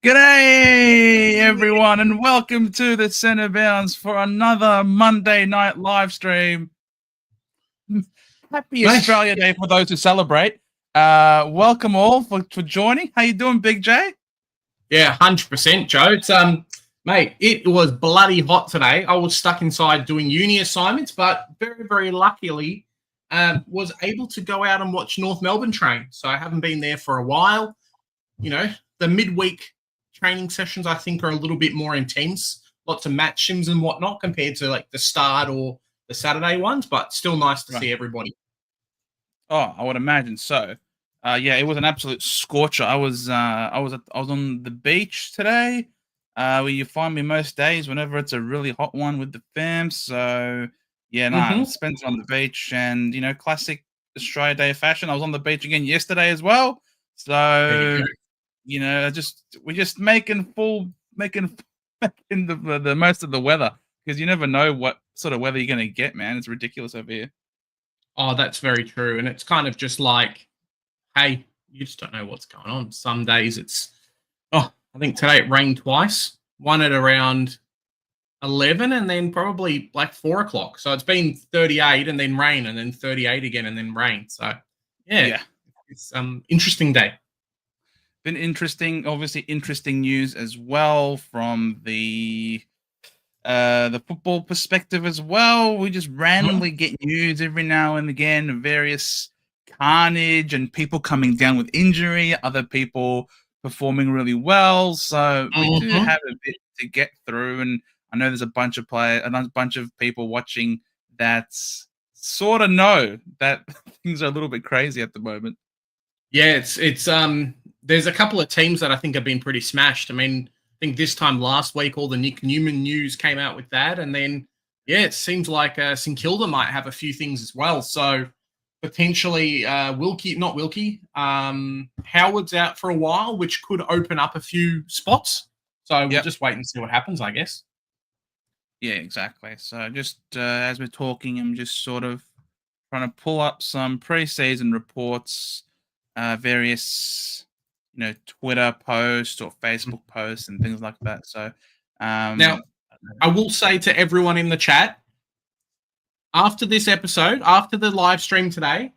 G'day, everyone, and welcome to the Centre Bounds for another Monday night live stream. Happy Nice. Australia Day for those who celebrate. Welcome all for joining. How you doing, Big J? Yeah, 100%, Joe. It's mate, it was bloody hot today. I was stuck inside doing uni assignments, but very, very luckily was able to go out and watch North Melbourne train. So I haven't been there for a while. You know, the midweek training sessions I think are a little bit more intense. Lots of match sims and whatnot compared to like the start or the Saturday ones, but still nice to see everybody. Oh, I would imagine so. Yeah, it was an absolute scorcher. I was on the beach today, where you find me most days whenever it's a really hot one with the fam. So yeah, I spent it on the beach, and classic Australia Day fashion. I was on the beach again yesterday as well. So we're just making the most of the weather, because you never know what sort of weather you're gonna get, man. It's ridiculous over here. Oh, that's very true. And it's kind of just like, hey, you just don't know what's going on. Some days I think today it rained twice, one at around 11 and then probably like 4 o'clock. So it's been 38 and then rain and then 38 again and then rain. So yeah. It's interesting day. Been interesting, obviously interesting news as well from the football perspective as well. We just randomly get news every now and again of various carnage and people coming down with injury, other people performing really well. So we do have a bit to get through, and I know there's a bunch of people watching that sort of know that things are a little bit crazy at the moment. Yeah, it's there's a couple of teams that I think have been pretty smashed. I mean, I think this time last week, all the Nick Newman news came out with that. And then, yeah, it seems like St Kilda might have a few things as well. So potentially Howard's out for a while, which could open up a few spots. So we'll just wait and see what happens, I guess. Yeah, exactly. So just as we're talking, I'm just sort of trying to pull up some pre-season reports, various Twitter posts or Facebook posts and things like that. So now I will say to everyone in the chat, after this episode, after the live stream today,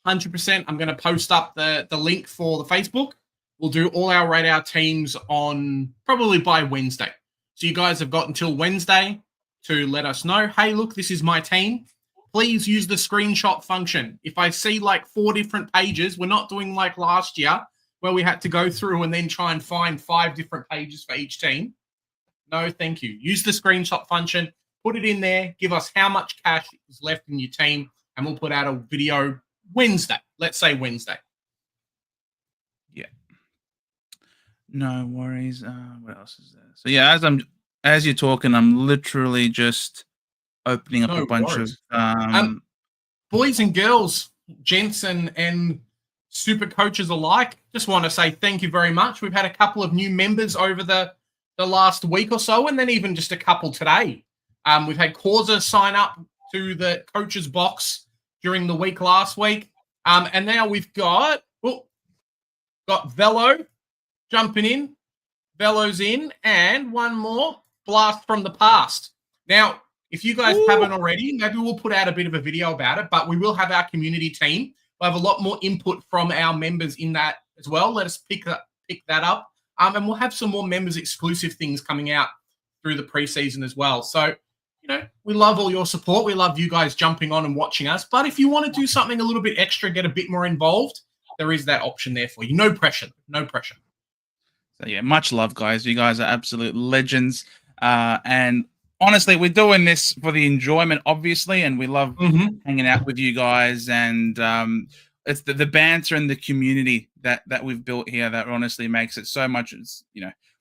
100%, I'm going to post up the link for the Facebook. We'll do all our rate our teams on probably by Wednesday. So you guys have got until Wednesday to let us know, hey, look, this is my team. Please use the screenshot function. If I see like 4 different pages, we're not doing like last year where we had to go through and then try and find 5 different pages for each team. No, thank you. Use the screenshot function, put it in there, give us how much cash is left in your team, and we'll put out a video Wednesday. Let's say Wednesday. Yeah. No worries. What else is there? So yeah, as you're talking, I'm literally just opening up a bunch of boys and girls, gents and super coaches alike. Just want to say thank you very much. We've had a couple of new members over the last week or so, and then even just a couple today. We've had Causa sign up to the coaches box during the week last week. And now we've got Velo jumping in. Velo's in, and one more, Blast from the Past. Now, if you guys haven't already, maybe we'll put out a bit of a video about it, but we will have our community team. We'll have a lot more input from our members in that as well. Let us pick that up. And we'll have some more members exclusive things coming out through the preseason as well. So, we love all your support. We love you guys jumping on and watching us. But if you want to do something a little bit extra, get a bit more involved, there is that option there for you. No pressure. No pressure. So yeah, much love, guys. You guys are absolute legends. And honestly, we're doing this for the enjoyment, obviously, and we love hanging out with you guys. And it's the banter and the community that we've built here that honestly makes it so much.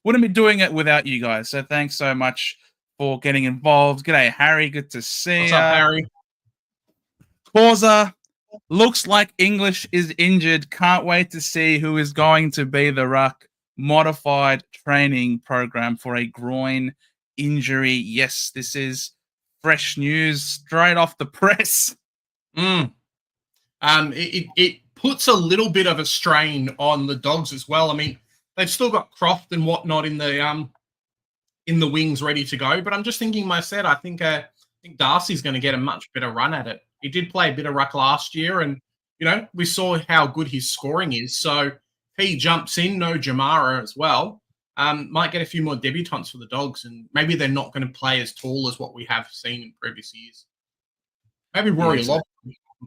Wouldn't be doing it without you guys. So thanks so much for getting involved. G'day, Harry. Good to see you. What's up, Harry? Causa, looks like English is injured. Can't wait to see who is going to be the ruck. Modified training program for a groin injury. Yes, this is fresh news straight off the press. It puts a little bit of a strain on the Dogs as well. I mean, they've still got Croft and whatnot in the wings ready to go. But I'm just thinking myself, I think Darcy's going to get a much better run at it. He did play a bit of ruck last year, and we saw how good his scoring is. So if he jumps in, no Jamara as well, might get a few more debutants for the Dogs, and maybe they're not going to play as tall as what we have seen in previous years. Maybe Rory Lobb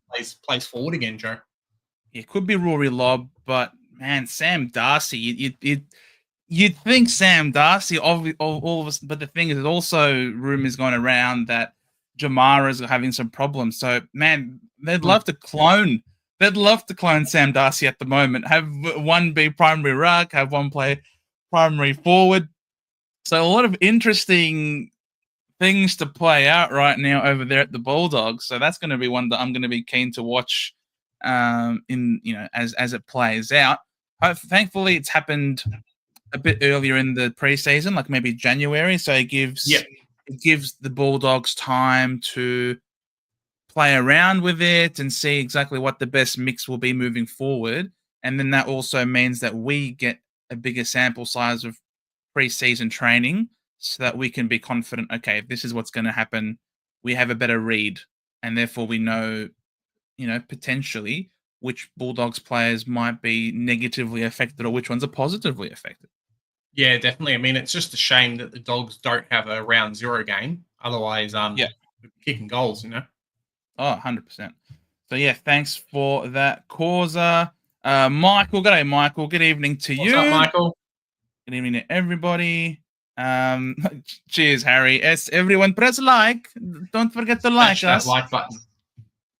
plays forward again, Joe. It could be Rory Lobb, but man, Sam Darcy, you'd think Sam Darcy, all of us, but the thing is, there's also rumors going around that Jamara's having some problems. So, man, they'd love to clone Sam Darcy at the moment. Have one be primary ruck, have one play primary forward. So a lot of interesting things to play out right now over there at the Bulldogs. So that's going to be one that I'm going to be keen to watch as it plays out. Thankfully, it's happened a bit earlier in the preseason, like maybe January. So it gives the Bulldogs time to play around with it and see exactly what the best mix will be moving forward. And then that also means that we get a bigger sample size of preseason training so that we can be confident, okay, if this is what's going to happen, we have a better read, and therefore we know, potentially which Bulldogs players might be negatively affected or which ones are positively affected. Yeah, definitely. I mean, it's just a shame that the Dogs don't have a round zero game. Otherwise, kicking goals, Oh, 100%. So, thanks for that, Causa. Michael, g'day, Michael. Good evening to you. What's up, Michael? Good evening to everybody. Cheers, Harry. Yes, everyone, press like. Don't forget to like us. That like button.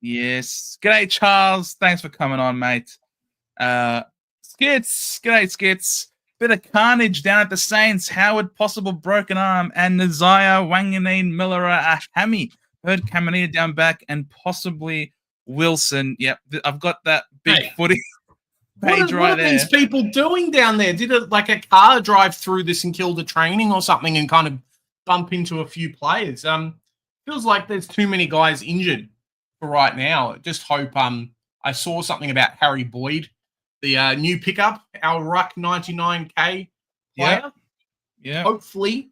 Yes. G'day, Charles. Thanks for coming on, mate. Skits. G'day, Skits. Bit of carnage down at the Saints. Howard, possible broken arm, and Nazaya, Wanganeen, Millera, Hammy. Heard Caminita down back, and possibly Wilson. Yep, I've got that big footy page what are these people doing down there? Did it like a car drive through this and kill the training or something and kind of bump into a few players? Feels like there's too many guys injured for right now. Just hope. I saw something about Harry Boyd, the new pickup, our Ruck 99K player. Yeah. Hopefully,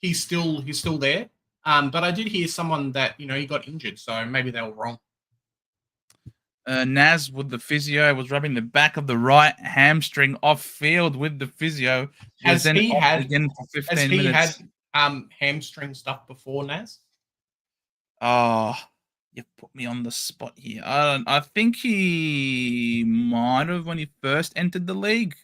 he's still there. But I did hear someone that he got injured, so maybe they were wrong. Naz with the physio was rubbing the back of the right hamstring off field with the physio. Has he had again for 15 minutes? Hamstring stuff before, Naz? Oh, you put me on the spot here. I think he might have when he first entered the league.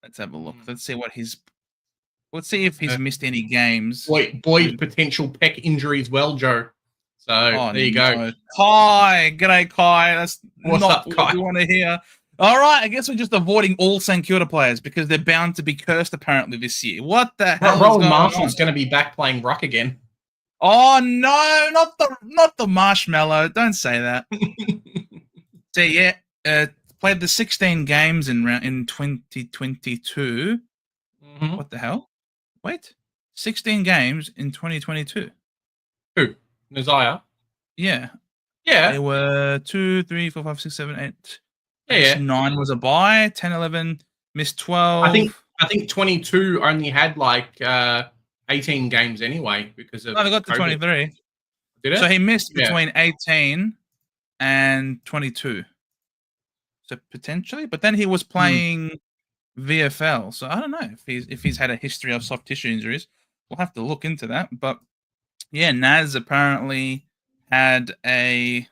Let's have a look. Let's see if he's missed any games. Boyd potential pec injury as well, Joe. So there you go. Kai, g'day, Kai. That's What's not up, what Kai? we want to hear. All right, I guess we're just avoiding all St Kilda players because they're bound to be cursed apparently this year. What the hell? Rowan Marshall's going to be back playing ruck again. Oh no, not the marshmallow. Don't say that. So played the 16 games in 2022. Mm-hmm. What the hell? Wait, 16 games in 2022. Who? Nazaya? Yeah. Yeah. They were 2, 3, 4, 5, 6, 7, 8. Yeah. 9 was a bye. 10, 11, missed 12. I think 22 only had like 18 games anyway because of. No, they got to 23. Did it? So he missed between 18 and 22. So potentially, but then he was playing VFL. So I don't know if he's had a history of soft tissue injuries. We'll have to look into that. But yeah, Naz apparently had a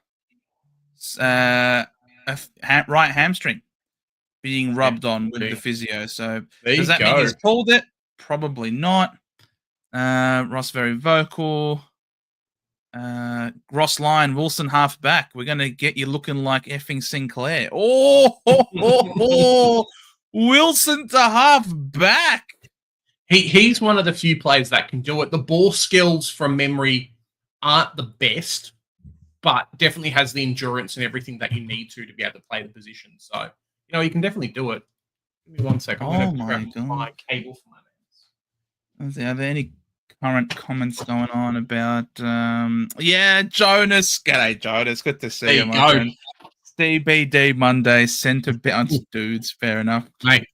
right hamstring being rubbed on with the physio. So does that mean he's pulled it? Probably not. Ross very vocal. Ross Lyon, Wilson half back. We're going to get you looking like effing Sinclair. Wilson to half back. He's one of the few players that can do it. The ball skills from memory aren't the best, but definitely has the endurance and everything that you need to be able to play the position. So, you can definitely do it. Give me 1 second. I'm going to grab my cable for my hands. Are there any current comments going on about Jonas? G'day, Jonas. Good to see you, my friend. CBD Monday, centre bounce dudes. Fair enough. Mate,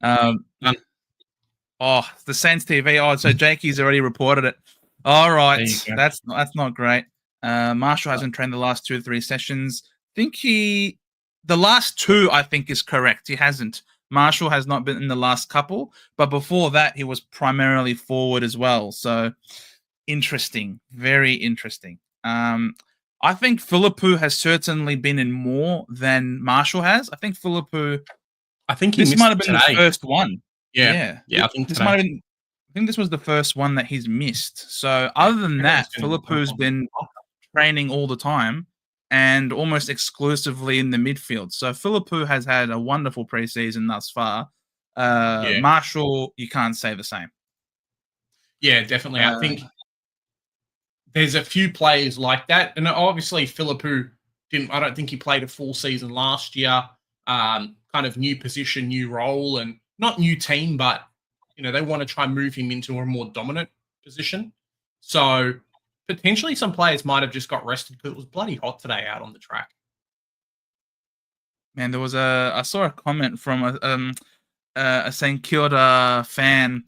Oh, the Saints TV. Oh, so Jakey's already reported it. All right, There you go. that's not great. Marshall hasn't trained the last 2 or 3 sessions. The last 2, I think, is correct. He hasn't. Marshall has not been in the last couple, but before that, he was primarily forward as well. So interesting, very interesting. I think Philippou has certainly been in more than Marshall has. I think Philippou. I think he This missed might have been today. the first one. Yeah, I think This today. might have been. I think this was the first one that he's missed. So other than that, Philippou's been training all the time and almost exclusively in the midfield. So Philippou has had a wonderful preseason thus far. Marshall, you can't say the same. Yeah, definitely. I think there's a few players like that, and obviously Philippou didn't. I don't think he played a full season last year. Kind of new position, new role, and not new team, but they want to try and move him into a more dominant position. So potentially some players might have just got rested because it was bloody hot today out on the track. Man, there was I saw a comment from a St Kilda fan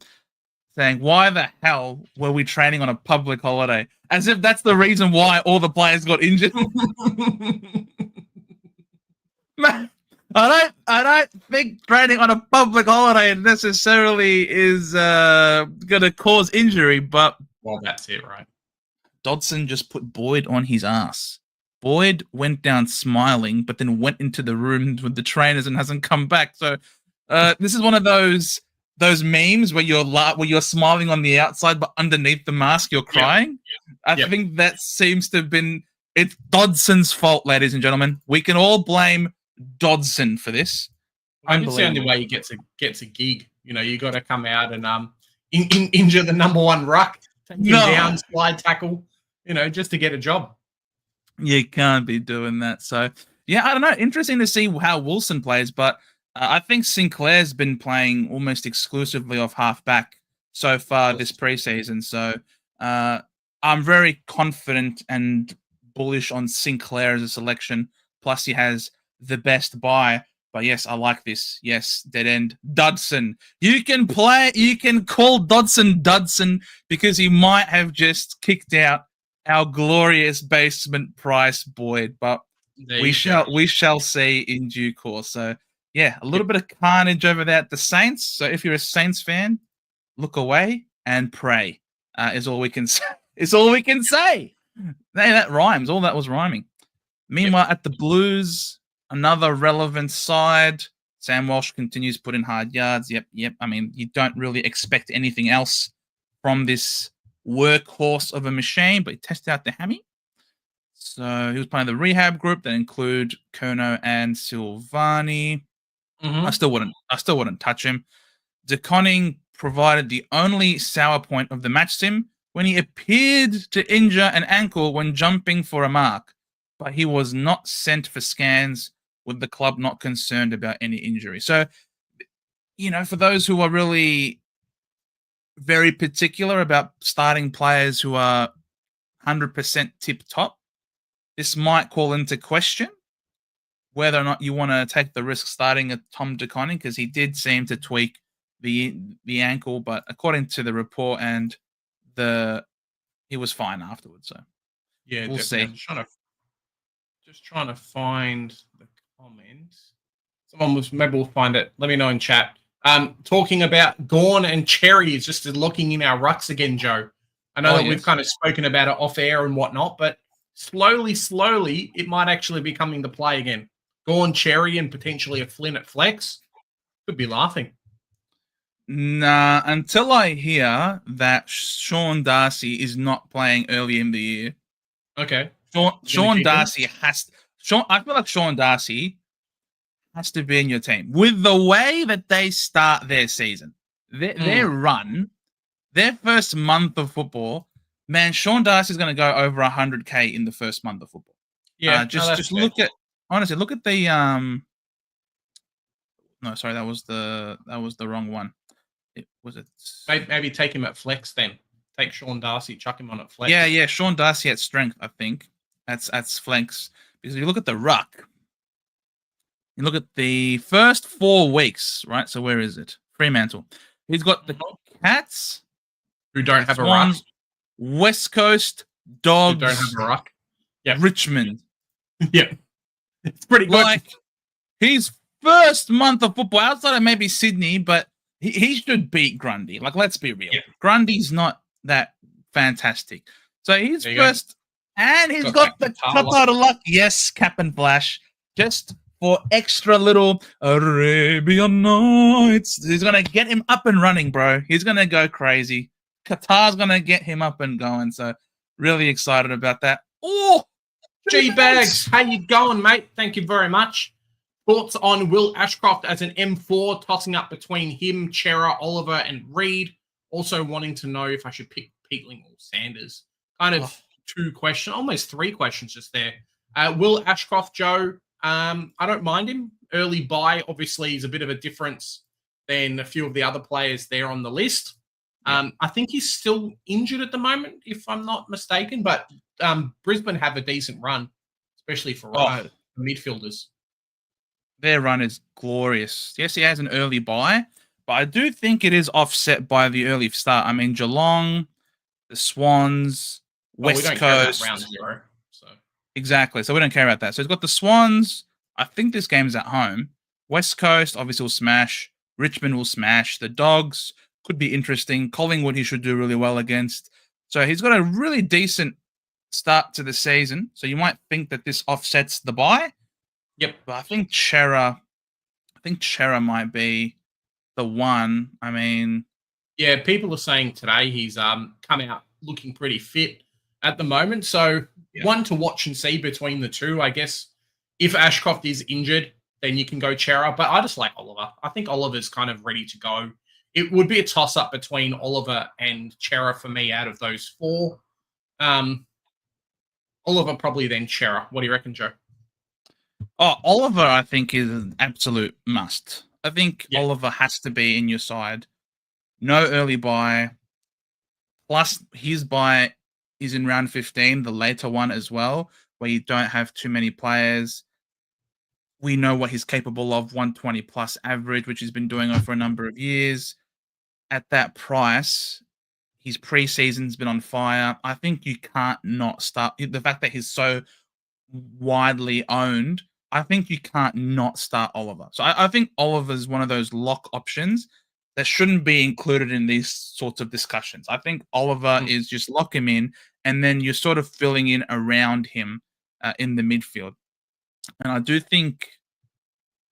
saying, "Why the hell were we training on a public holiday?" As if that's the reason why all the players got injured. Man, I don't think training on a public holiday necessarily is gonna cause injury, but well, that's it, right? Dodson just put Boyd on his ass. Boyd went down smiling, but then went into the room with the trainers and hasn't come back. So this is one of those memes where you're smiling on the outside, but underneath the mask you're crying. I think that seems to have been it's Dodson's fault, ladies and gentlemen. We can all blame Dodson for this. I think it's the only way he gets a gig. You got to come out and injure the number one ruck, take him down, slide tackle. Just to get a job. You can't be doing that. So yeah, I don't know. Interesting to see how Wilson plays, but I think Sinclair's been playing almost exclusively off halfback so far this preseason. So I'm very confident and bullish on Sinclair as a selection. Plus, he has the best buy. But yes, I like this. Yes, dead end. Dodson. You can call Dodson because he might have just kicked out our glorious basement price Boyd. But we shall see in due course. So yeah, a little bit of carnage over there at the Saints. So if you're a Saints fan, look away and pray. Is all we can say. Is all we can say. Hey, that rhymes. All that was rhyming. Meanwhile, at the Blues, another relevant side. Sam Walsh continues to put in hard yards. Yep. I mean, you don't really expect anything else from this workhorse of a machine, but he tested out the hammy. So he was playing the rehab group that include Kono and Silvani. I still wouldn't touch him. DeConning provided the only sour point of the match sim when he appeared to injure an ankle when jumping for a mark, but he was not sent for scans, with the club not concerned about any injury. So, for those who are really very particular about starting players who are 100% tip top, this might call into question whether or not you want to take the risk starting at Tom DeConning, because he did seem to tweak the ankle, but according to the report he was fine afterwards. So yeah, we'll see. Just trying to find the comment. Maybe we'll find it. Let me know in chat. Talking about Gorn and Cherry is just locking in our rucks again, Joe. I know that we've kind of spoken about it off air and whatnot, but slowly, it might actually be coming to play again. Gorn, Cherry, and potentially a Flynn at flex. Could be laughing. Nah, until I hear that Sean Darcy is not playing early in the year. Okay. Sean Darcy I feel like Sean Darcy has to be in your team. With the way that they start their season, their run, their first month of football, man, Sean Darcy is going to go over 100K in the first month of football. Yeah, just look at the No, sorry, that was the wrong one. Maybe take him at flex then. Take Sean Darcy, chuck him on at flex. Yeah, Sean Darcy at strength, I think. That's flex. Because if you look at the ruck, you look at the first 4 weeks, right? So where is it? Fremantle. He's got the Cats, who don't have a ruck. Swans, West Coast, Who Dogs, don't have a ruck. Yep. Richmond. Yep. It's pretty good. Like, his first month of football, outside of maybe Sydney, but he should beat Grundy. Like, let's be real. Yeah. Grundy's not that fantastic. So he's first, and he's got the Qatar luck. Yes, Cap and Flash. Just for extra little Arabian Nights. He's going to get him up and running, bro. He's going to go crazy. Qatar's going to get him up and going. So really excited about that. Oh, G-Bags, how you going, mate? Thank you very much. Thoughts on Will Ashcroft as an M4, tossing up between him, Chera, Oliver, and Reed. Also wanting to know if I should pick Peatling or Sanders. Kind of two questions, almost three questions just there. Will Ashcroft, Joe, I don't mind him. Early buy, obviously, is a bit of a difference than a few of the other players there on the list. I think he's still injured at the moment, if I'm not mistaken, but Brisbane have a decent run, especially for midfielders. Their run is glorious. Yes, he has an early buy, but I do think it is offset by the early start. I mean, Geelong, the Swans, West we don't Coast. care about round 0, so. Exactly. So we don't care about that. So he's got the Swans. I think this game's at home. West Coast, obviously, will smash. Richmond will smash. The Dogs could be interesting. Collingwood, he should do really well against. So he's got a really decent start to the season. So you might think that this offsets the bye. Yep. But I think Chera might be the one. I mean, yeah, people are saying today he's come out looking pretty fit at the moment. So one to watch and see between the two, I guess. If Ashcroft is injured, then you can go Chera. But I just like Oliver. I think Oliver's kind of ready to go. It would be a toss-up between Oliver and Chera for me out of those four. Oliver probably then Chera. What do you reckon, Joe? Oh, Oliver, I think, is an absolute must. I think Oliver has to be in your side. No early buy. Plus, his buy is in round 15, the later one as well, where you don't have too many players. We know what he's capable of, 120 plus average, which he's been doing for a number of years. At that price, his preseason's been on fire. I think you can't not start. The fact that he's so widely owned, I think you can't not start Oliver. So I think Oliver's one of those lock options that shouldn't be included in these sorts of discussions. I think Oliver is just lock him in, and then you're sort of filling in around him in the midfield. And I do think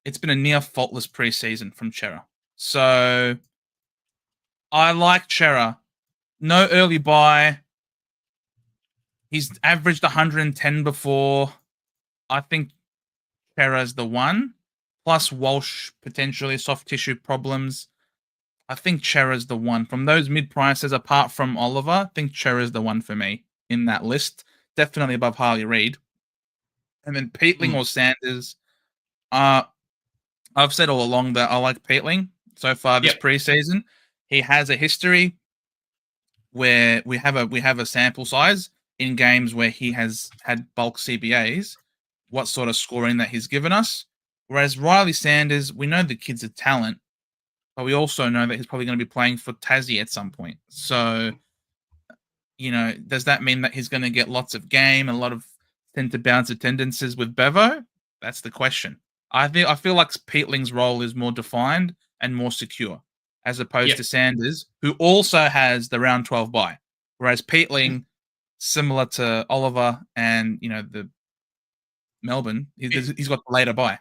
it's been a near faultless preseason from Chera. So I like Chera. No early buy. He's averaged 110 before. I think Chera's the one. Plus Walsh, potentially soft tissue problems. I think Chera's the one. From those mid-prices, apart from Oliver, I think Chera's the one for me in that list. Definitely above Harley Reid. And then Peatling or Sanders. I've said all along that I like Peatling so far this preseason. He has a history where we have a sample size in games where he has had bulk CBAs, what sort of scoring that he's given us. Whereas Riley Sanders, we know the kid's a talent, but we also know that he's probably going to be playing for Tassie at some point. So, does that mean that he's going to get lots of game and a lot of centre-bounce attendances with Bevo? That's the question. I feel like Peatling's role is more defined and more secure, as opposed to Sanders, who also has the round 12 bye. Whereas Peatling, similar to Oliver and the Melbourne, he's got the later bye.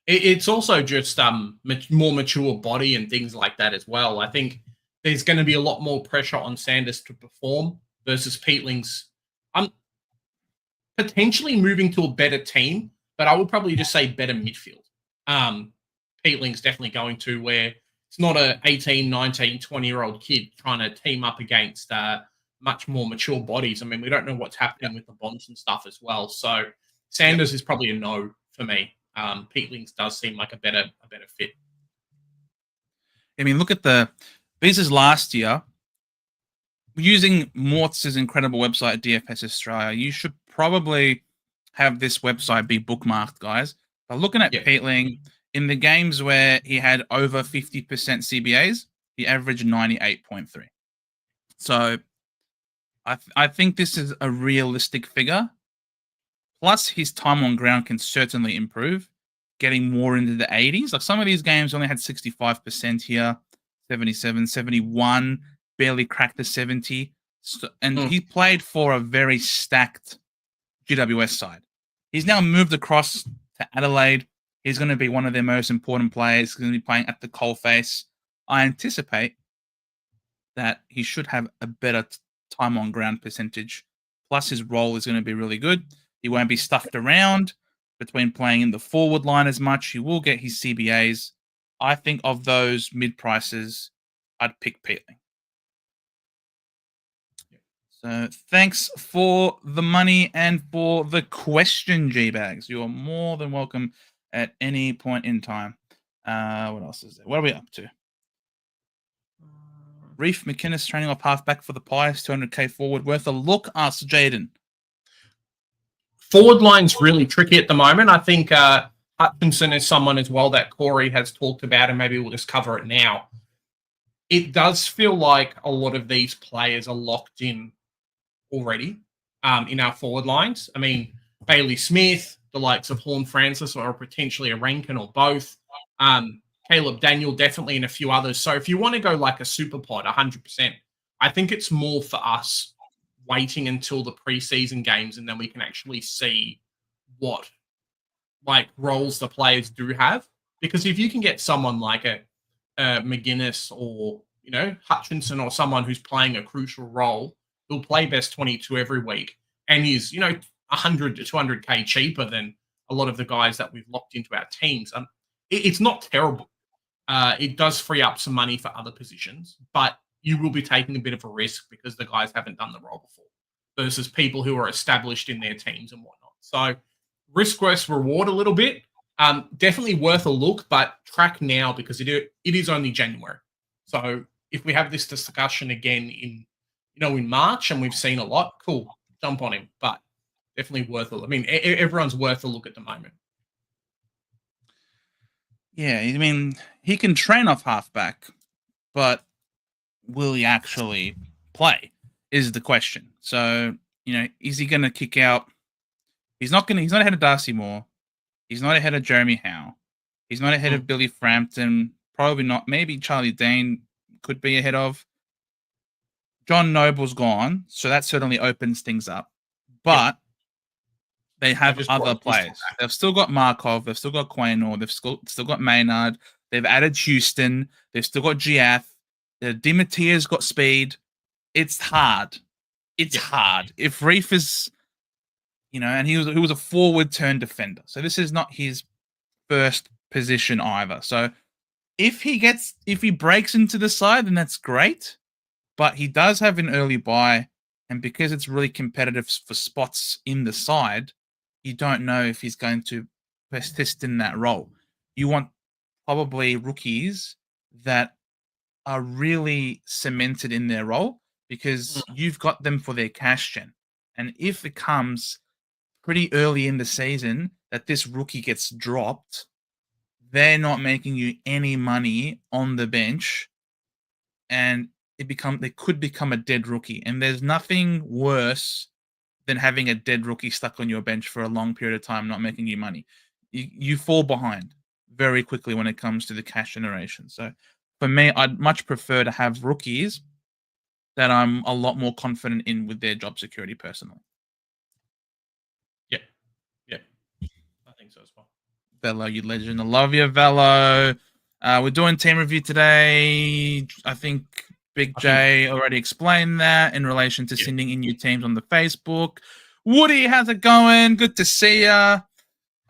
It's also just more mature body and things like that as well. I think there's going to be a lot more pressure on Sanders to perform versus Peatling's. Potentially moving to a better team, but I would probably just say better midfield. Peatling's definitely going to where it's not a 18, 19, 20-year-old kid trying to team up against much more mature bodies. I mean, we don't know what's happening with the bonds and stuff as well. So Sanders is probably a no for me. Peatling's does seem like a better fit. I mean, look at this is last year. Using Mortz's incredible website, DFS Australia, you should probably have this website be bookmarked, guys. But looking at Peatling, in the games where he had over 50% CBAs, He averaged 98.3. So I think this is a realistic figure. Plus, his time on ground can certainly improve, getting more into the 80s. Like some of these games only had 65% here, 77, 71, barely cracked the 70. So, and he played for a very stacked GWS side. He's now moved across to Adelaide. He's going to be one of their most important players. He's going to be playing at the coalface. I anticipate that he should have a better time on ground percentage. Plus, his role is going to be really good. He won't be stuffed around between playing in the forward line as much. He will get his CBAs. I think of those mid prices, I'd pick Peatling. So thanks for the money and for the question, G-Bags. You are more than welcome at any point in time. What else is there? What are we up to? Reef McInnes training off halfback for the Pies, 200k forward. Worth a look, asks Jaden. Forward line's really tricky at the moment. I think Hutchinson is someone as well that Corey has talked about, and maybe we'll just cover it now. It does feel like a lot of these players are locked in already in our forward lines. I mean, Bailey Smith, the likes of Horn Francis, or potentially a Rankin or both. Caleb Daniel, definitely, and a few others. So if you want to go like a super pod, 100%, I think it's more for us waiting until the preseason games, and then we can actually see what like roles the players do have. Because if you can get someone like a McGuinness or Hutchinson or someone who's playing a crucial role, who'll play best 22 every week, and he's 100 to 200k cheaper than a lot of the guys that we've locked into our teams. It's not terrible. It does free up some money for other positions, but you will be taking a bit of a risk because the guys haven't done the role before versus people who are established in their teams and whatnot. So risk versus reward a little bit. Definitely worth a look, but track now because it is only January. So if we have this discussion again in March and we've seen a lot, cool, jump on him. But definitely worth a look. I mean, everyone's worth a look at the moment. Yeah, I mean, he can train off halfback, but will he actually play is the question. So, is he going to kick out? He's not ahead of Darcy Moore. He's not ahead of Jeremy Howe. He's not ahead of Billy Frampton. Probably not. Maybe Charlie Dane could be ahead of. John Noble's gone, so that certainly opens things up. But they have other players. They've still got Markov. They've still got Quaynor. They've still got Maynard. They've added Houston. They've still got Giath. The Dimatia's got speed. It's hard. It's hard. If Reef is, and he was a forward turn defender. So this is not his first position either. So if he breaks into the side, then that's great. But he does have an early buy, and because it's really competitive for spots in the side, you don't know if he's going to persist in that role. You want probably rookies that are really cemented in their role because you've got them for their cash gen. And if it comes pretty early in the season that this rookie gets dropped, they're not making you any money on the bench, and they could become a dead rookie. And there's nothing worse than having a dead rookie stuck on your bench for a long period of time, not making you money. You fall behind very quickly when it comes to the cash generation. So for me, I'd much prefer to have rookies that I'm a lot more confident in with their job security personally. Yeah. I think so as well. Velo, you legend. I love you, Velo. We're doing team review today. I think Big J already explained that in relation to sending in your teams on the Facebook. Woody, how's it going? Good to see ya.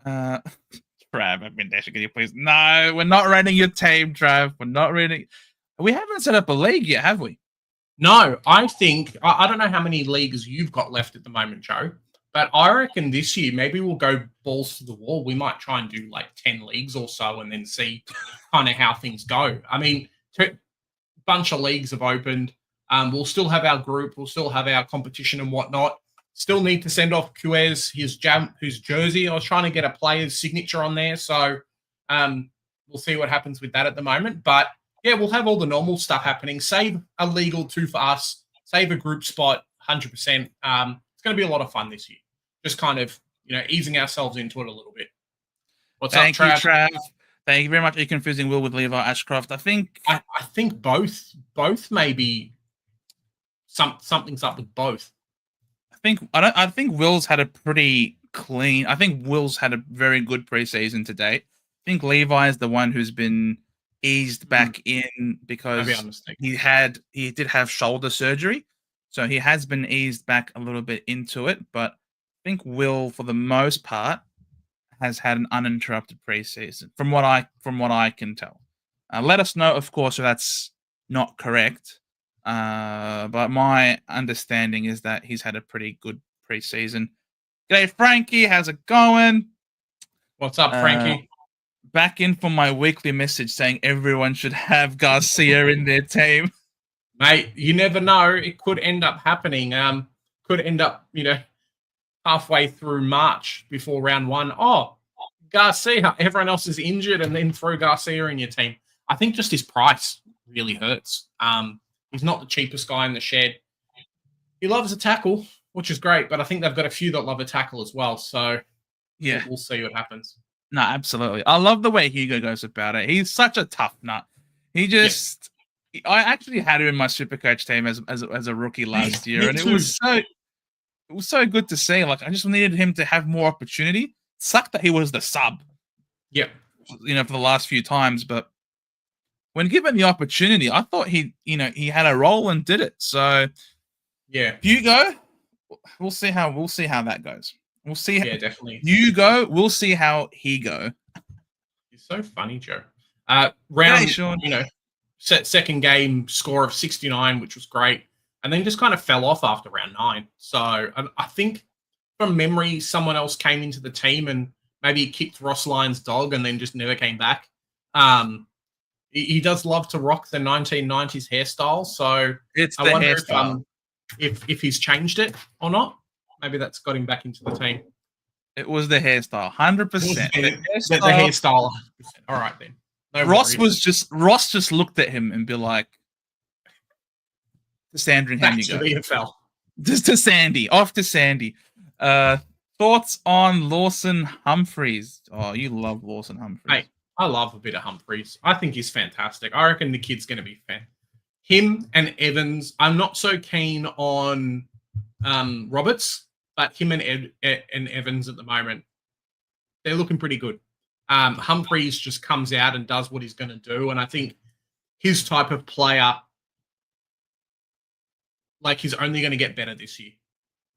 Trav, I've been dashing. Can you please? No, we're not rating your team, Trav. We're not rating. We haven't set up a league yet, have we? No, I think I don't know how many leagues you've got left at the moment, Joe. But I reckon this year maybe we'll go balls to the wall. We might try and do like 10 leagues or so, and then see kind of how things go. I mean, bunch of leagues have opened. We'll still have our group. We'll still have our competition and whatnot. Still need to send off Quez his jersey. I was trying to get a player's signature on there. So we'll see what happens with that at the moment. But yeah, we'll have all the normal stuff happening. Save a legal 2 for us. Save a group spot, 100%. It's going to be a lot of fun this year. Just kind of, easing ourselves into it a little bit. What's Thank up, you, Trav? Trav. Thank you very much. Are you confusing Will with Levi Ashcroft? I think both maybe something's up with both. I think Will's had a pretty clean. I think Will's had a very good preseason to date. I think Levi is the one who's been eased back in because he did have shoulder surgery, so he has been eased back a little bit into it. But I think Will, for the most part, has had an uninterrupted preseason, from what I can tell. Let us know, of course, if that's not correct. But my understanding is that he's had a pretty good preseason. G'day, Frankie. How's it going? What's up, Frankie? Back in for my weekly message saying everyone should have Garcia in their team. Mate, you never know. It could end up happening. Could end up, halfway through March before round 1. Oh, Garcia, everyone else is injured, and then throw Garcia in your team. I think just his price really hurts. He's not the cheapest guy in the shed. He loves a tackle, which is great, but I think they've got a few that love a tackle as well. So yeah, we'll see what happens. No, absolutely. I love the way Hugo goes about it. He's such a tough nut. He just, I actually had him in my Supercoach team as a rookie last year, and it was so good to see. Like, I just needed him to have more opportunity. Sucked that he was the sub. Yep. For the last few times, but when given the opportunity, I thought he had a role and did it. So yeah, Hugo, we'll see how that goes. We'll see. Yeah, definitely. Hugo, we'll see how he go. You're so funny, Joe. Round, Sean. Second game score of 69, which was great, and then just kind of fell off after round 9. So I think from memory, someone else came into the team and maybe kicked Ross Lyon's dog and then just never came back. He does love to rock the 1990s hairstyle, so I wonder if he's changed it or not. Maybe that's got him back into the team. It was the hairstyle, 100%. The hairstyle. All right then. No Ross just looked at him and be like, "To Sandringham you go." VFL. Just to Sandy. Off to Sandy. Thoughts on Lawson Humphreys? Oh, you love Lawson Humphreys. Hey, I love a bit of Humphreys. I think he's fantastic. I reckon the kid's going to be fan. Him and Evans. I'm not so keen on Roberts, but him and Evans at the moment, they're looking pretty good. Humphreys just comes out and does what he's going to do, and I think his type of player, like, he's only going to get better this year,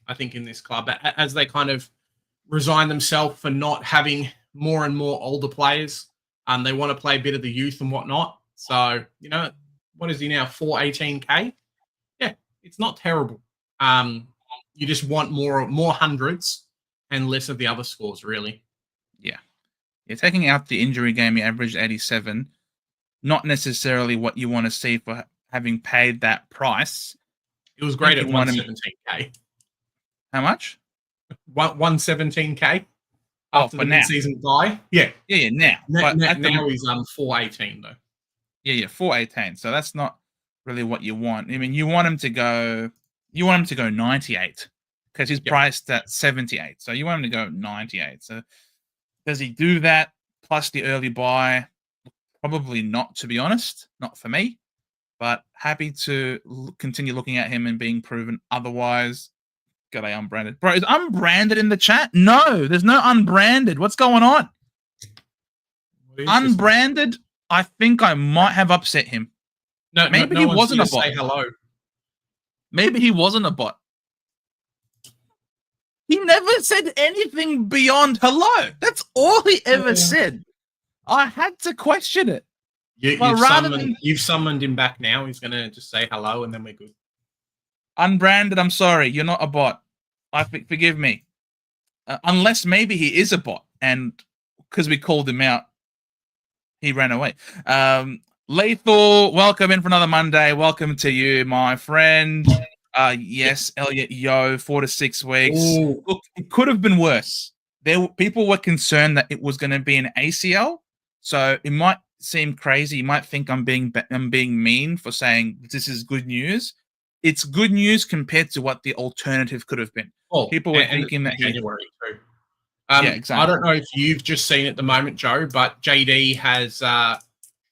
I think, in this club, as they kind of resign themselves for not having more and more older players. They want to play a bit of the youth and whatnot. So, what is he now, 418K? Yeah, it's not terrible. You just want more hundreds and less of the other scores, really. Yeah. Taking out the injury game, he averaged 87. Not necessarily what you want to see for having paid that price. It was great at 117K. How much? 117K. After the mid-season buy. Yeah. Yeah, now. Now he's 418 though. Yeah, 418. So that's not really what you want. I mean, you want him to go 98 because he's priced at 78. So you want him to go 98. So does he do that plus the early buy? Probably not, to be honest. Not for me. But happy to continue looking at him and being proven otherwise. G'day, unbranded. Bro, is unbranded in the chat? No, there's no unbranded. What's going on? Unbranded, I think I might have upset him. No, maybe he wasn't a bot. Say hello. Maybe he wasn't a bot. He never said anything beyond hello. That's all he ever said. I had to question it. You've summoned him back now. He's going to just say hello and then we're good. Unbranded, I'm sorry. You're not a bot. Forgive me. Unless maybe he is a bot and because we called him out, he ran away. Lethal, welcome in for another Monday. Welcome to you, my friend. Yes, Elliot, 4 to 6 weeks. Ooh. Look, it could have been worse. People were concerned that it was going to be an ACL, so it might seem crazy. You might think I'm being mean for saying this is good news. It's good news compared to what the alternative could have been. Oh, People were and thinking that January too. Yeah, exactly. I don't know if you've just seen at the moment, Joe, but JD has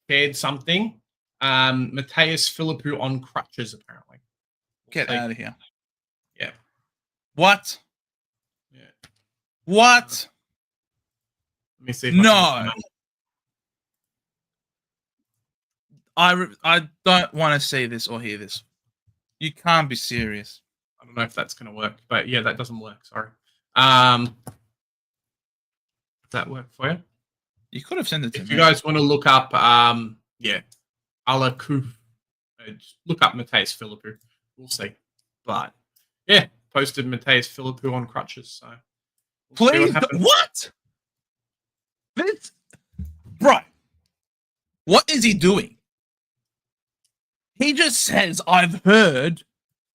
shared something. Mateus Philippou on crutches, apparently. Get out of here. Yeah. What? Yeah. What? Let me see. No. I don't want to see this or hear this. You can't be serious. I don't know if that's going to work, but yeah, that doesn't work. Sorry. Does that work for you? You could have sent it to me. If you guys want to look up, yeah, a la coup, look up Mateus Philippou. We'll see. But yeah, posted Mateus Philippou on crutches. So please, what? This, bro, what is he doing? He just says, "I've heard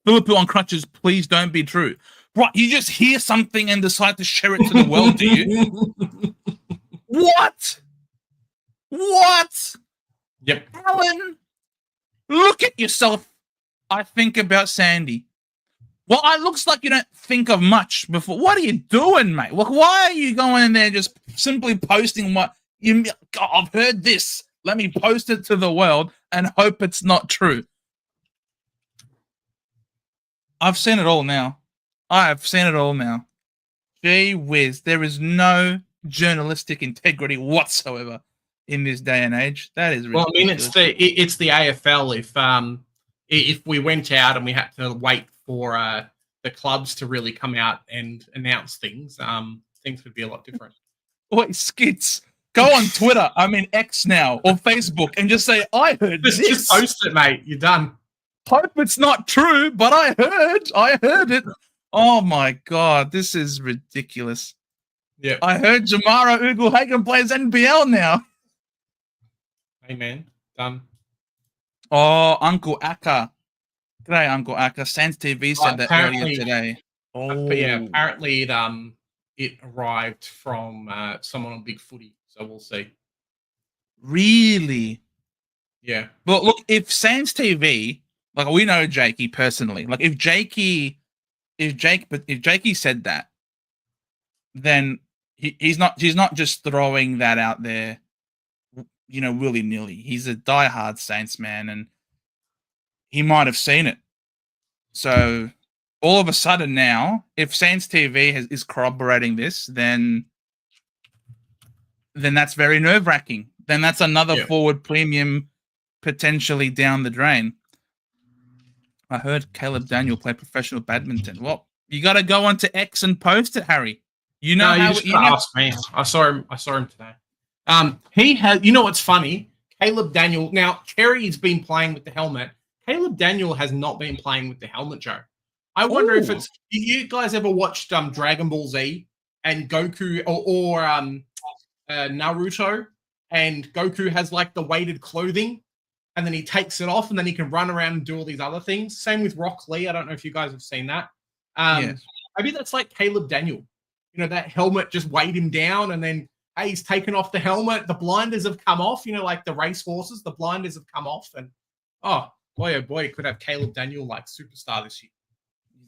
Philippou on crutches. Please don't be true." Right? You just hear something and decide to share it to the world, do you? What? What? Yep. Alan, look at yourself. I think about Sandy. Well, it looks like you don't think of much before. What are you doing, mate? Like, why are you going in there just simply posting what you? I've heard this. Let me post it to the world and hope it's not true. I've seen it all now. I've seen it all now. Gee whiz, there is no journalistic integrity whatsoever in this day and age. That is ridiculous. Well, I mean, it's the AFL. If we went out and we had to wait for the clubs to really come out and announce things, things would be a lot different. Wait, Skits, go on Twitter. I mean X now or Facebook, and just say, "I heard this." Just post it, mate. You're done. Hope it's not true, but I heard it. Oh my god, this is ridiculous. Yeah, I heard Jamara Ugle-Hagan plays NBL now. Hey man, done. Oh, Uncle Akka. G'day, Uncle Akka. Sans TV said that earlier today. But yeah, apparently it arrived from someone on Big Footy, so we'll see. Really? Yeah. But look, if Sans TV, like we know Jakey personally, like if Jakey said that, then he's not just throwing that out there, willy nilly. He's a diehard Saints man, and he might have seen it. So all of a sudden now, if Saints TV is corroborating this, then that's very nerve-wracking. Then that's another forward premium potentially down the drain. I heard Caleb Daniel play professional badminton. Well, you got to go onto X and post it, Harry. You know how you asked me. I saw him today. He has. You know what's funny? Caleb Daniel. Now Cherry's been playing with the helmet. Caleb Daniel has not been playing with the helmet, Joe. I wonder if it's. You guys ever watched Dragon Ball Z and Goku or Naruto, and Goku has like the weighted clothing, and then he takes it off, and then he can run around and do all these other things. Same with Rock Lee. I don't know if you guys have seen that. Yes. Maybe that's like Caleb Daniel. That helmet just weighed him down, and then he's taken off the helmet. The blinders have come off. Like the race horses, the blinders have come off, and oh boy, it could have Caleb Daniel like superstar this year.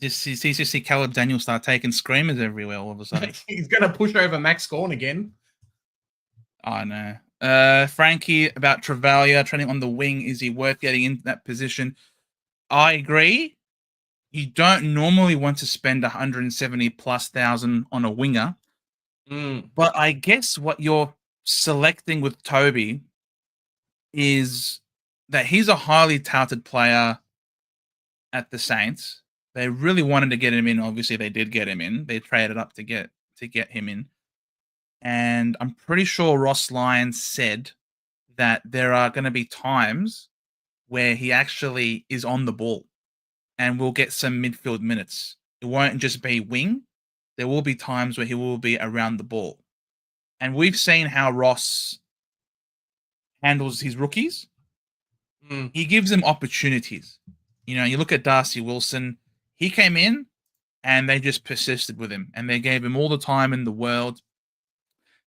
You see Caleb Daniel start taking screamers everywhere all of a sudden. He's going to push over Max Gorn again. I know. Frankie about Travalia training on the wing. Is he worth getting into that position? I agree. You don't normally want to spend 170,000+ on a winger. But I guess what you're selecting with Toby is that he's a highly touted player at the Saints. They really wanted to get him in. Obviously, they did get him in. They traded up to get him in. And I'm pretty sure Ross Lyons said that there are going to be times where he actually is on the ball and will get some midfield minutes. It won't just be wing. There will be times where he will be around the ball. And we've seen how Ross handles his rookies. He gives them opportunities. You look at Darcy Wilson. He came in and they just persisted with him and they gave him all the time in the world.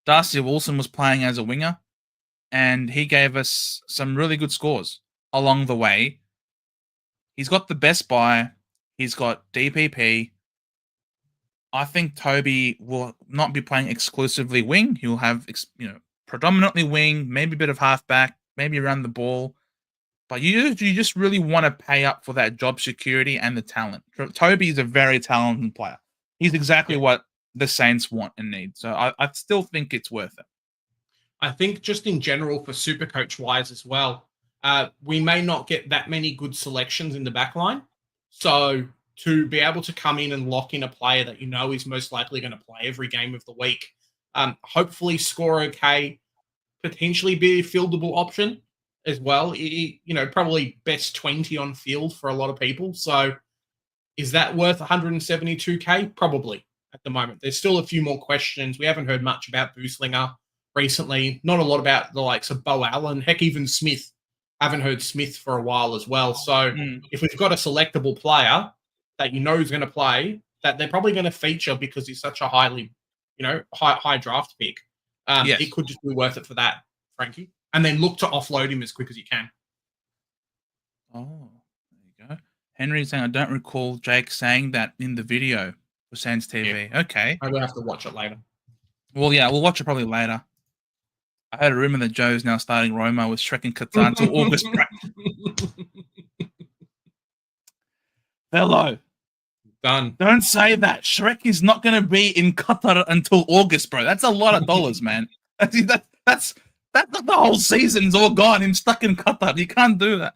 Darcy Wilson was playing as a winger and he gave us some really good scores along the way. He's got the best buy. He's got DPP. I think Toby will not be playing exclusively wing. He'll have, predominantly wing, maybe a bit of halfback, maybe around the ball. But you just really want to pay up for that job security and the talent. Toby is a very talented player. He's exactly what the Saints want and need. So I still think it's worth it. I think just in general for Supercoach wise as well, we may not get that many good selections in the back line. So to be able to come in and lock in a player that you know is most likely going to play every game of the week, hopefully score okay, potentially be a fieldable option as well. Probably best 20 on field for a lot of people. So is that worth 172K? Probably at the moment. There's still a few more questions. We haven't heard much about Booslinger recently. Not a lot about the likes of Bo Allen. Heck, even Smith. Haven't heard Smith for a while as well. So if we've got a selectable player that you know is going to play, that they're probably going to feature because he's such a highly, high draft pick. It could just be worth it for that, Frankie. And then look to offload him as quick as you can. Oh, there you go. Henry's saying, I don't recall Jake saying that in the video for Sands TV. Yeah. Okay. I will have to watch it later. Well, yeah, we'll watch it probably later. I heard a rumor that Joe's now starting Roma with Shrek and Qatar until August. Hello. Done. Don't say that. Shrek is not going to be in Qatar until August, bro. That's a lot of dollars, man. That's the whole season's all gone. Him stuck in Qatar. You can't do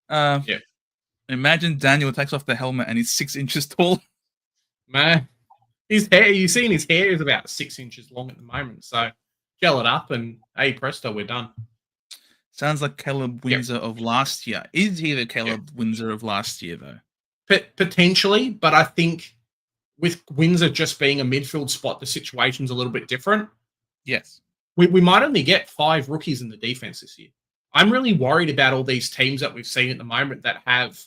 that. Imagine Daniel takes off the helmet and he's 6 inches tall. Man, his hair, you've seen his hair is about 6 inches long at the moment. So gel it up and hey, presto, we're done. Sounds like Caleb Windsor of last year. Is he the Caleb Windsor of last year, though? Potentially, but I think with Windsor just being a midfield spot, the situation's a little bit different. Yes. We might only get 5 rookies in the defense this year. I'm really worried about all these teams that we've seen at the moment that have,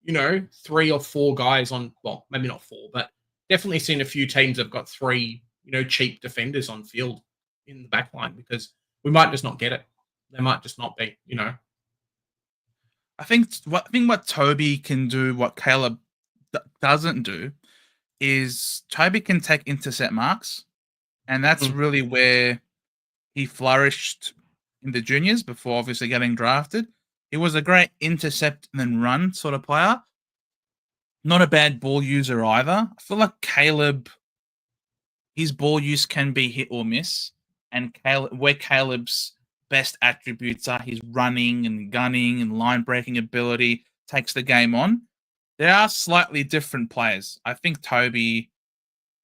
3 or 4 guys on, well, maybe not 4, but definitely seen a few teams that have got 3, cheap defenders on field in the back line because we might just not get it. They might just not be, I think what Toby can do, what Caleb doesn't do, is Toby can take intercept marks, and that's really where he flourished in the juniors before obviously getting drafted. He was a great intercept and then run sort of player. Not a bad ball user either. I feel like Caleb, his ball use can be hit or miss, and Caleb's best attributes are his running and gunning and line breaking ability, takes the game on. They are slightly different players. I think Toby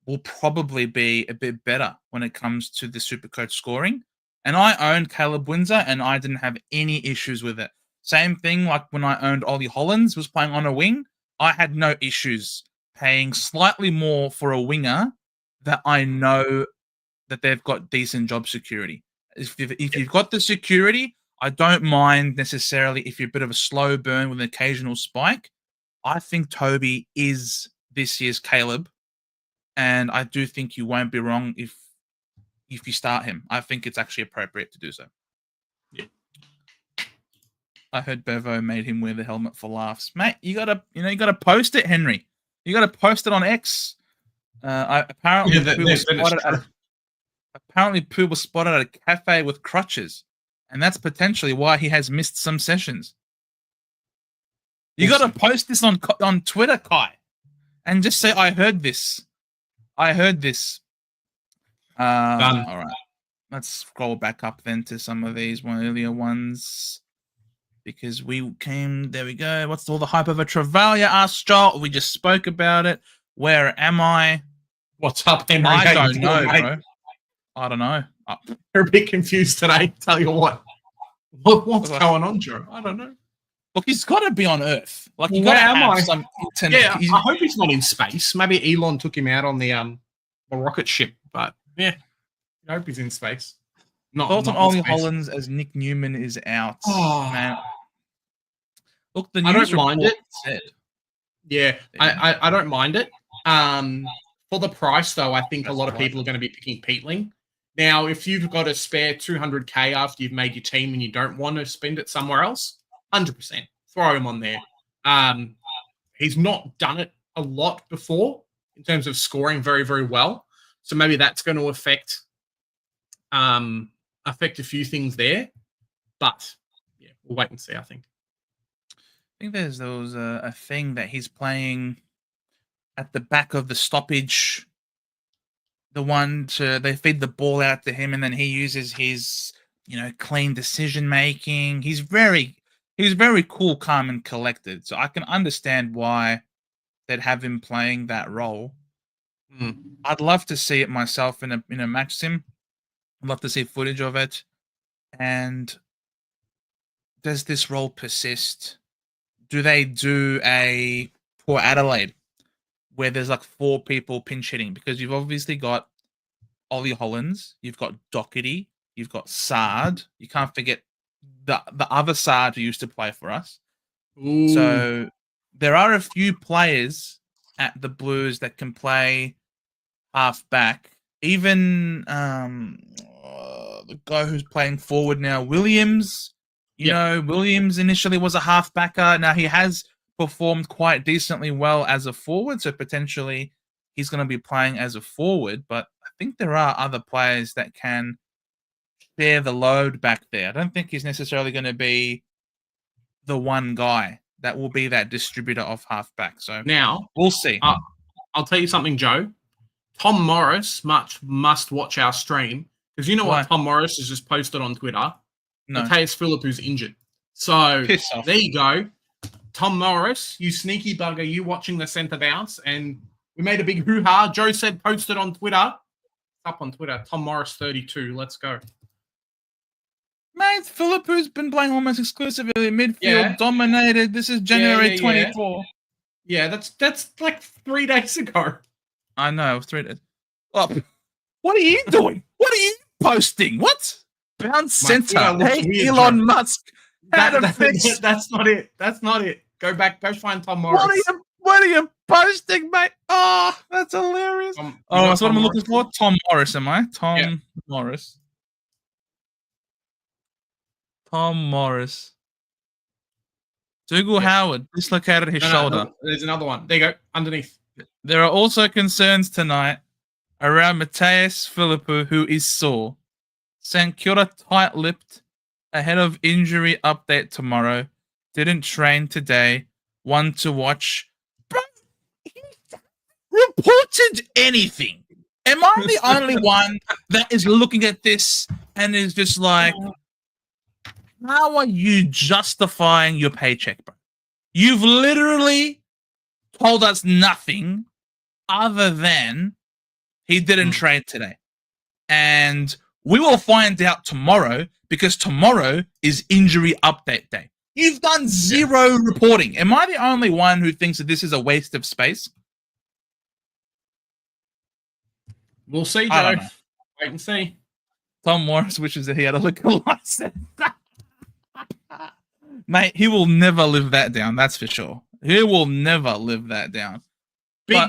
will probably be a bit better when it comes to the Supercoach scoring. And I owned Caleb Windsor and I didn't have any issues with it. Same thing like when I owned Ollie Hollands, was playing on a wing. I had no issues paying slightly more for a winger that I know that they've got decent job security. If you've got the security, I don't mind necessarily if you're a bit of a slow burn with an occasional spike. I think Toby is this year's Caleb, and I do think you won't be wrong if you start him. I think it's actually appropriate to do so. Yeah. I heard Bevo made him wear the helmet for laughs. Mate, you gotta post it, Henry. You gotta post it on X. Apparently Pooh was spotted at a cafe with crutches, and that's potentially why he has missed some sessions. You got to post this on Twitter, Kai, and just say, I heard this. Done. All right. Let's scroll back up then to some of these earlier ones. Because there we go. What's all the hype of a Travalia? Asked Joel. We just spoke about it. Where am I? What's up, Henry? I don't know, bro. I don't know. You're a bit confused today. Tell you what. What's going on, Joe? I don't know. Look, he's got to be on Earth. Like, you got to have some internet. Yeah, I hope he's not in space. Maybe Elon took him out on the rocket ship. But yeah, I hope he's in space. Thoughts on Ollie Hollands as Nick Newman is out. Oh man. Look, the news I don't mind it. Said. Yeah, I don't mind it. For the price, though, I think a lot of people are going to be picking Peatling. Now, if you've got a spare 200K after you've made your team and you don't want to spend it somewhere else, 100% throw him on there. He's not done it a lot before in terms of scoring very, very well. So maybe that's going to affect a few things there. But yeah, we'll wait and see, I think. I think there was a thing that he's playing at the back of the stoppage. They feed the ball out to him, and then he uses his, clean decision making. He's very cool, calm, and collected. So I can understand why they'd have him playing that role. I'd love to see it myself in a match sim. I'd love to see footage of it. And does this role persist? Do they do a Port Adelaide where there's like 4 people pinch hitting? Because you've obviously got Ollie Hollands, you've got Doherty, you've got Sard. You can't forget the other Sard who used to play for us. Ooh. So there are a few players at the Blues that can play half back. Even the guy who's playing forward now, Williams. Williams initially was a halfbacker. Now he has performed quite decently well as a forward, so potentially he's going to be playing as a forward. But I think there are other players that can share the load back there. I don't think he's necessarily going to be the one guy that will be that distributor of halfback. So now we'll see. I'll tell you something, Joe. Tom Morris must watch our stream because you know what Tom Morris has just posted on Twitter. No. Mateus Philippou's injured. So there you go. Tom Morris, you sneaky bugger, you watching the centre bounce. And we made a big hoo-ha. Joe said posted on Twitter. Up on Twitter. Tom Morris 32. Let's go. Mate, Philippou's been playing almost exclusively midfield, dominated. This is January 24. Yeah, that's like 3 days ago. I know. 3 days. Oh, what are you doing? What are you posting? What? Bounce center. Hey, weird, Elon Joe. Musk. That's not it. That's not it. Go back. Go find Tom Morris. What are you posting, mate? Oh, that's hilarious. That's what I'm looking for. Tom Morris, am I? Tom Morris. Tom Morris. Dougal Howard dislocated his shoulder. No, there's another one. There you go. Underneath. There are also concerns tonight around Mateus Philippou, who is sore. St. Kilda tight-lipped ahead of injury update tomorrow. Didn't train today. One to watch. Bro, he reported anything. Am I the only one that is looking at this and is just like, how are you justifying your paycheck, bro? You've literally told us nothing other than he didn't train today. And we will find out tomorrow because tomorrow is injury update day. You've done zero reporting. Am I the only one who thinks that this is a waste of space? We'll see, Joe. Wait and see. Tom Morris wishes that he had a liquor license. Mate, he will never live that down. That's for sure. He will never live that down.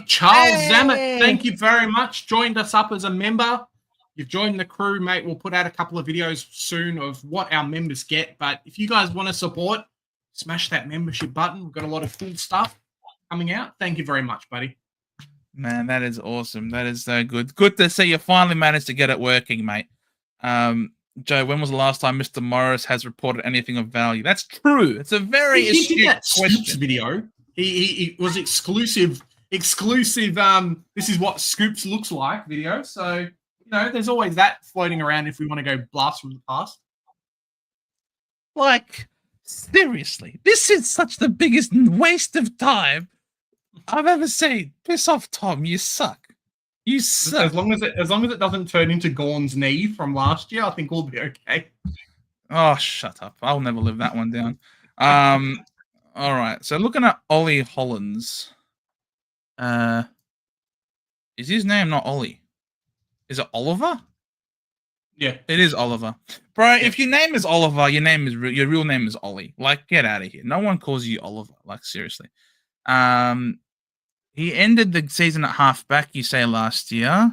Charles Zammit, thank you very much. Joined us up as a member. You've joined the crew, mate. We'll put out a couple of videos soon of what our members get. But if you guys want to support, smash that membership button. We've got a lot of cool stuff coming out. Thank you very much, buddy. Man, that is awesome. That is so good. Good to see you finally managed to get it working, mate. Joe, when was the last time Mr. Morris has reported anything of value? That's true. It's a very astute question. Video. He was exclusive. This is what Scoops looks like video. So, there's always that floating around if we want to go blast from the past. Like, seriously, this is such the biggest waste of time I've ever seen. Piss off, Tom. You suck. You suck. As long as it doesn't turn into Gorn's knee from last year, I think we'll be okay. Oh, shut up. I'll never live that one down. All right. So looking at Ollie Hollands. Is his name not Ollie? Is it Oliver? Yeah. It is Oliver. Bro, if your name is Oliver, your real name is Ollie. Like, get out of here. No one calls you Oliver. Like, seriously. He ended the season at halfback, you say, last year.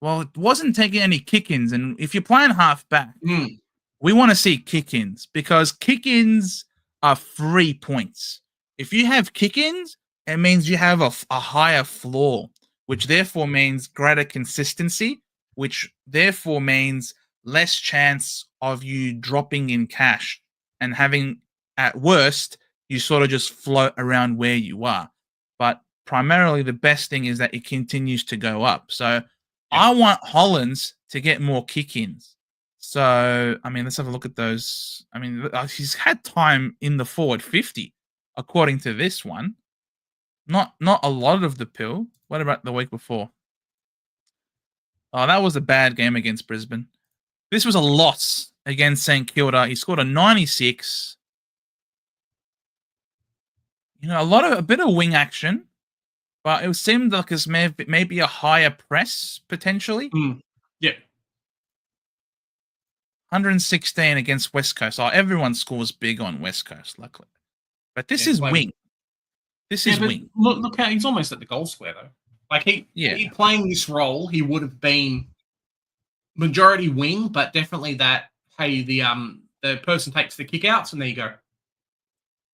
Well, it wasn't taking any kick-ins, and if you're playing half-back, Mm. we want to see kick-ins because kick-ins are 3 points. If you have kick-ins, it means you have a higher floor, which therefore means greater consistency, which therefore means less chance of you dropping in cash and having, at worst, you sort of just float around where you are. But primarily, the best thing is that it continues to go up. So Yeah. I want Hollins to get more kick-ins. So, I mean, let's have a look at those. I mean, he's had time in the forward 50, according to this one. Not a lot of the pill. What about the week before? Oh, that was a bad game against Brisbane. This was a loss against St Kilda. He scored a 96. You know, a bit of wing action, but it seemed like it's maybe a higher press potentially. Yeah. 116 against West Coast. Oh, everyone scores big on West Coast, luckily. But this is wing. This is wing. Look how he's almost at the goal square though. Like he playing this role, he would have been majority wing, but definitely that. Hey, the person takes the kickouts, and there you go.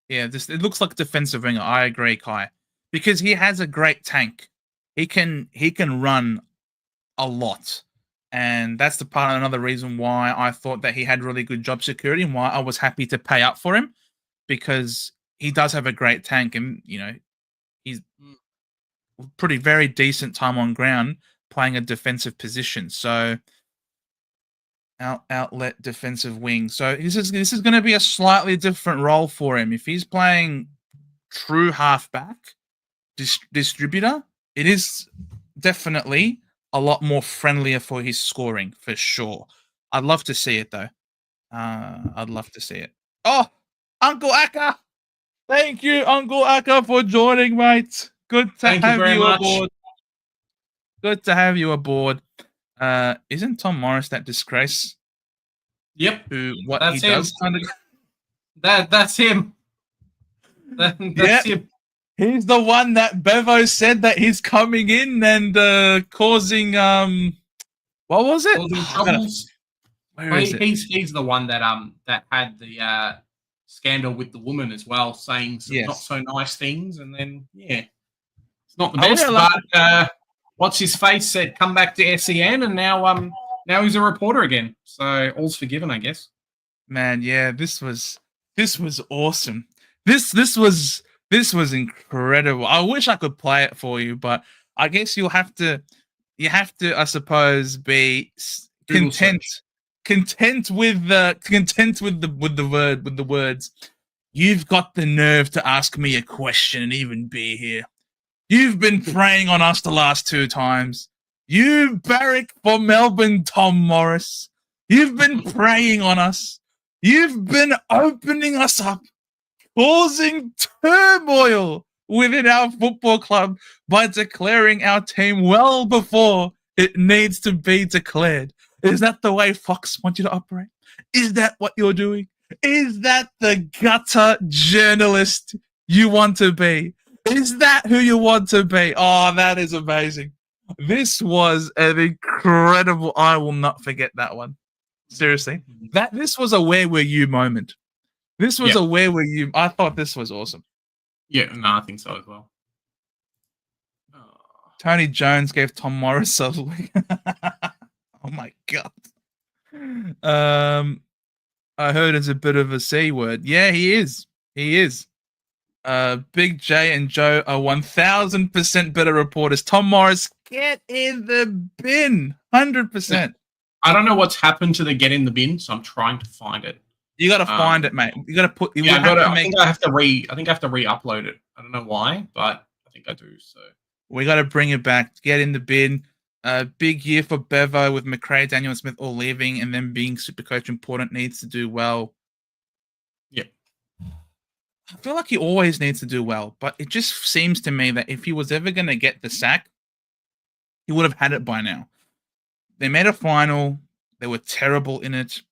Yeah, it looks like defensive winger. I agree, Kai, because he has a great tank. He can run a lot, and that's another reason why I thought that he had really good job security and why I was happy to pay up for him, because he does have a great tank, and you know he's very decent time on ground playing a defensive position. So outlet defensive wing. So this is going to be a slightly different role for him. If he's playing true halfback distributor, it is definitely a lot more friendlier for his scoring for sure. I'd love to see it though. I'd love to see it. Oh, Uncle Akka! Thank you, Uncle Akka, for joining, mate. Good to have you aboard. Good to have you aboard. Isn't Tom Morris that disgrace? Yep. That's him. Does kind of. That's him. That's him. He's the one that Bevo said that he's coming in and causing what was it? Causing troubles. He's the one that had the scandal with the woman as well, saying some not so nice things, and then it's not the best. But what's his face said, come back to SEN, and now he's a reporter again. So all's forgiven, I guess. Man, yeah, this was awesome. This was incredible. I wish I could play it for you, but I guess you have to, I suppose, be content with the words. You've got the nerve to ask me a question and even be here. You've been preying on us the last 2 times. You barrack for Melbourne, Tom Morris. You've been preying on us. You've been opening us up, causing turmoil within our football club by declaring our team well before it needs to be declared. Is that the way Fox wants you to operate? Is that what you're doing? Is that the gutter journalist you want to be? Is that who you want to be? Oh, that is amazing. This was an incredible. I will not forget that one. Seriously. This was a where were you moment. This was a where were you. I thought this was awesome. Yeah, no, I think so as well. Tony Jones gave Tom Morris a oh my god. I heard it's a bit of a C word. Yeah, he is. He is. Big J and Joe are 1000% better reporters. Tom Morris, get in the bin. 100%. I don't know what's happened to the get in the bin, so I'm trying to find it. You got to find it, mate. You got to put. I think I have to re-upload it. I don't know why, but I think I do. So we got to bring it back. Get in the bin. Big year for Bevo with McRae, Daniel Smith all leaving, and then being Supercoach important needs to do well. Yeah, I feel like he always needs to do well, but it just seems to me that if he was ever going to get the sack, he would have had it by now. They made a final. They were terrible in it.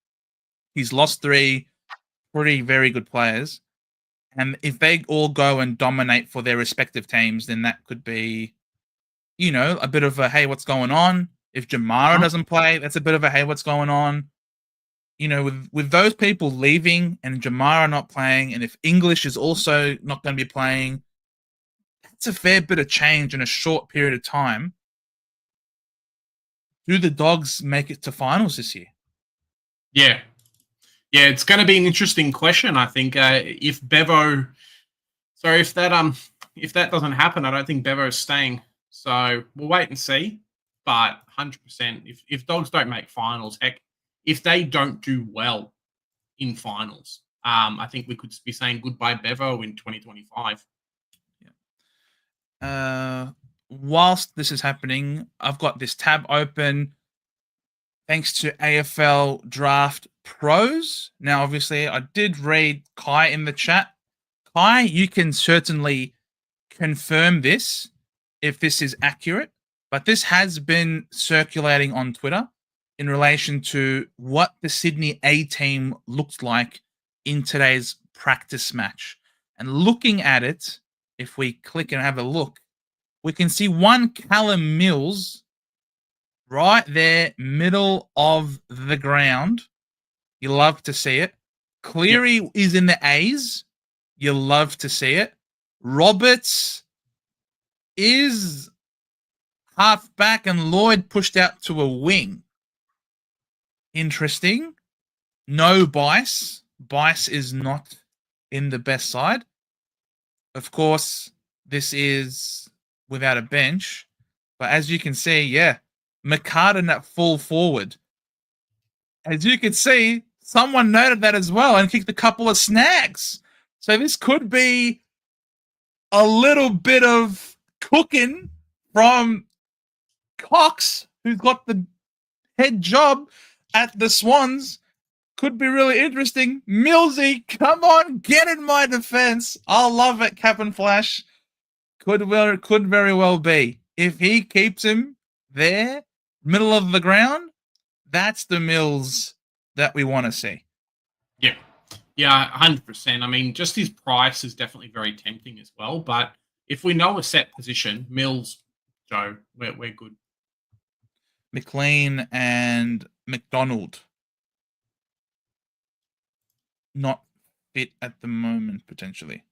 He's lost 3 very good players. And if they all go and dominate for their respective teams, then that could be, a bit of a, hey, what's going on? If Jamara doesn't play, that's a bit of a hey, what's going on? You know, with those people leaving and Jamara not playing, and if English is also not going to be playing, that's a fair bit of change in a short period of time. Do the Dogs make it to finals this year? Yeah. Yeah, it's going to be an interesting question, I think. If Bevo... Sorry, if that doesn't happen, I don't think Bevo's staying. So we'll wait and see. But 100%, if Dogs don't make finals, heck, if they don't do well in finals, I think we could be saying goodbye Bevo in 2025. Whilst this is happening, I've got this tab open thanks to AFL Draft Pros. Now, obviously, I did read Kai in the chat. Kai, you can certainly confirm this if this is accurate, but this has been circulating on Twitter in relation to what the Sydney A team looks like in today's practice match. And looking at it, if we click and have a look, we can see one Callum Mills right there, middle of the ground. You love to see it. Cleary is in the A's. You love to see it. Roberts is half back and Lloyd pushed out to a wing. Interesting. No Bice. Bice is not in the best side. Of course, this is without a bench. But as you can see, McCartan at full forward. As you can see, someone noted that as well and kicked a couple of snags. So this could be a little bit of cooking from Cox, who's got the head job at the Swans. Could be really interesting. Millsy, come on, get in my defense. I'll love it, Cap and Flash. Could very well be. If he keeps him there, middle of the ground, that's the Mills that we want to see. Yeah, 100%. I mean, just his price is definitely very tempting as well. But if we know a set position, Mills, Joe, we're good. McLean and McDonald not fit at the moment, potentially.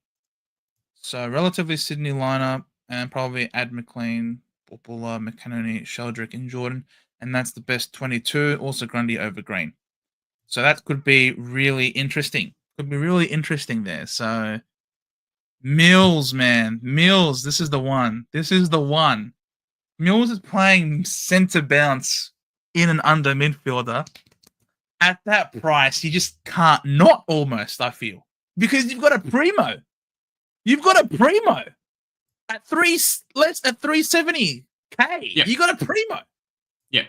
So relatively Sydney lineup and probably add McLean, Popula, McCannony, Sheldrick, and Jordan. And that's the best 22. Also Grundy over Green. So that could be really interesting. Could be really interesting there. So Mills, man. Mills, this is the one. This is the one. Mills is playing centre bounce in and under midfielder. At that price, you just can't not almost, I feel. Because you've got a primo. You've got a primo. At 370K. You got a primo. Yeah.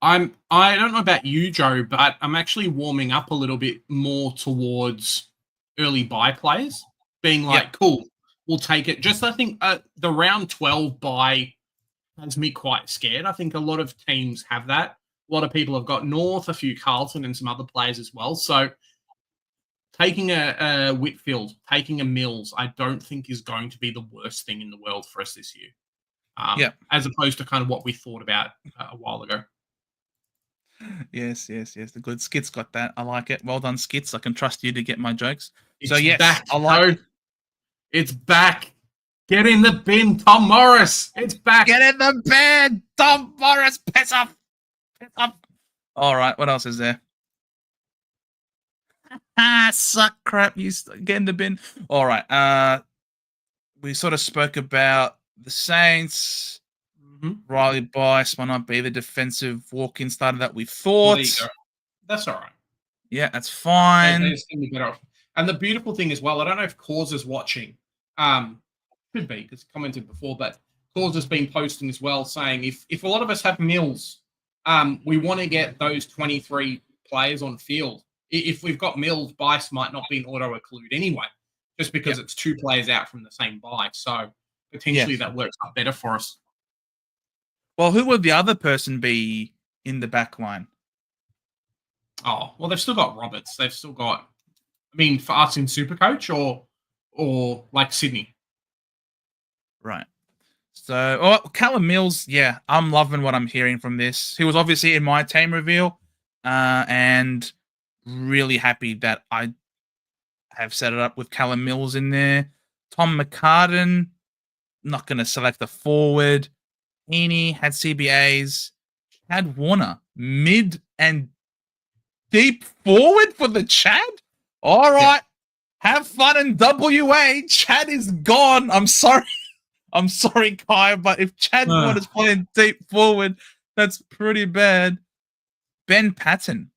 I don't know about you, Joe, but I'm actually warming up a little bit more towards early buy players, being like, cool, we'll take it. Just I think the round 12 buy has me quite scared. I think a lot of teams have that. A lot of people have got North, a few Carlton, and some other players as well. So taking a Whitfield, taking a Mills, I don't think is going to be the worst thing in the world for us this year. As opposed to kind of what we thought about a while ago. Yes. The good Skits got that. I like it. Well done, Skits. I can trust you to get my jokes. It's so yes, back, I like it. It's back. Get in the bin, Tom Morris. It's back. Get in the bin, Tom Morris. Piss off. Piss off. All right. What else is there? Suck crap. You get in the bin. All right. We sort of spoke about the Saints. Riley Bice might not be the defensive walk-in starter that we thought. That's all right. Yeah, that's fine. They just be better off. And the beautiful thing as well, I don't know if Cause is watching. Could be, because commented before, but Cause has been posting as well, saying if a lot of us have Mills, we want to get those 23 players on field. If we've got Mills, Bice might not be an auto-occlude anyway, just because it's two players out from the same buy. So potentially that works out better for us. Well, who would the other person be in the back line? Oh, well, they've still got Roberts. They've still got, I mean, for us in Supercoach or like Sydney. Right. So, Callum Mills, yeah, I'm loving what I'm hearing from this. He was obviously in my team reveal, and really happy that I have set it up with Callum Mills in there. Tom McCartan, not going to select a forward. Heaney had CBAs. Chad Warner, mid and deep forward for the Chad. All right. Have fun in WA. Chad is gone. I'm sorry. I'm sorry, Kai, but if Chad Warner's playing deep forward, that's pretty bad. Ben Patton,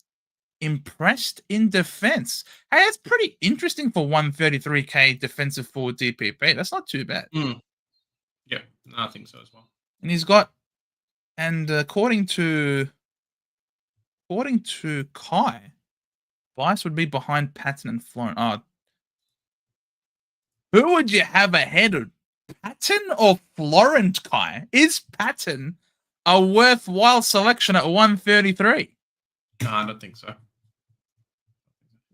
impressed in defense. Hey, that's pretty interesting for 133k defensive forward DPP. That's not too bad. Yeah, I think so as well. And he's got, and according to Kai, Vice would be behind Patton and Florent. Oh, who would you have ahead of Patton or Florent, Kai? Is Patton a worthwhile selection at 133? No, I don't think so.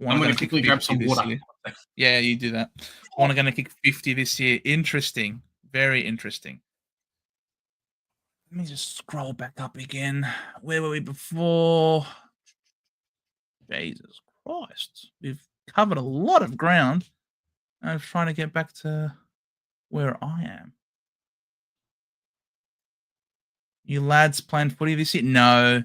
I'm going to quickly grab some water. Year. Yeah, you do that. I'm going to kick 50 this year. Interesting. Very interesting. Let me just scroll back up again. Where were we before? Jesus Christ. We've covered a lot of ground. I'm trying to get back to where I am. You lads playing footy this year? No.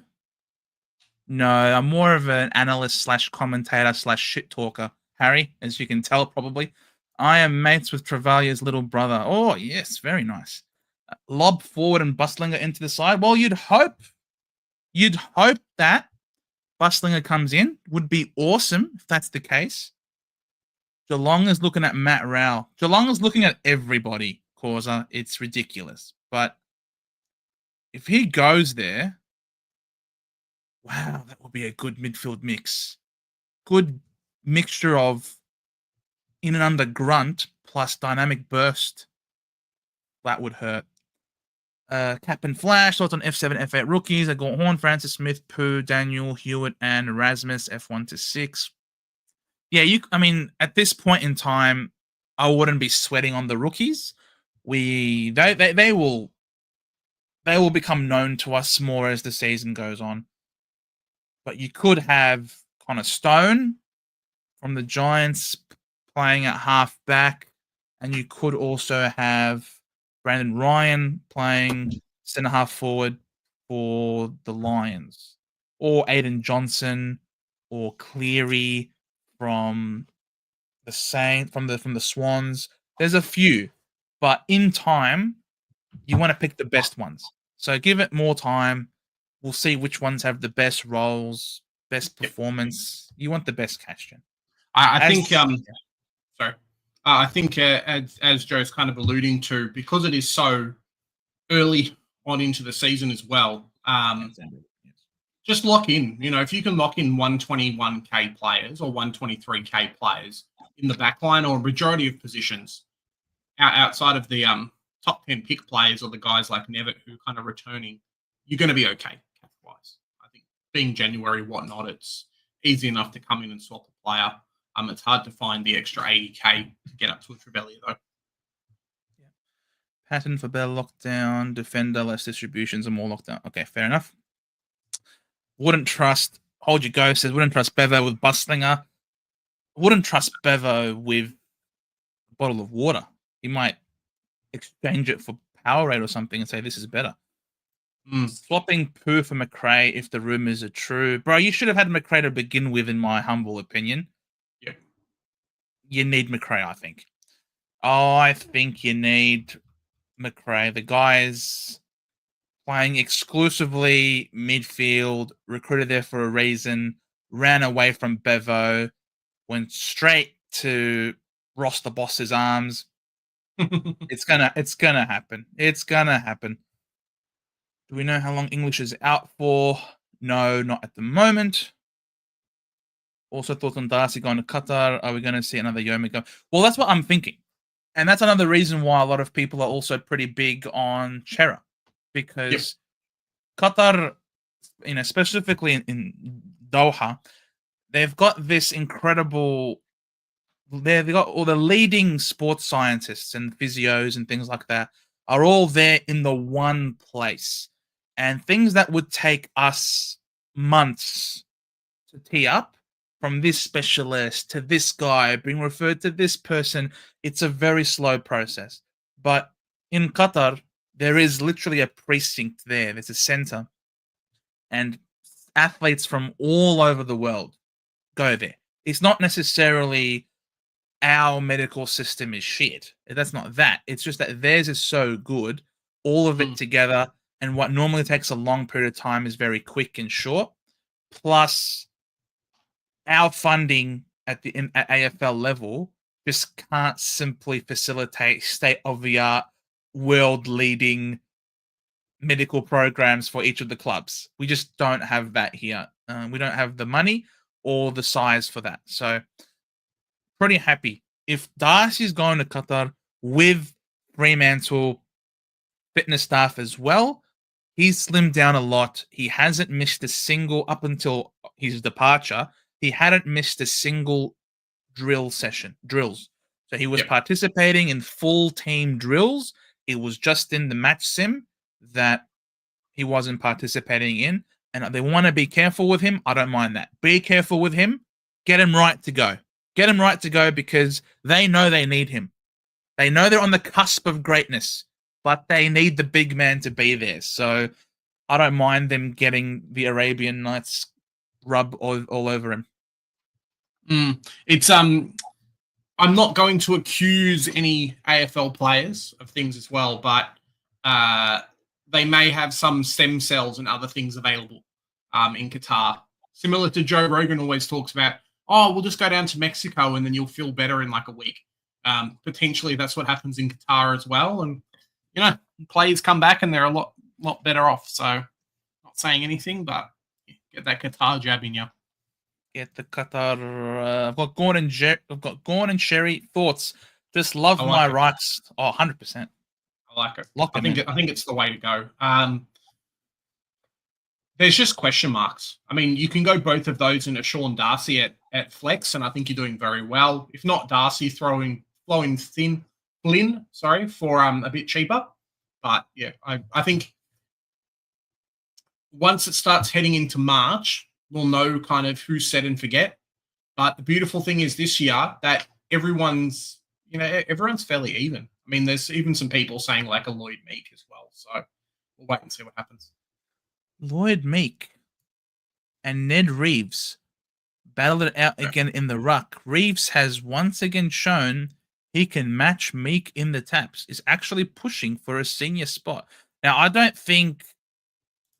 No, I'm more of an analyst slash commentator slash shit talker, Harry, as you can tell probably. I am mates with Travaglia's little brother. Oh, yes, very nice. Lob forward and Bustlinger into the side. Well, you'd hope that Bustlinger comes in. Would be awesome if that's the case. Geelong is looking at Matt Rowell. Geelong is looking at everybody, Causa. It's ridiculous. But if he goes there, wow, that would be a good midfield mix. Good mixture of in and under grunt plus dynamic burst. That would hurt. Cap and Flash, thoughts on F7, F8 rookies. I got Horn, Francis Smith, Pooh, Daniel, Hewitt, and Erasmus, F1 to 6. Yeah, I mean, at this point in time, I wouldn't be sweating on the rookies. They will become known to us more as the season goes on. But you could have Connor Stone from the Giants playing at half back, and you could also have Brandon Ryan playing centre half forward for the Lions, or Aiden Johnson, or Cleary from the Swans. There's a few, but in time, you want to pick the best ones. So give it more time. We'll see which ones have the best roles, best performance. You want the best cash gen. I think. Sorry. I think as Joe's kind of alluding to, because it is so early on into the season as well, just lock in. You know, if you can lock in 121k players or 123k players in the backline or a majority of positions outside of the top 10 pick players or the guys like Nevitt who are kind of returning, you're going to be okay cash-wise. I think being January, whatnot, it's easy enough to come in and swap a player. It's hard to find the extra 80k to get up to a Trevelyan, though. Yeah. Pattern for better lockdown, defender, less distributions, and more lockdown. Okay, fair enough. Wouldn't trust, Hold Your Ghost says, wouldn't trust Bevo with Bustlinger. Wouldn't trust Bevo with a bottle of water. He might exchange it for Powerade or something and say, this is better. Swapping Pooh for McRae if the rumors are true. Bro, you should have had McRae to begin with, in my humble opinion. Yeah. You need McRae, I think. I think you need McRae. The guy's playing exclusively midfield, recruited there for a reason, ran away from Bevo, went straight to Ross the Boss's arms. It's gonna happen. It's gonna happen. Do we know how long English is out for? No, not at the moment. Also, thoughts on Darcy going to Qatar. Are we going to see another Yoma go? Well, that's what I'm thinking. And that's another reason why a lot of people are also pretty big on Chera. Because Qatar, specifically in Doha, they've got this incredible... They've got all the leading sports scientists and physios and things like that are all there in the one place. And things that would take us months to tee up, from this specialist to this guy being referred to this person, it's a very slow process. But in Qatar, there is literally a precinct there. There's a center, and athletes from all over the world go there. It's not necessarily our medical system is shit. That's not that. It's just that theirs is so good, all of it together, and what normally takes a long period of time is very quick and short. Plus, our funding at AFL level just can't simply facilitate state of the art, world leading medical programs for each of the clubs. We just don't have that here. We don't have the money or the size for that. So, pretty happy. If Darcy's going to Qatar with Fremantle fitness staff as well, he's slimmed down a lot. He hasn't missed a single, up until his departure, he hadn't missed a single drills. So he was participating in full team drills. It was just in the match sim that he wasn't participating in. And they want to be careful with him. I don't mind that. Be careful with him. Get him right to go. Get him right to go, because they know they need him. They know they're on the cusp of greatness, but they need the big man to be there. So I don't mind them getting the Arabian Nights rub all over him. It's I'm not going to accuse any AFL players of things as well, but they may have some stem cells and other things available in Qatar. Similar to Joe Rogan always talks about, we'll just go down to Mexico and then you'll feel better in like a week. Potentially that's what happens in Qatar as well. And, players come back and they're a lot better off. So not saying anything, but get that Qatar jab in you. Get the Qatar. I've got Gorn and Sherry. Thoughts? Just love my rights. 100%. I like it. I think it's the way to go. There's just question marks. I mean, you can go both of those into Sean Darcy at flex, and I think you're doing very well. If not Darcy, flowing Flynn, for a bit cheaper. But yeah, I think once it starts heading into March, we'll know kind of who's set and forget. But the beautiful thing is this year that everyone's fairly even. I mean, there's even some people saying like a Lloyd Meek as well. So we'll wait and see what happens. Lloyd Meek and Ned Reeves battled it out again in the ruck. Reeves has once again shown he can match Meek in the taps. Is actually pushing for a senior spot. Now, I don't think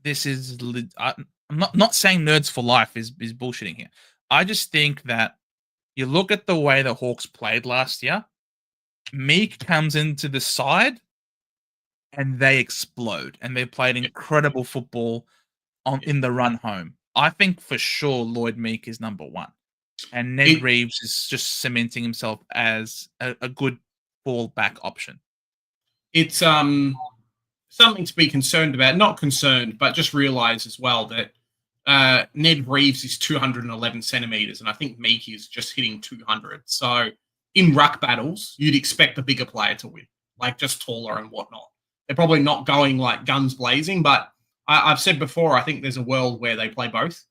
this is... I'm not saying nerds for life is bullshitting here. I just think that you look at the way the Hawks played last year, Meek comes into the side and they explode, and they played incredible football in the run home. I think for sure Lloyd Meek is number one, and Ned Reeves is just cementing himself as a good fallback option. It's something to be concerned about. Not concerned, but just realize as well that Ned Reeves is 211 centimeters, and I think Meek is just hitting 200. So in ruck battles, you'd expect the bigger player to win, like just taller and whatnot. They're probably not going like guns blazing, but I've said before, I think there's a world where they play both,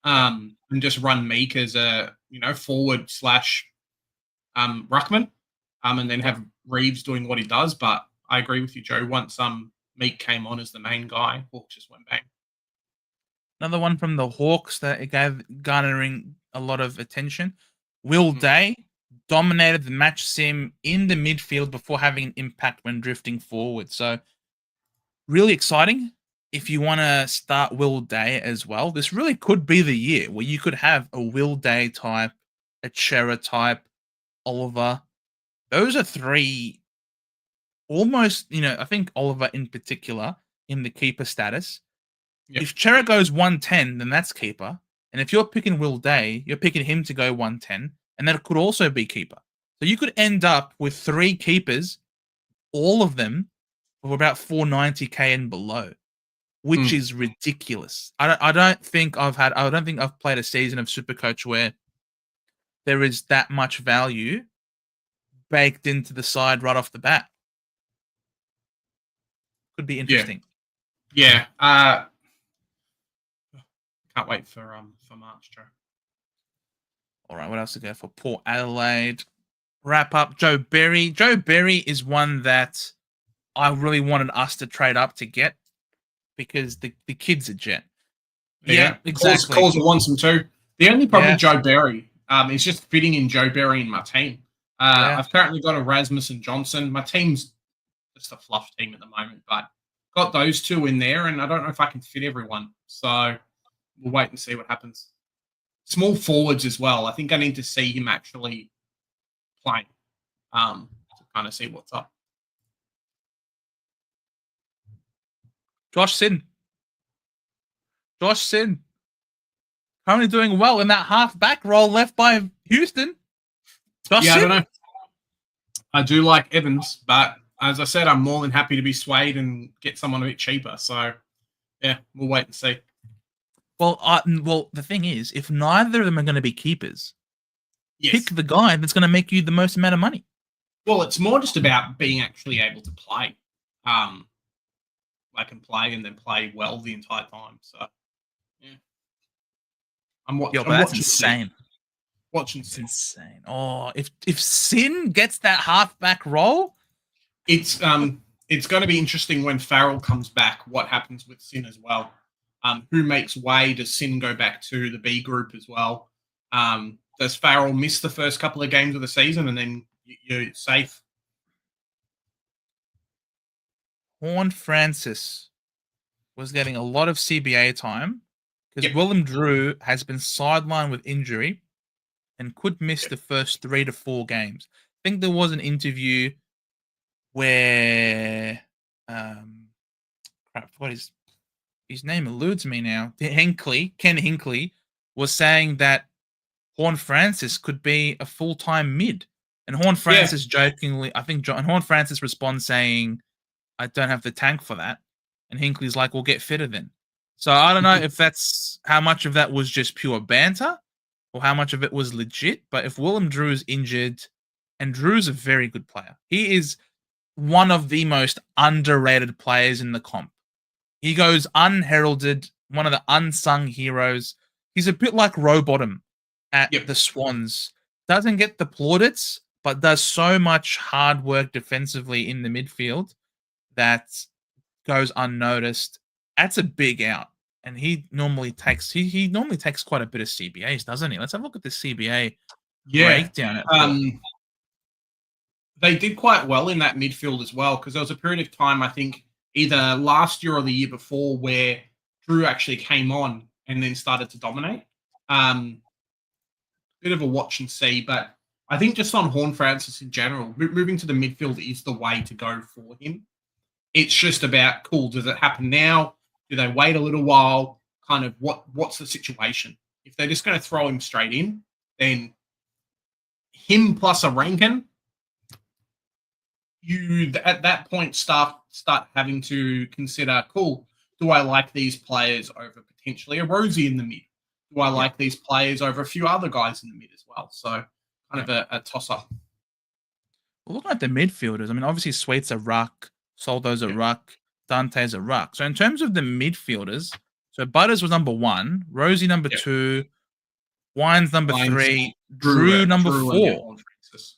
and just run Meek as a forward / ruckman, and then have Reeves doing what he does. But I agree with you, Joe. Once Meek came on as the main guy, Hawks just went bang. Another one from the Hawks that garnering a lot of attention. Will Day dominated the match sim in the midfield before having an impact when drifting forward. So really exciting. If you want to start Will Day as well, this really could be the year where you could have a Will Day type, a Chera type, Oliver. Those are three almost, I think Oliver in particular in the keeper status. Yep. If Chera goes 110, then that's keeper. And if you're picking Will Day, you're picking him to go 110, and that could also be keeper. So you could end up with three keepers, all of them for about 490k and below, which is ridiculous. I don't think I've played a season of Supercoach where there is that much value baked into the side right off the bat. Could be interesting. Yeah. Can't wait for March, Joe. All right, what else to go for? Port Adelaide. Wrap up. Joe Berry. Joe Berry is one that I really wanted us to trade up to get because the kid's a jet. Yeah, exactly. Calls wants him too. The only problem with Joe Berry is just fitting in Joe Berry in my team. I've currently got Erasmus and Johnson. My team's just a fluff team at the moment, but got those two in there, and I don't know if I can fit everyone. So we'll wait and see what happens. Small forwards as well. I think I need to see him actually playing to kind of see what's up. Josh Sin. Currently doing well in that half-back role left by Houston. Josh Sin. I don't know. I do like Evans, but as I said, I'm more than happy to be swayed and get someone a bit cheaper. So, yeah, we'll wait and see. Well, the thing is, if neither of them are going to be keepers, pick the guy that's going to make you the most amount of money. Well, it's more just about being actually able to play. I can play and then play well the entire time. So, yeah. I'm watching. That's insane. It's insane. Oh, if Sin gets that halfback role, it's going to be interesting when Farrell comes back. What happens with Sin as well? Who makes way? Does Sin go back to the B group as well? Does Farrell miss the first couple of games of the season and then you're safe? Horne-Francis was getting a lot of CBA time because Willem Drew has been sidelined with injury and could miss the first 3 to 4 games. I think there was an interview where what is his name eludes me now. Ken Hinkley was saying that Horne-Francis could be a full-time mid. And Horne-Francis jokingly, Horne-Francis responds saying, I don't have the tank for that. And Hinkley's like, we'll get fitter then. So I don't know if that's how much of that was just pure banter or how much of it was legit. But if Willem Drew is injured, and Drew's a very good player, he is one of the most underrated players in the comp. He goes unheralded, one of the unsung heroes. He's a bit like Rowbottom at the Swans. Doesn't get the plaudits, but does so much hard work defensively in the midfield that goes unnoticed. That's a big out. And he normally takes quite a bit of CBAs, doesn't he? Let's have a look at the CBA breakdown. They did quite well in that midfield as well, because there was a period of time, I think, either last year or the year before, where Drew actually came on and then started to dominate. Bit of a watch and see, but I think just on Horne-Francis in general, moving to the midfield is the way to go for him. It's just about, cool, does it happen now? Do they wait a little while? Kind of what's the situation? If they're just going to throw him straight in, then him plus a Rankin, you at that point start having to consider, cool, do I like these players over potentially a Rosie in the mid? Do I like these players over a few other guys in the mid as well? So kind of a toss-up. Well, looking at the midfielders, I mean, obviously Sweet's a ruck, Soldo's a ruck, Dante's a ruck. So in terms of the midfielders, so Butters was number 1, Rosie number 2, Wines number 3, Drew number 4.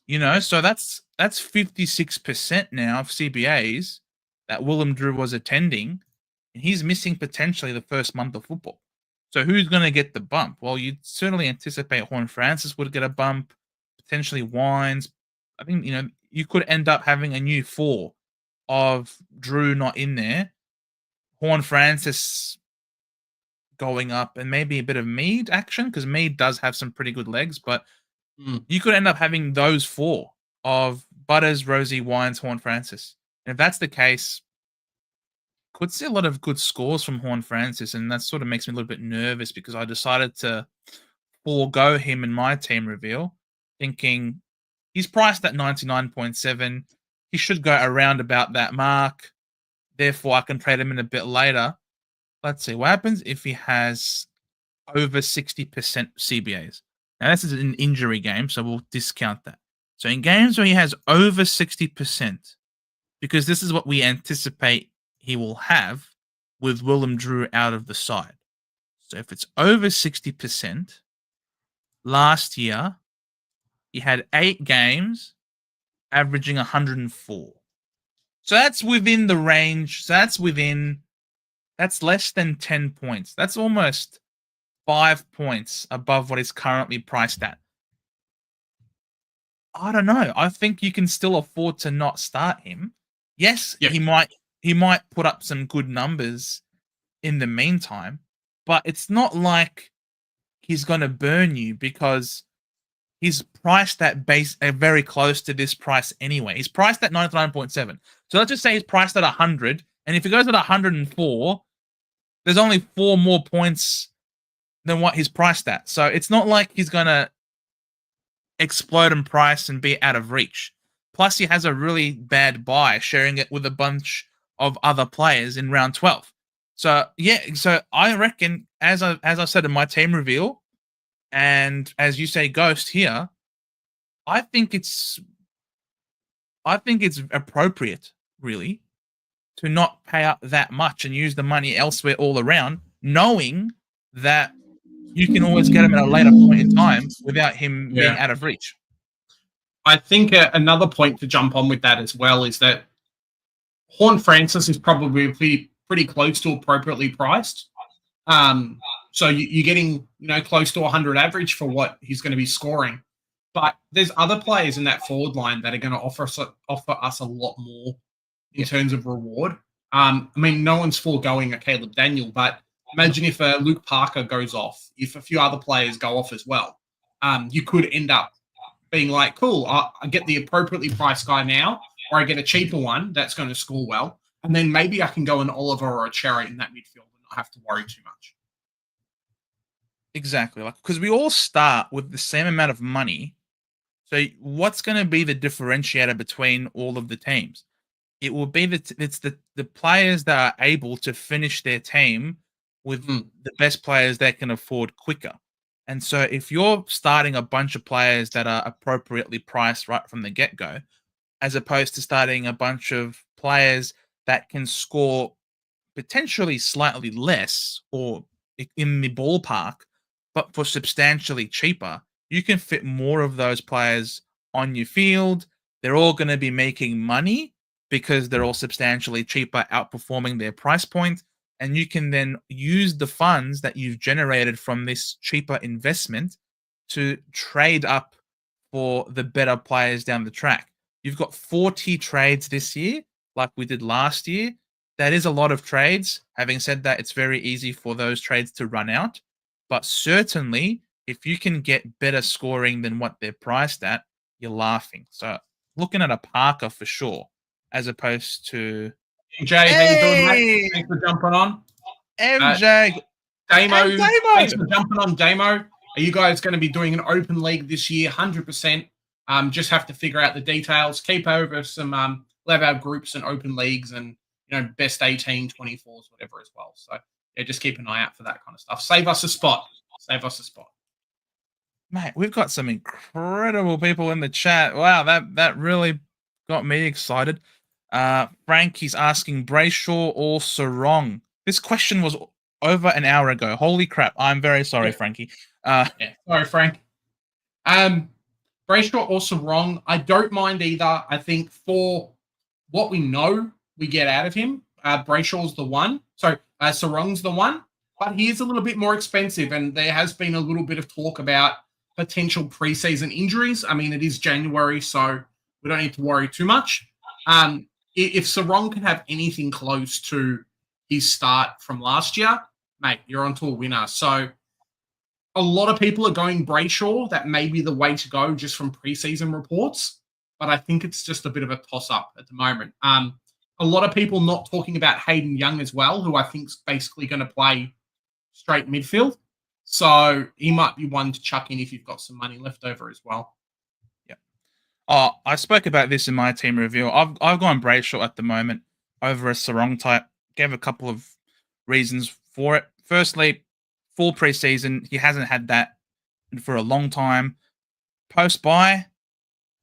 You know, so that's 56% now of CBAs that Willem Drew was attending, and he's missing potentially the first month of football. So who's going to get the bump? Well, you'd certainly anticipate Horne-Francis would get a bump, potentially Wines. I think, you know, you could end up having a new 4 of Drew not in there, Horne-Francis going up, and maybe a bit of Mead action, because Mead does have some pretty good legs, but you could end up having those 4 of Butters, Rosie, Wines, Horne-Francis. And if that's the case, could see a lot of good scores from Horne-Francis, and that sort of makes me a little bit nervous because I decided to forego him in my team reveal, thinking he's priced at 99.7. He should go around about that mark. Therefore, I can trade him in a bit later. Let's see what happens if he has over 60% CBAs. Now, this is an injury game, so we'll discount that. So in games where he has over 60%, because this is what we anticipate he will have with Willem Drew out of the side. So if it's over 60%, last year he had 8 games, averaging 104. So that's within the range. So that's less than 10 points. That's almost 5 points above what is currently priced at. I don't know. I think you can still afford to not start him. Yes, Yep. he might put up some good numbers in the meantime, but it's not like he's going to burn you because he's priced at very close to this price anyway. He's priced at 99.7. So let's just say he's priced at 100, and if he goes at 104, there's only 4 more points than what he's priced at. So it's not like he's going to explode in price and be out of reach. Plus, he has a really bad buy, sharing it with a bunch of other players in round 12. So yeah, so I reckon, as I said in my team reveal, and as you say, Ghost here, I think it's appropriate, really, to not pay up that much and use the money elsewhere all around, knowing that you can always get him at a later point in time without him being out of reach. I think another point to jump on with that as well is that Horn Francis is probably pretty close to appropriately priced. So you're getting close to 100 average for what he's going to be scoring. But there's other players in that forward line that are going to offer us a lot more in terms of reward. I mean, no one's foregoing a Caleb Daniel, but imagine if Luke Parker goes off, if a few other players go off as well. You could end up being like, cool, I get the appropriately priced guy now, or I get a cheaper one that's going to score well. And then maybe I can go an Oliver or a Cherry in that midfield and not have to worry too much. Exactly. Because we all start with the same amount of money. So what's going to be the differentiator between all of the teams? It will be it's the players that are able to finish their team with the best players they can afford quicker. And so if you're starting a bunch of players that are appropriately priced right from the get-go, as opposed to starting a bunch of players that can score potentially slightly less or in the ballpark, but for substantially cheaper, you can fit more of those players on your field. They're all going to be making money because they're all substantially cheaper, outperforming their price point. And you can then use the funds that you've generated from this cheaper investment to trade up for the better players down the track. You've got 40 trades this year, like we did last year. That is a lot of trades. Having said that, it's very easy for those trades to run out. But certainly, if you can get better scoring than what they're priced at, you're laughing. So looking at a Parker for sure, as opposed to MJ, how you doing, mate? Thanks for jumping on. MJ. Damo, thanks for jumping on, Damo. Are you guys going to be doing an open league this year? 100%. Just have to figure out the details. Keep over some we'll have our groups and open leagues and best 18, 24s, whatever as well. So yeah, just keep an eye out for that kind of stuff. Save us a spot. Save us a spot. Mate, we've got some incredible people in the chat. Wow, that really got me excited. Frank, he's asking Brayshaw or Sarong. This question was over an hour ago. Holy crap. I'm very sorry, Frankie. Sorry, Frank. Brayshaw or Sarong, I don't mind either. I think for what we know we get out of him, Brayshaw's the one. So Sarong's the one. But he is a little bit more expensive, and there has been a little bit of talk about potential preseason injuries. I mean, it is January, so we don't need to worry too much. If Sarong can have anything close to his start from last year, mate, you're on to a winner. So a lot of people are going Brayshaw. That may be the way to go just from preseason reports, but I think it's just a bit of a toss-up at the moment. A lot of people not talking about Hayden Young as well, who I think is basically going to play straight midfield. So he might be one to chuck in if you've got some money left over as well. Yeah. I spoke about this in my team review. I've gone Brayshaw at the moment over a Sarong type. Gave a couple of reasons for it. Firstly, full preseason, he hasn't had that for a long time. Post-buy,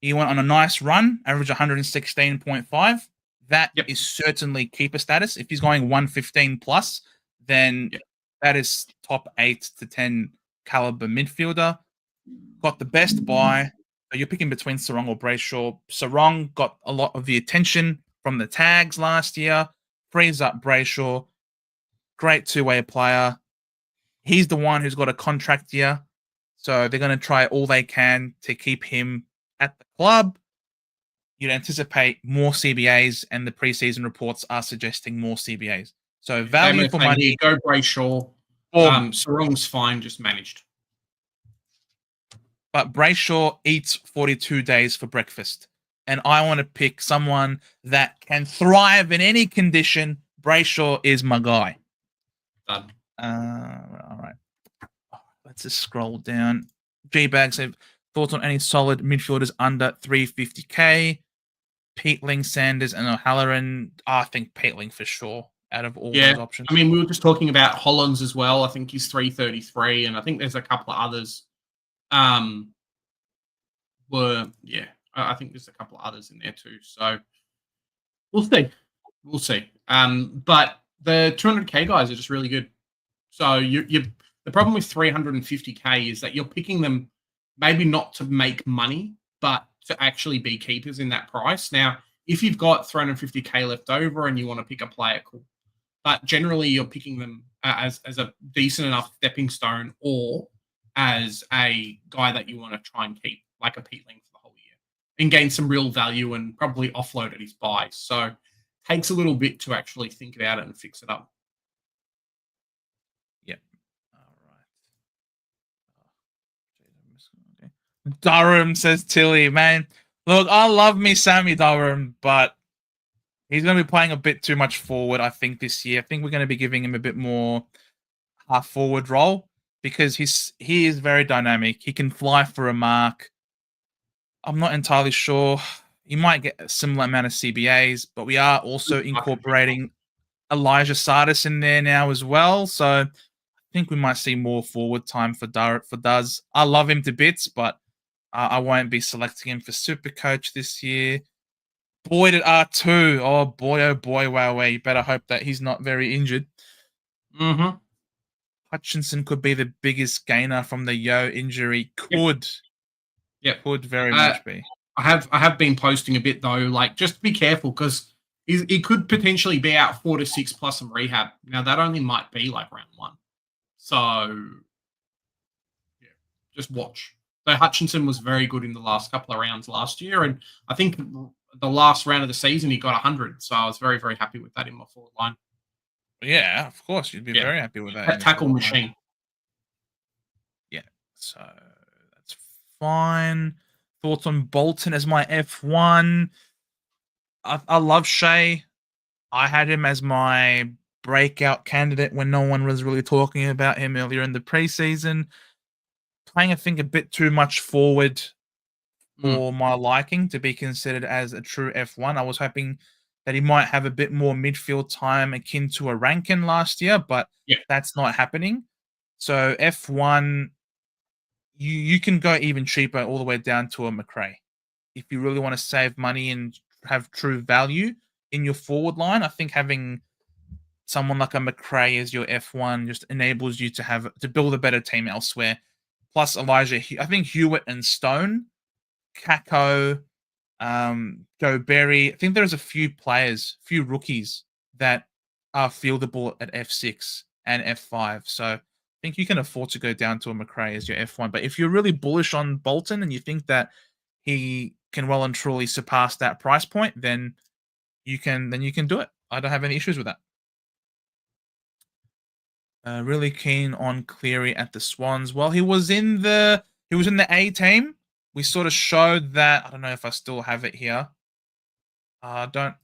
he went on a nice run, average 116.5. that Yep. is certainly keeper status. If he's going 115 plus, then Yep. that is top 8 to 10 caliber midfielder. Got the best buy. So you're picking between Sarong or Brayshaw. Sarong got a lot of the attention from the tags last year. Frees up Brayshaw. Great two-way player. He's the one who's got a contract year. So they're going to try all they can to keep him at the club. You'd anticipate more CBAs, and the preseason reports are suggesting more CBAs. So value for money. Go Brayshaw. Sarong's fine, just managed. But Brayshaw eats 42 days for breakfast. And I want to pick someone that can thrive in any condition. Brayshaw is my guy. Done. All right. Let's just scroll down. G-Bags have thoughts on any solid midfielders under 350k. Peatling, Sanders, and O'Halloran. I think Peatling for sure out of all those options. I mean, we were just talking about Hollands as well. I think he's 333, and I think there's a couple of others. I think there's a couple of others in there too. So we'll see. But the 200k guys are just really good. So the problem with 350k is that you're picking them maybe not to make money, but to actually be keepers in that price. Now, if you've got 350k left over and you want to pick a player, cool. But generally, you're picking them as a decent enough stepping stone, or as a guy that you want to try and keep, like a Peatling for the whole year, and gain some real value and probably offload at his buy. So it takes a little bit to actually think about it and fix it up. Yep. All right. Durham, says Tilly, man. Look, I love me Sammy Durham, but he's going to be playing a bit too much forward, I think, this year. I think we're going to be giving him a bit more half forward role because he is very dynamic. He can fly for a mark. I'm not entirely sure. He might get a similar amount of CBAs, but we are also incorporating Elijah Sardis in there now as well. So I think we might see more forward time for Duz. I love him to bits, but I won't be selecting him for Supercoach this year. Boyd at R2. Oh boy, wow. You better hope that he's not very injured. Mm-hmm. Hutchinson could be the biggest gainer from the Yo injury. Could very much be. I have been posting a bit though. Like, just be careful because he could potentially be out 4 to 6 plus some rehab. Now that only might be like round 1. So just watch. So Hutchinson was very good in the last couple of rounds last year, and I think the last round of the season he got 100. So I was very, very happy with that in my forward line. Yeah, of course, you'd be very happy with that. That tackle machine. Line. Yeah, so that's fine. Thoughts on Bolton as my F1? I love Shea. I had him as my breakout candidate when no one was really talking about him earlier in the preseason. Playing, I think, a bit too much forward for my liking to be considered as a true F1. I was hoping that he might have a bit more midfield time akin to a Rankin last year, but that's not happening. So F1, you can go even cheaper all the way down to a McRae. If you really want to save money and have true value in your forward line, I think having someone like a McRae as your F1 just enables you to build a better team elsewhere. Plus Elijah, I think Hewitt and Stone, Kako, Joe Berry. I think there's a few rookies that are fieldable at F6 and F5. So I think you can afford to go down to a McRae as your F1. But if you're really bullish on Bolton and you think that he can well and truly surpass that price point, then you can do it. I don't have any issues with that. Really keen on Cleary at the Swans. Well, he was in the A team. We sort of showed that. I don't know if I still have it here. I don't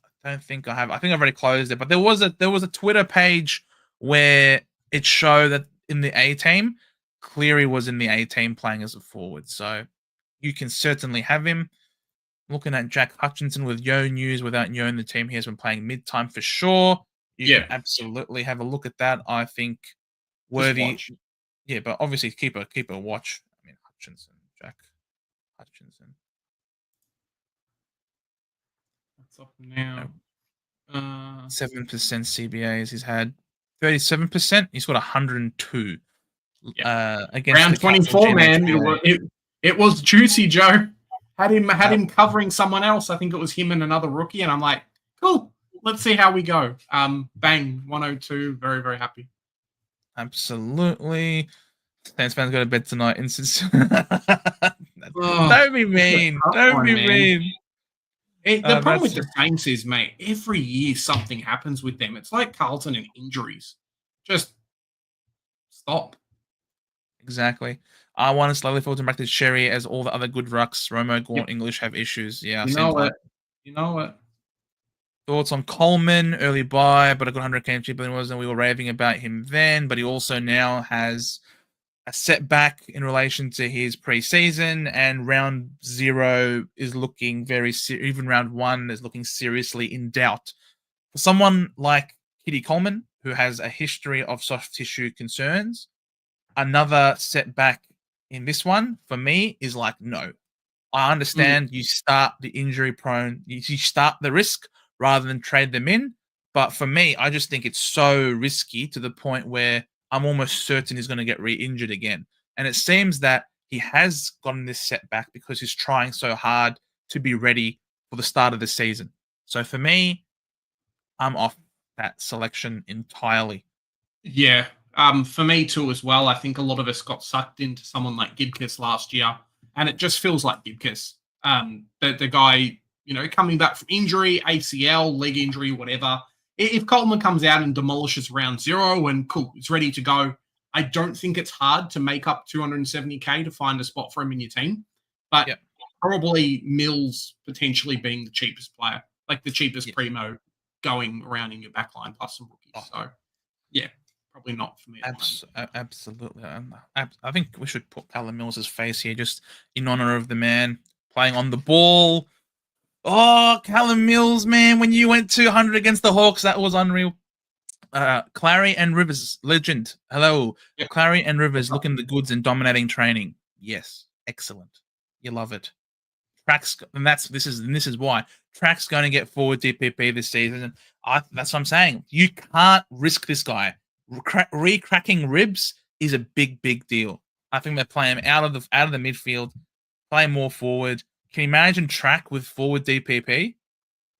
think I have. I think I've already closed it. But there was a Twitter page where it showed that in the A team, Cleary was in the A team playing as a forward. So you can certainly have him. Looking at Jack Hutchinson with Yo news, without Yo in the team, he has been playing mid-time for sure. You can absolutely have a look at that. I think worthy. Yeah, but obviously keep a watch. I mean, Jack Hutchinson. What's up now? Uh, 7% CBAs. He's had 37%. He's got 102 against Round the Castle 24, man. GMHBA. It was juicy, Joe. Had Yep. him covering someone else. I think it was him and another rookie, and I'm like, cool. Let's see how we go. Bang, 102. Very, very happy. Absolutely. Stance fans go to bed tonight. Oh, Don't be mean. Don't be mean. The problem with That's the Saints is, mate, every year something happens with them. It's like Carlton and injuries. Just stop. exactly. I want to slowly filter back to Sherry as all the other good rucks, Romo, Gaunt, Yep. English have issues. Yeah, You seems know like. it. You know it. Thoughts on Coleman, early buy, but I got 100k cheaper than he was, and we were raving about him then. But he also now has a setback in relation to his preseason, and round 0 is looking very even round 1 is looking seriously in doubt. For someone like Kitty Coleman, who has a history of soft tissue concerns, another setback in this one for me is like, no. I understand you start the injury prone, you start the risk rather than trade them in. But for me, I just think it's so risky to the point where I'm almost certain he's going to get re-injured again. And it seems that he has gotten this setback because he's trying so hard to be ready for the start of the season. So for me, I'm off that selection entirely. Yeah. For me too as well. I think a lot of us got sucked into someone like Gibcus last year, and it just feels like Gibcus. The guy, coming back from injury, ACL, leg injury, whatever. If Coleman comes out and demolishes round 0 and cool, it's ready to go, I don't think it's hard to make up 270k to find a spot for him in your team. But Yep. probably Mills potentially being the cheapest player, like the cheapest primo going around in your backline plus some rookies. So yeah, probably not for me. Absolutely. I think we should put Callum Mills' face here just in honor of the man playing on the ball. Oh, Callum Mills, man, when you went 200 against the Hawks, that was unreal. Clary and Rivers, legend. Hello. Yep. Clary and Rivers looking the goods and dominating training. Yes, excellent. You love it. Track's, and this is why Track's going to get forward DPP this season. That's what I'm saying. You can't risk this guy. Re-cracking ribs is a big deal. I think they play him out of the midfield, play more forward. Can you imagine Track with forward DPP?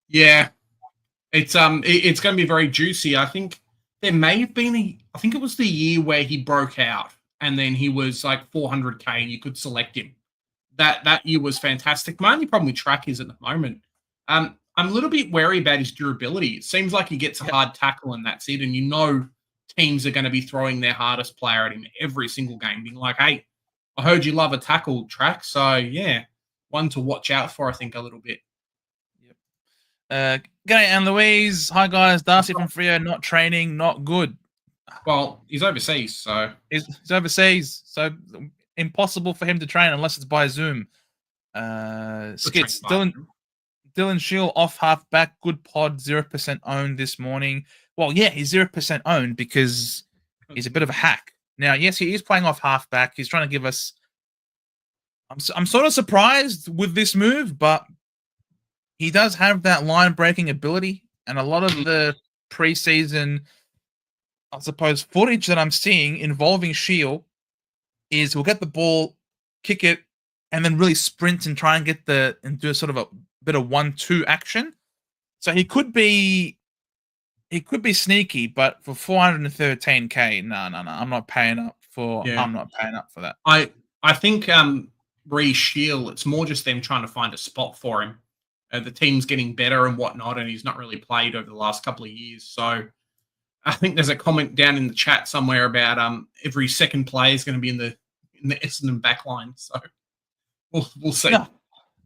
Yeah, it's going to be very juicy. I think there may have been I think it was the year where he broke out, and then he was like 400k, and you could select him. That year was fantastic. My only problem with Track is at the moment, I'm a little bit wary about his durability. It seems like he gets a hard tackle and that's it. And teams are going to be throwing their hardest player at him every single game, being like, hey, I heard you love a tackle, Track. So yeah, one to watch out for, I think, a little bit. G'day, Anne Louise. Hi guys, Darcy from Freo. Not training, not good. Well, he's overseas, so he's overseas, so impossible for him to train unless it's by Zoom. Skits, Dylan Shield off halfback, good pod, 0% owned this morning. Well, yeah, he's 0% owned because he's a bit of a hack. Now, yes, he is playing off halfback. He's trying to give us. I'm sort of surprised with this move, but he does have that line breaking ability, and a lot of the preseason, I suppose, footage that I'm seeing involving Shield is we'll get the ball, kick it, and then really sprint and try and do a sort of a bit of 1-2 action. So he could be sneaky, but for 413k, no, I'm not paying up for. Yeah. I'm not paying up for that. I think Ree Shield, it's more just them trying to find a spot for him. The team's getting better and whatnot, and he's not really played over the last couple of years. So I think there's a comment down in the chat somewhere about every second player is going to be in the Essendon backline. So we'll see. No,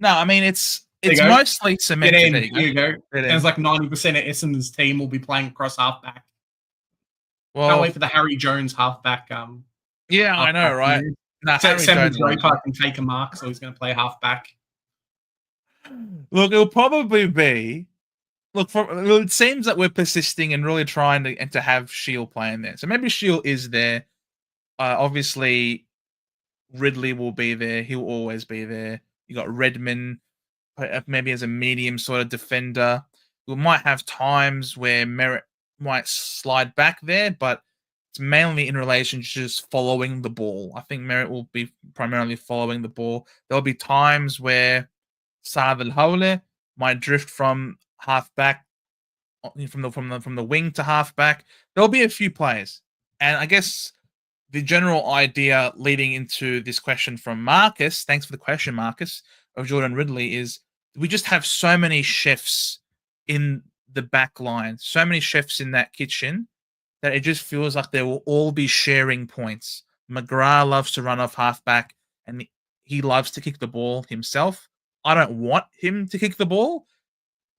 I mean it's mostly cemented. There you go. Sounds like 90% of Essendon's team will be playing across halfback. Well, can't wait for the Harry Jones halfback. Yeah, I know, right? Nah, Harry Jones can take a mark, so he's going to play halfback. Look, it'll probably be. Look, it seems that we're persisting and really trying to have Shield playing there. So maybe Shield is there. Obviously, Ridley will be there. He'll always be there. You got Redmond, maybe as a medium sort of defender. We might have times where Merritt might slide back there, but it's mainly in relation to just following the ball. I think Merritt will be primarily following the ball. There'll be times where Saad Al might drift from half back from the wing to half back. There'll be a few players, and I guess the general idea leading into this question from Marcus, thanks for the question, Marcus, of Jordan Ridley, is we just have so many chefs in the back line, so many chefs in that kitchen that it just feels like they will all be sharing points. McGrath loves to run off halfback and he loves to kick the ball himself. I don't want him to kick the ball,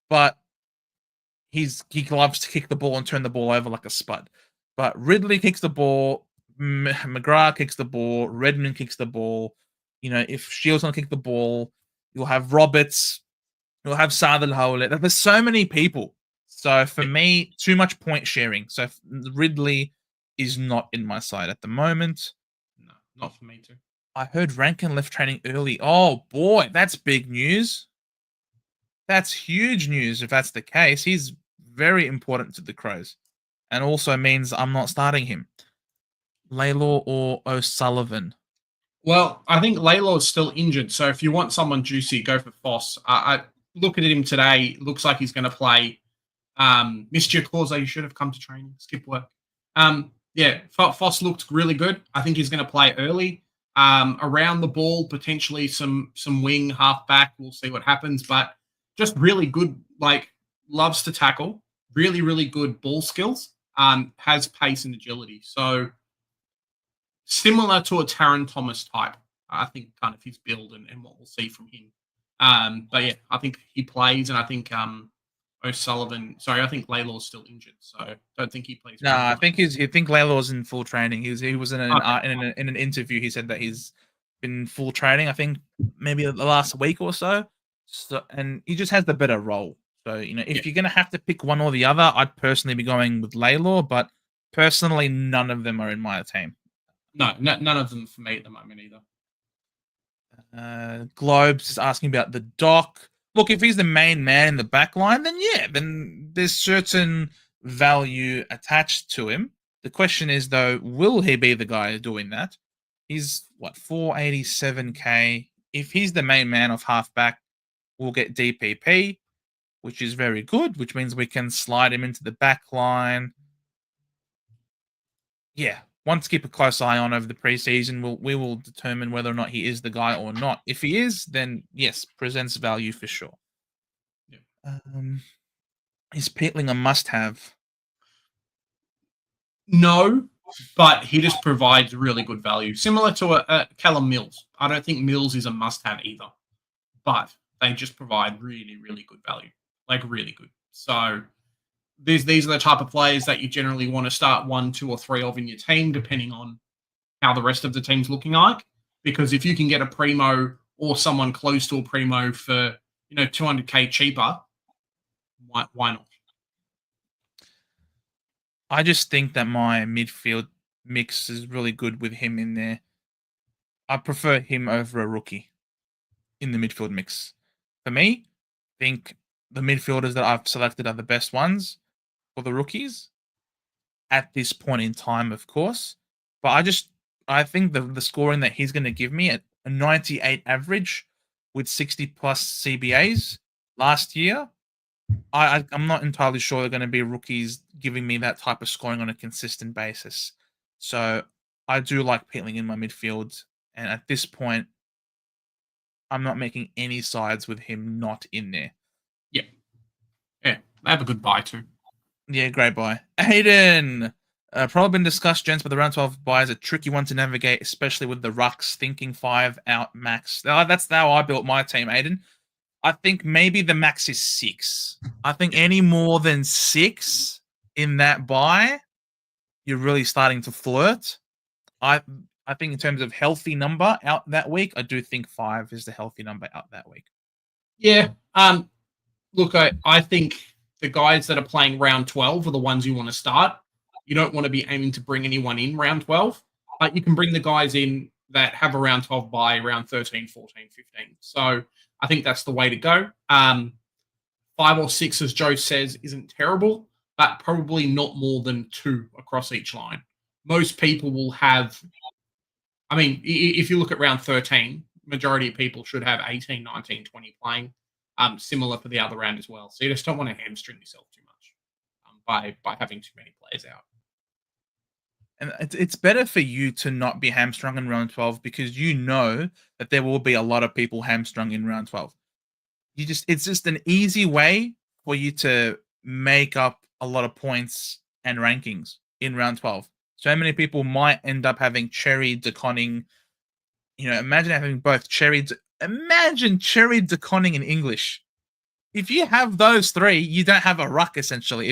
but he loves to kick the ball and turn the ball over like a spud. But Ridley kicks the ball, McGrath kicks the ball, Redmond kicks the ball. If Shields gonna kick the ball, you'll have Roberts, you'll have Sadal Howlett. There's so many people. So for me, too much point sharing. So Ridley is not in my side at the moment. No, not for me too. I heard Rankin left training early. Oh boy, that's big news. That's huge news if that's the case. He's very important to the Crows. And also means I'm not starting him. Laylor or O'Sullivan? Well, I think Laylaw is still injured, so if you want someone juicy, go for Foss. I look at him today. Looks like he's going to play. Missed your cause. You should have come to training. Skip work. Foss looked really good. I think he's going to play early. Around the ball, potentially some wing, half back. We'll see what happens, but just really good. Loves to tackle. Really, really good ball skills. Has pace and agility. So similar to a Taron Thomas type, I think, kind of his build and what we'll see from him. But yeah, I think he plays, and I think O'Sullivan. Sorry, I think Laylor's still injured, so don't think he plays. No, I think Laylor's in full training. He was in an interview. He said that he's been full training. I think maybe the last week or so. And he just has the better role. So if you're gonna have to pick one or the other, I'd personally be going with Laylor. But personally, none of them are in my team. No, none of them for me at the moment either. Globes is asking about the Doc. Look, if he's the main man in the back line, then there's certain value attached to him. The question is, though, will he be the guy doing that? He's, 487k. If he's the main man of halfback, we'll get DPP, which is very good, which means we can slide him into the back line. Yeah, one to keep a close eye on over the preseason. We will determine whether or not he is the guy or not. If he is, then yes, presents value for sure. Yeah. Is Peatling a must-have? No, but he just provides really good value. Similar to a Callum Mills. I don't think Mills is a must-have either, but they just provide really, really good value. Really good. So these are the type of players that you generally want to start 1, 2, or 3 of in your team, depending on how the rest of the team's looking like. Because if you can get a primo or someone close to a primo for 200k cheaper, why not? I just think that my midfield mix is really good with him in there. I prefer him over a rookie in the midfield mix. For me, I think the midfielders that I've selected are the best ones for the rookies at this point in time, of course. But I think the scoring that he's going to give me at a 98 average with 60 plus CBAs last year, I'm not entirely sure they're going to be rookies giving me that type of scoring on a consistent basis. So I do like Peatling in my midfield. And at this point, I'm not making any sides with him not in there. Yeah. Yeah. They have a good buy too. Yeah, great buy. Aiden! Probably been discussed, gents, but the round 12 buy is a tricky one to navigate, especially with the rucks thinking 5 out max. That's how I built my team, Aiden. I think maybe the max is 6. I think any more than 6 in that buy, you're really starting to flirt. I think in terms of healthy number out that week, I do think 5 is the healthy number out that week. Yeah. Look, I think the guys that are playing round 12 are the ones you want to start. You don't want to be aiming to bring anyone in round 12. But you can bring the guys in that have a round 12 by round 13, 14, 15. So I think that's the way to go. 5 or 6, as Joe says, isn't terrible, but probably not more than 2 across each line. Most people will have, I mean, if you look at round 13, majority of people should have 18, 19, 20 playing, similar for the other round as well. So you just don't want to hamstring yourself too much by having too many players out. And it's better for you to not be hamstrung in round 12 because you know that there will be a lot of people hamstrung in round 12. It's just an easy way for you to make up a lot of points and rankings in round 12. So many people might end up having Cherry, DeConning. Imagine having both Imagine Cherry, DeConning in English. If you have those 3, you don't have a ruck essentially.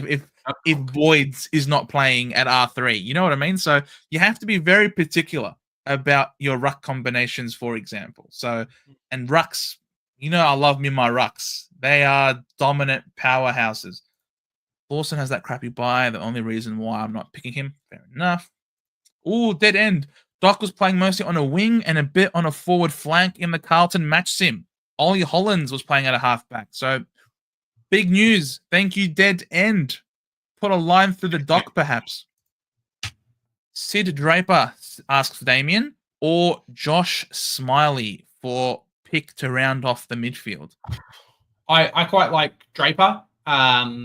If Boyd's is not playing at R3, you know what I mean? So you have to be very particular about your ruck combinations, for example. So, and rucks, I love me my rucks. They are dominant powerhouses. Lawson has that crappy buy. The only reason why I'm not picking him. Fair enough. Ooh, dead end. Doc was playing mostly on a wing and a bit on a forward flank in the Carlton match sim. Ollie Hollands was playing at a halfback. So, big news. Thank you, dead end. Put a line through the Doc, perhaps. Sid Draper asks Damien or Josh Smiley for pick to round off the midfield. I quite like Draper. I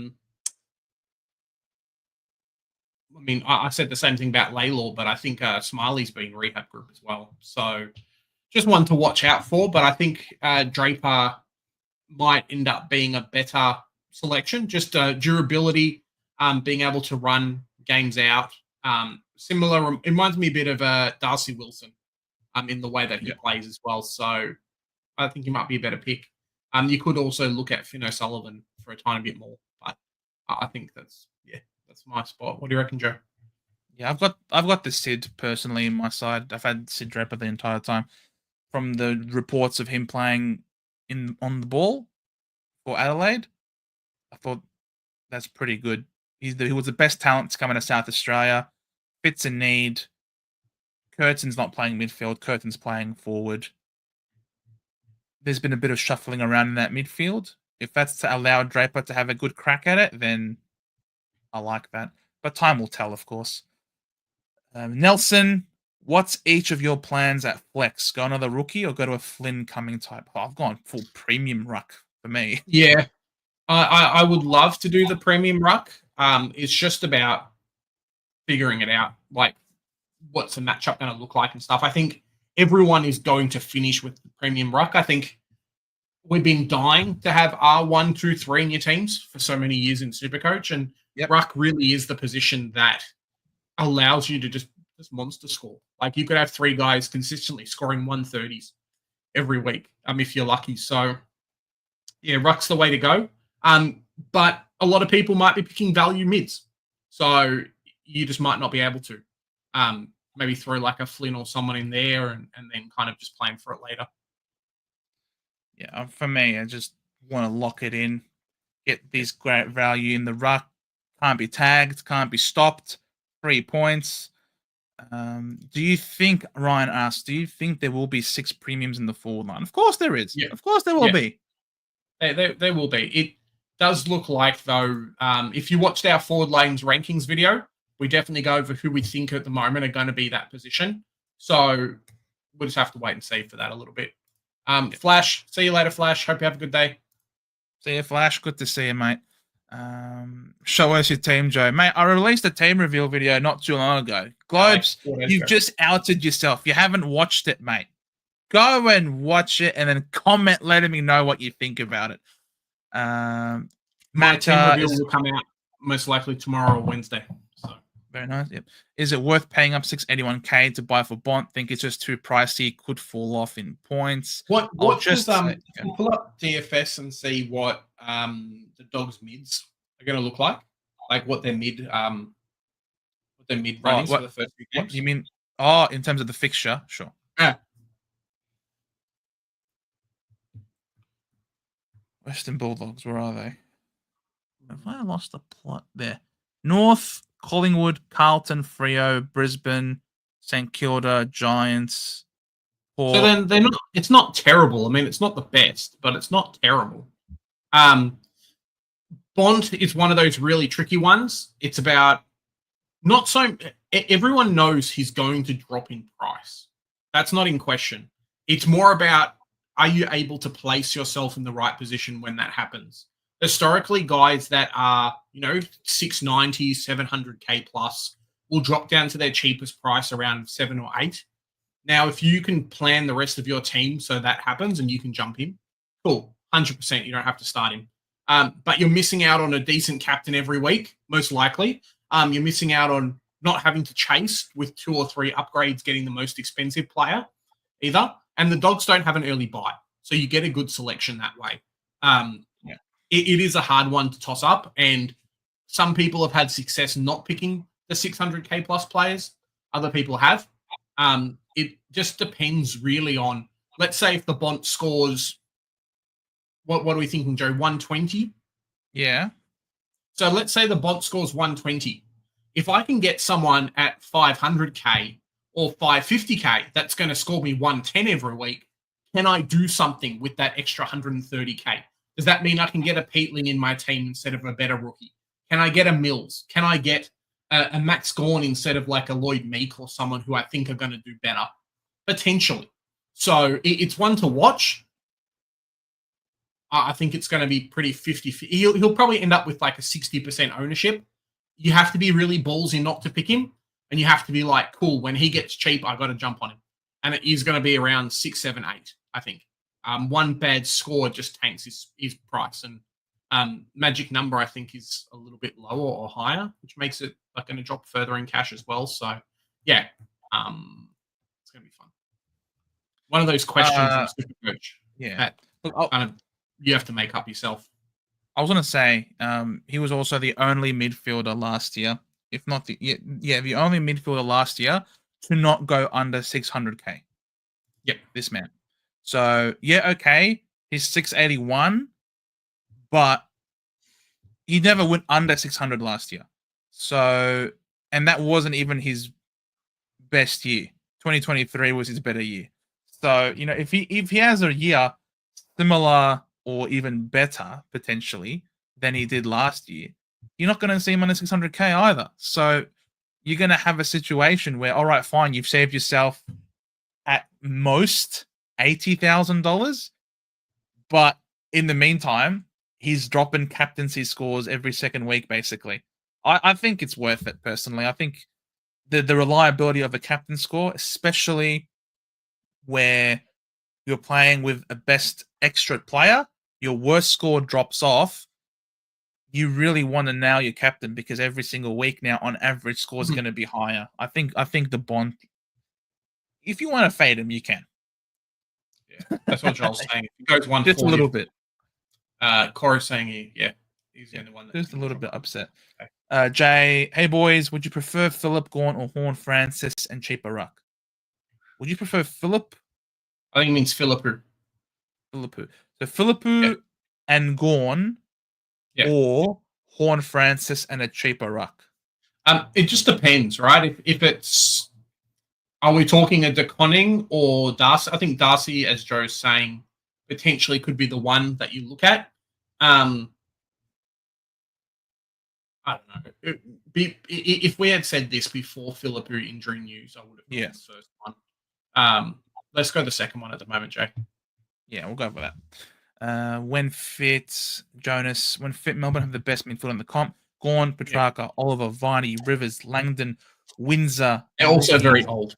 mean, I said the same thing about Laylaw, but I think Smiley's been rehab group as well. So just one to watch out for. But I think Draper might end up being a better selection. Just durability, being able to run games out. Similar, it reminds me a bit of Darcy Wilson in the way that he plays as well. So I think he might be a better pick. You could also look at Finn O'Sullivan for a tiny bit more. But I think that's my spot. What do you reckon, Joe? Yeah, I've got the Sid personally in my side. I've had Sid Draper the entire time. From the reports of him playing on the ball for Adelaide, I thought that's pretty good. He was the best talent to come out of South Australia. Fits a need. Curtin's not playing midfield. Curtin's playing forward. There's been a bit of shuffling around in that midfield. If that's to allow Draper to have a good crack at it, then I like that. But time will tell, of course. Nelson, what's each of your plans at flex? Go another rookie or go to a Flynn Cumming type? Oh, I've gone full premium ruck for me. Yeah, I would love to do the premium ruck. It's just about figuring it out, like what's the matchup going to look like and stuff. I think everyone is going to finish with the premium ruck. I think we've been dying to have R1, 2, 3 in your teams for so many years in Supercoach, and ruck really is the position that allows you to just monster score. Like you could have 3 guys consistently scoring 130s every week, if you're lucky. So yeah, ruck's the way to go. But a lot of people might be picking value mids. So you just might not be able to. Maybe throw like a Flynn or someone in there and then kind of just plan for it later. Yeah, for me, I just want to lock it in, get this great value in the ruck. Can't be tagged, can't be stopped. 3 points. Do you think, Ryan asked, do you think there will be 6 premiums in the forward line? Of course there is. Yeah. Of course there will be. There will be. It does look like, though, if you watched our forward lanes rankings video, we definitely go over who we think at the moment are going to be that position. So we'll just have to wait and see for that a little bit. Flash, see you later, Flash. Hope you have a good day. See you, Flash. Good to see you, mate. Show us your team, Joe. Mate, I released a team reveal video not too long ago. Globes, you've just outed yourself. You haven't watched it, mate. Go and watch it and then comment letting me know what you think about it. My team reveal will come out most likely tomorrow or Wednesday. So very nice. Yep. Is it worth paying up $681K to buy for Bont? Think it's just too pricey. Could fall off in points. What just pull up DFS and see what the Dogs mids are going to look like what their mid run is for the first few games. You mean in terms of the fixture? Sure. Yeah. Western Bulldogs, where are they? Have I lost the plot there? North, Collingwood, Carlton, Freo, Brisbane, St Kilda, Giants. So then they're not. It's not terrible. I mean, it's not the best, but it's not terrible. Bond is one of those really tricky ones. It's about not so. Everyone knows he's going to drop in price. That's not in question. It's more about, are you able to place yourself in the right position when that happens? Historically, guys that are, 690, 700K plus will drop down to their cheapest price around 7 or 8. Now, if you can plan the rest of your team so that happens and you can jump him, cool, 100%. You don't have to start him. But you're missing out on a decent captain every week, most likely. You're missing out on not having to chase with 2 or 3 upgrades getting the most expensive player either. And the dogs don't have an early buy. So you get a good selection that way. It is a hard one to toss up. And some people have had success not picking the 600K plus players. Other people have. It just depends really on, let's say if the Bont scores, what are we thinking, Joe? 120? Yeah. So let's say the Bont scores 120. If I can get someone at 500K or 550K that's going to score me 110 every week, can I do something with that extra 130K? Does that mean I can get a Peatling in my team instead of a better rookie? Can I get a Mills? Can I get a Max Gawn instead of like a Lloyd Meek or someone who I think are going to do better? Potentially. So it's one to watch. I think it's going to be pretty 50-50. He'll probably end up with like a 60% ownership. You have to be really ballsy not to pick him. And you have to be like, cool, when he gets cheap, I got to jump on him. And it is going to be around 6, 7, 8, I think. One bad score just tanks his price. And magic number, I think, is a little bit lower or higher, which makes it like going to drop further in cash as well. So, yeah, it's going to be fun. One of those questions from Supercoach. Yeah. Look, kind of you have to make up yourself. I was going to say, he was also the only midfielder last year, if not the only midfielder last year to not go under 600K. Yep. This man. So, yeah, okay, he's 681, but he never went under 600 last year. So, and that wasn't even his best year. 2023 was his better year. So, if he has a year similar or even better, potentially, than he did last year, you're not going to see him under 600K either. So, you're going to have a situation where, all right, fine, you've saved yourself at most $80,000, but in the meantime, he's dropping captaincy scores every second week, basically. I think it's worth it, personally. I think the reliability of a captain score, especially where you're playing with a best extra player, your worst score drops off, you really want to nail your captain because every single week now, on average, score is going to be higher. I think the Bond, if you want to fade him, you can. Yeah, that's what Joel's saying. If it goes 140, just a little bit. Corey's saying he's the only one. Just a little bit upset. Okay. Jay, hey boys, would you prefer Philip Gawn or Horn Francis and cheaper ruck? Would you prefer Philip? I think it means Philippou. Philippou. So Philippou and Gawn, or Horn Francis and a cheaper ruck. It just depends, right? If it's, are we talking a De Koning or Darcy? I think Darcy, as Joe's saying, potentially could be the one that you look at. I don't know. If we had said this before Philippou injury news, I would have gone the first one. Let's go the second one at the moment, Jay. Yeah, we'll go for that. When fit, Jonas, Melbourne have the best midfield in the comp. Gawn, Petrarca, Oliver, Viney, Rivers, Langdon, Windsor. They're also very old.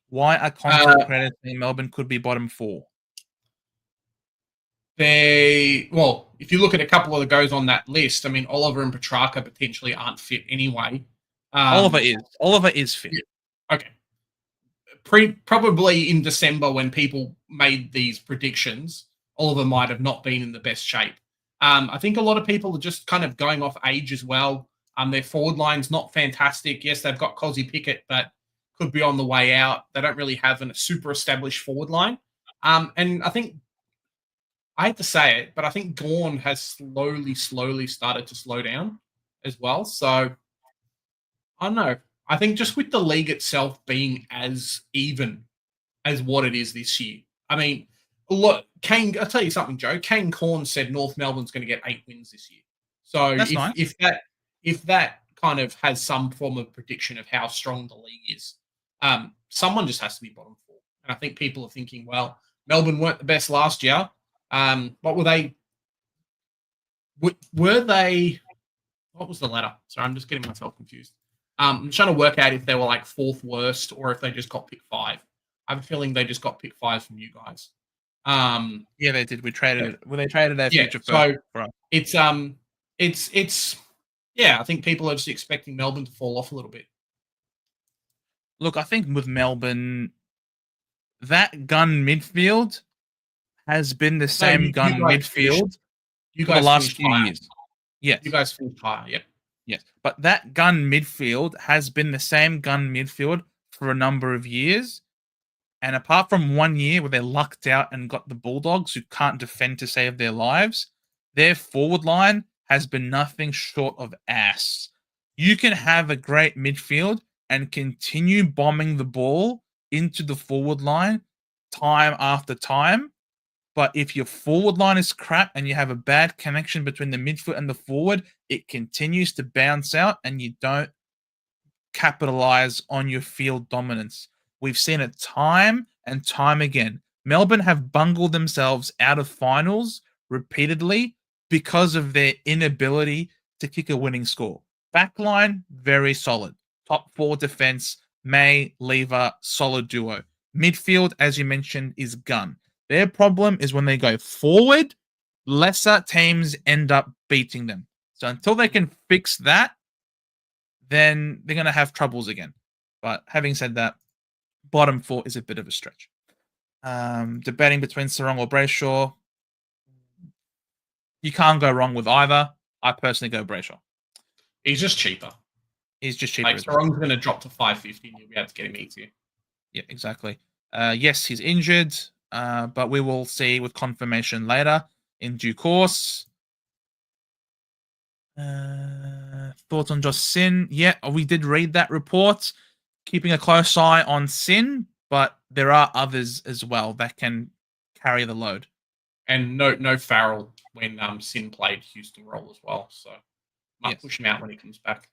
Why are content creators in Melbourne could be bottom 4? If you look at a couple of the goes on that list, I mean, Oliver and Petrarca potentially aren't fit anyway. Oliver is fit. Yeah. Okay. Probably in December when people made these predictions, Oliver might have not been in the best shape. I think a lot of people are just kind of going off age as well. Their forward line's not fantastic. Yes, they've got Cozzy Pickett, but could be on the way out. They don't really have a super established forward line. And I think, I hate to say it, but I think Gawn has slowly started to slow down as well. So, I don't know. I think just with the league itself being as even as what it is this year. I mean, look, Kane, I'll tell you something, Joe. Kane Corn said North Melbourne's going to get 8 wins this year. So That's nice. if that kind of has some form of prediction of how strong the league is, someone just has to be bottom four. And I think people are thinking, well, Melbourne weren't the best last year. What were they? Were they? What was the ladder? Sorry, I'm just getting myself confused. I'm trying to work out if they were like fourth worst or if they just got pick 5. I have a feeling they just got pick 5 from you guys. Yeah, they did. We traded it. Well, they traded their future first so for us. it's yeah. I think people are just expecting Melbourne to fall off a little bit. Look, I think with Melbourne, that gun midfield has been the same gun midfield for the last few years. Yes. You guys finished higher, yeah. Yes. But that gun midfield has been the same gun midfield for a number of years. And apart from 1 year where they lucked out and got the Bulldogs who can't defend to save their lives, their forward line has been nothing short of ass. You can have a great midfield and continue bombing the ball into the forward line time after time. But if your forward line is crap and you have a bad connection between the midfield and the forward, it continues to bounce out and you don't capitalize on your field dominance. We've seen it time and time again. Melbourne have bungled themselves out of finals repeatedly because of their inability to kick a winning score. Backline, very solid. Top 4 defense, May, Lever, solid duo. Midfield, as you mentioned, is gun. Their problem is when they go forward, lesser teams end up beating them. So until they can fix that, then they're going to have troubles again. But having said that, bottom 4 is a bit of a stretch. Debating between Sarong or Brayshaw, you can't go wrong with either. I personally go Brayshaw. He's just cheaper. He's just cheaper. Like Sarong's going to drop to 550 and you'll be able to get him easier. Yeah, exactly. Yes, he's injured, but we will see with confirmation later in due course. Thoughts on Josh Sin? Yeah, we did read that report. Keeping a close eye on Sin, but there are others as well that can carry the load. And no Farrell when Sin played Houston role as well, so might push him out when he comes back.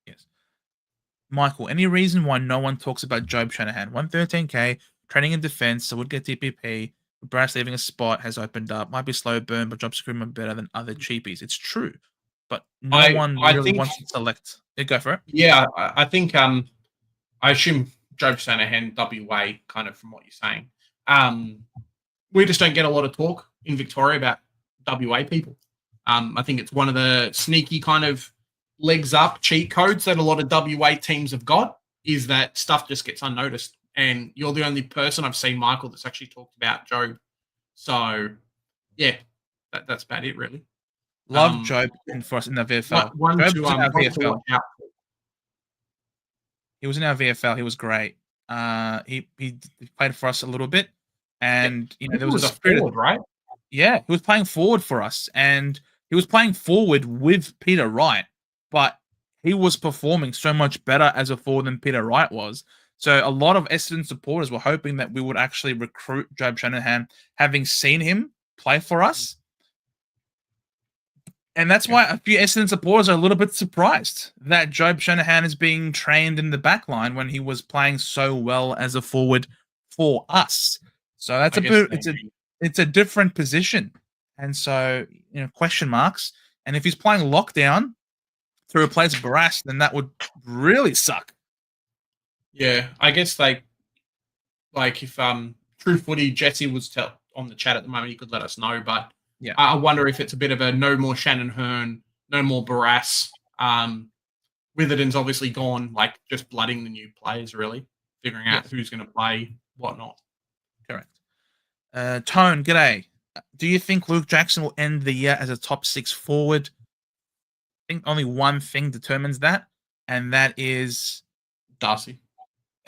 Yes. Michael, any reason why no one talks about Job Shanahan? 113k, training in defense, so would get DPP. Brass leaving a spot has opened up. Might be slow burn, but job security better than other cheapies. It's true, but no one really wants to select. Yeah, go for it. Yeah, I think I assume Job Shanahan, WA, kind of from what you're saying. We just don't get a lot of talk in Victoria about WA people. I think it's one of the sneaky kind of legs up cheat codes that a lot of WA teams have got is that stuff just gets unnoticed. And you're the only person I've seen, Michael, that's actually talked about Job. So, yeah, that's about it, really. Love Job for us in the VFL. He was in our VFL. He was great. He played for us a little bit. And, there was a forward, right? Yeah, he was playing forward for us. And he was playing forward with Peter Wright. But he was performing so much better as a forward than Peter Wright was. So a lot of Essendon supporters were hoping that we would actually recruit Job Shanahan, having seen him play for us. And that's why a few Essendon supporters are a little bit surprised that Job Shanahan is being trained in the back line when he was playing so well as a forward for us. So that's it's a different position. And so, question marks. And if he's playing lockdown to replace Barras, then that would really suck. Yeah, I guess like if True Footy Jesse was on the chat at the moment, he could let us know. But yeah, I wonder if it's a bit of a no more Shannon Hearn, no more Barras. Witherden's obviously gone, like just blooding the new players, really figuring out who's going to play, whatnot. Correct. Tone, g'day. Do you think Luke Jackson will end the year as a top 6 forward? I think only one thing determines that, and that is Darcy.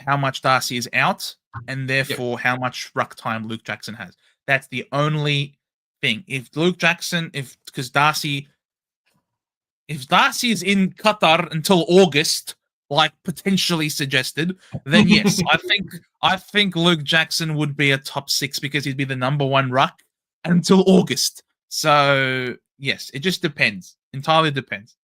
How much Darcy is out, and therefore how much ruck time Luke Jackson has. That's the only thing. If Darcy is in Qatar until August, like potentially suggested, then yes, I think Luke Jackson would be a top 6 because he'd be the number 1 ruck until August. So yes, it just depends. Entirely depends.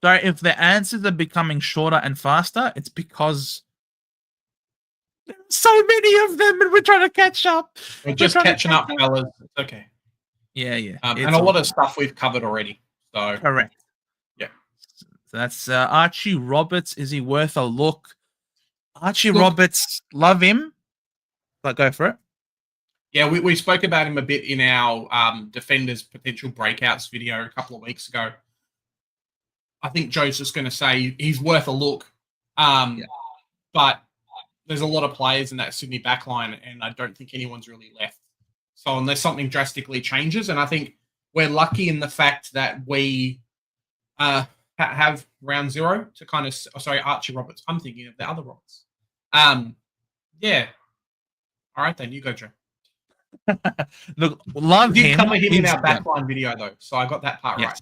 So if the answers are becoming shorter and faster, it's because there are so many of them and we're trying to catch up. We're just catching up, fellas. It's okay. Yeah. And a lot of stuff we've covered already. So correct. Yeah. So that's Archie Roberts. Is he worth a look? Archie Roberts, love him. But go for it. Yeah, we spoke about him a bit in our defenders potential breakouts video a couple of weeks ago. I think Joe's just going to say he's worth a look. But there's a lot of players in that Sydney backline, and I don't think anyone's really left. So unless something drastically changes, and I think we're lucky in the fact that we have round zero to kind of... sorry, Archie Roberts. I'm thinking of the other Roberts. Yeah. All right, then. You go, Joe. Look, love we did him. cover him in our backline video, though, so I got that part right.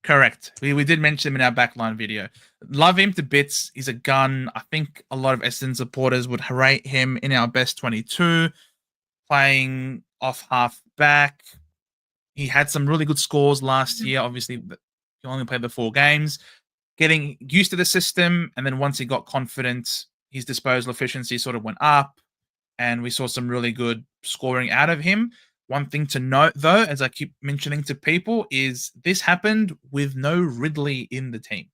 Correct. We did mention him in our backline video. Love him to bits. He's a gun. I think a lot of Essendon supporters would rate him in our best 22, playing off half back. He had some really good scores last year. Obviously, he only played the 4 games. Getting used to the system, and then once he got confident, his disposal efficiency sort of went up, and we saw some really good scoring out of him. One thing to note, though, as I keep mentioning to people, is this happened with no Ridley in the team.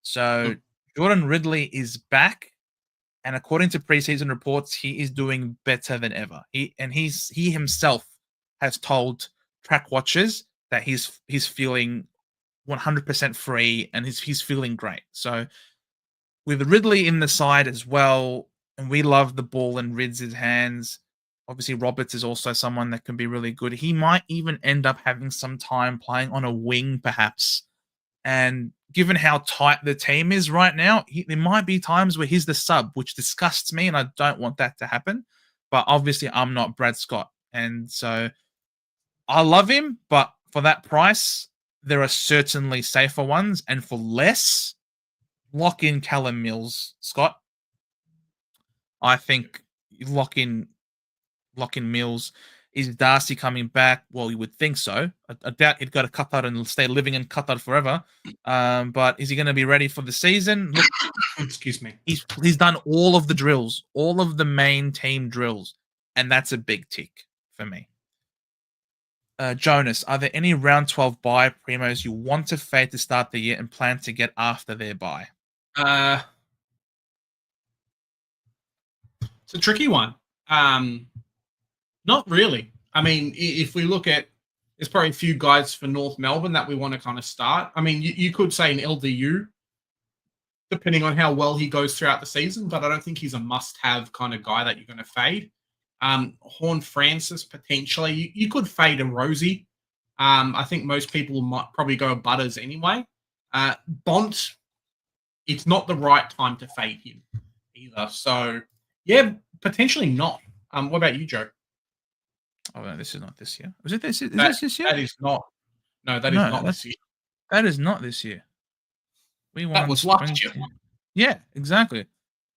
So Jordan Ridley is back, and according to preseason reports, he is doing better than ever. He himself has told track watchers that he's feeling 100% free and he's feeling great. So with Ridley in the side as well, and we love the ball in Rids' hands. Obviously, Roberts is also someone that can be really good. He might even end up having some time playing on a wing, perhaps. And given how tight the team is right now, there might be times where he's the sub, which disgusts me, and I don't want that to happen. But obviously, I'm not Brad Scott. And so I love him, but for that price, there are certainly safer ones. And for less, lock in Callum Mills, Scott. I think lock in Mills. Is Darcy coming back? Well, you would think so. I doubt he'd go to Qatar and stay living in Qatar forever. But is he going to be ready for the season? Look, excuse me. He's done all of the drills, all of the main team drills, and that's a big tick for me. Jonas, are there any round 12 bye primos you want to fade to start the year and plan to get after their bye? It's a tricky one. Not really. I mean, if we look at, there's probably a few guys for North Melbourne that we want to kind of start. I mean, you could say an LDU, depending on how well he goes throughout the season, but I don't think he's a must-have kind of guy that you're going to fade. Horn Francis, potentially. You could fade a Rosie. I think most people might probably go Butters anyway. Bont, it's not the right time to fade him either. So, yeah, potentially not. What about you, Joe? Oh, no, this is not this year. Was it this? Is this year? That is not. No, that is not this year. That is not this year. That was last year. Yeah, exactly.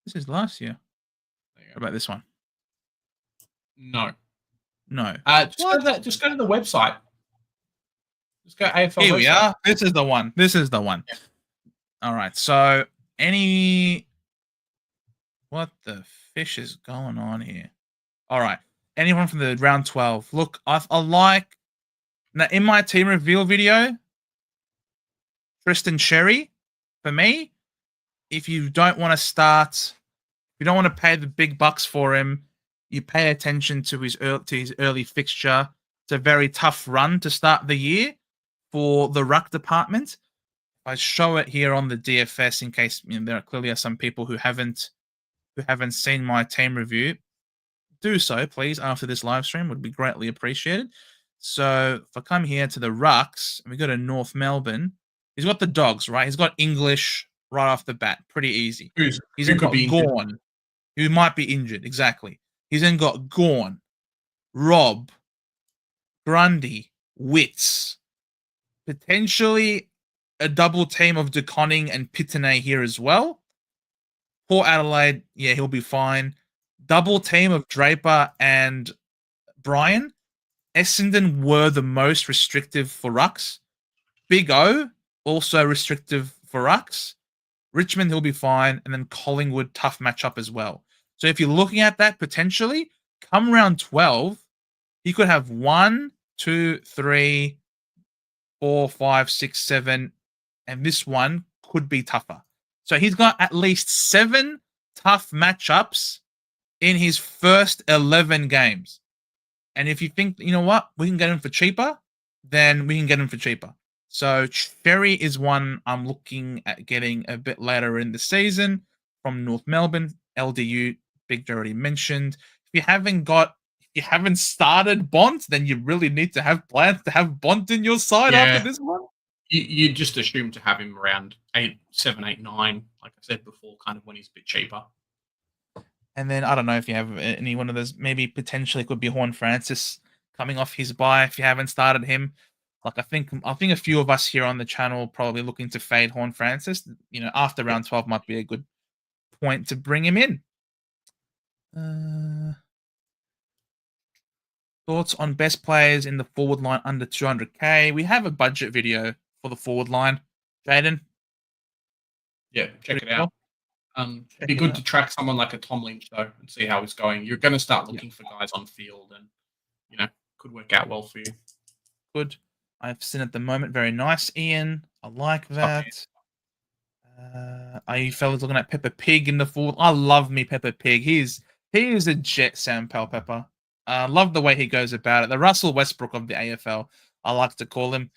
This is last year. What about this one? No. Just go to the website. Just go AFL. Here website. we are. This is the one. Yeah. All right. So what the fish is going on here? All right. Anyone from the round 12? Look, I like now in my team reveal video, Tristan Sherry, for me, if you don't want to start, you don't want to pay the big bucks for him, you pay attention to his early fixture. It's a very tough run to start the year for the ruck department. I show it here on the DFS in case there are clearly some people who haven't seen my team review. Do so, please, after this live stream. Would be greatly appreciated. So if I come here to the rucks, and we go to North Melbourne, he's got the Dogs, right? He's got English right off the bat. Pretty easy. He's then got Gawn, who might be injured. Exactly. He's then got Gawn, Rob, Grundy, Witts, potentially a double team of DeConning and Pitane here as well. Port Adelaide, yeah, he'll be fine. Double team of Draper and Brian. Essendon were the most restrictive for rucks. Big O, also restrictive for rucks. Richmond, he'll be fine. And then Collingwood, tough matchup as well. So if you're looking at that potentially, come round 12, he could have 1, 2, 3, 4, 5, 6, 7, and this one could be tougher. So he's got at least 7 tough matchups in his first 11 games. And if you think, you know what, we can get him for cheaper, then we can get him for cheaper. So Cherry is one I'm looking at getting a bit later in the season from North Melbourne. LDU, Big Joe already mentioned. If you haven't started Bont, then you really need to have plans to have Bont in your side after this one. You just assume to have him around 8, 7, 8, 9, like I said before, kind of when he's a bit cheaper. And then I don't know if you have any one of those. Maybe potentially could be Horn Francis coming off his bye if you haven't started him. Like I think a few of us here on the channel probably looking to fade Horn Francis. After round 12 might be a good point to bring him in. Thoughts on best players in the forward line under 200k? We have a budget video for the forward line. Jaden? Yeah, check it out. It'd be good to track someone like a Tom Lynch, though, and see how he's going. You're going to start looking for guys on field and, could work out well for you. Good. I've seen at the moment. Very nice, Ian. I like that. Are you fellas looking at Pepper Pig in the forward? I love me Pepper Pig. He is a jet, Sam Pepper. Love the way he goes about it. The Russell Westbrook of the AFL, I like to call him.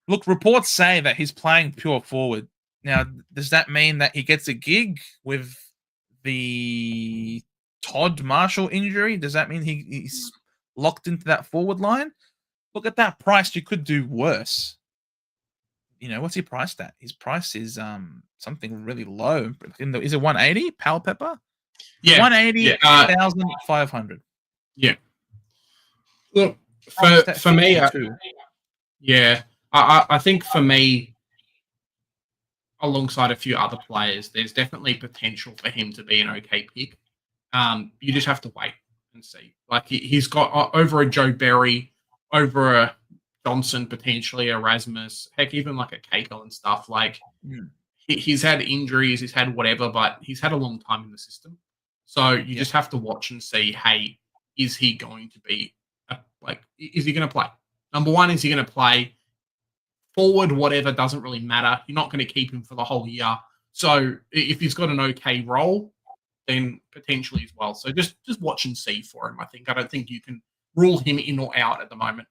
Look, reports say that he's playing pure forward. Now, does that mean that he gets a gig with the Todd Marshall injury? Does that mean he's locked into that forward line? Look at that price. You could do worse. What's he priced at? His price is something really low. Is it 180? Pal Pepper? Yeah. 180,500. Yeah. Look, for me, I think for me, alongside a few other players, there's definitely potential for him to be an okay pick. You just have to wait and see. Like he's got over a Joe Berry, over a Johnson, potentially Erasmus, heck, even like a Cahill and stuff. Like he's had injuries, he's had whatever, but he's had a long time in the system. So you just have to watch and see, hey, is he going to be is he going to play? Number one, is he going to play? Forward, whatever, doesn't really matter. You're not going to keep him for the whole year. So if he's got an okay role, then potentially as well. So just watch and see for him, I think. I don't think you can rule him in or out at the moment.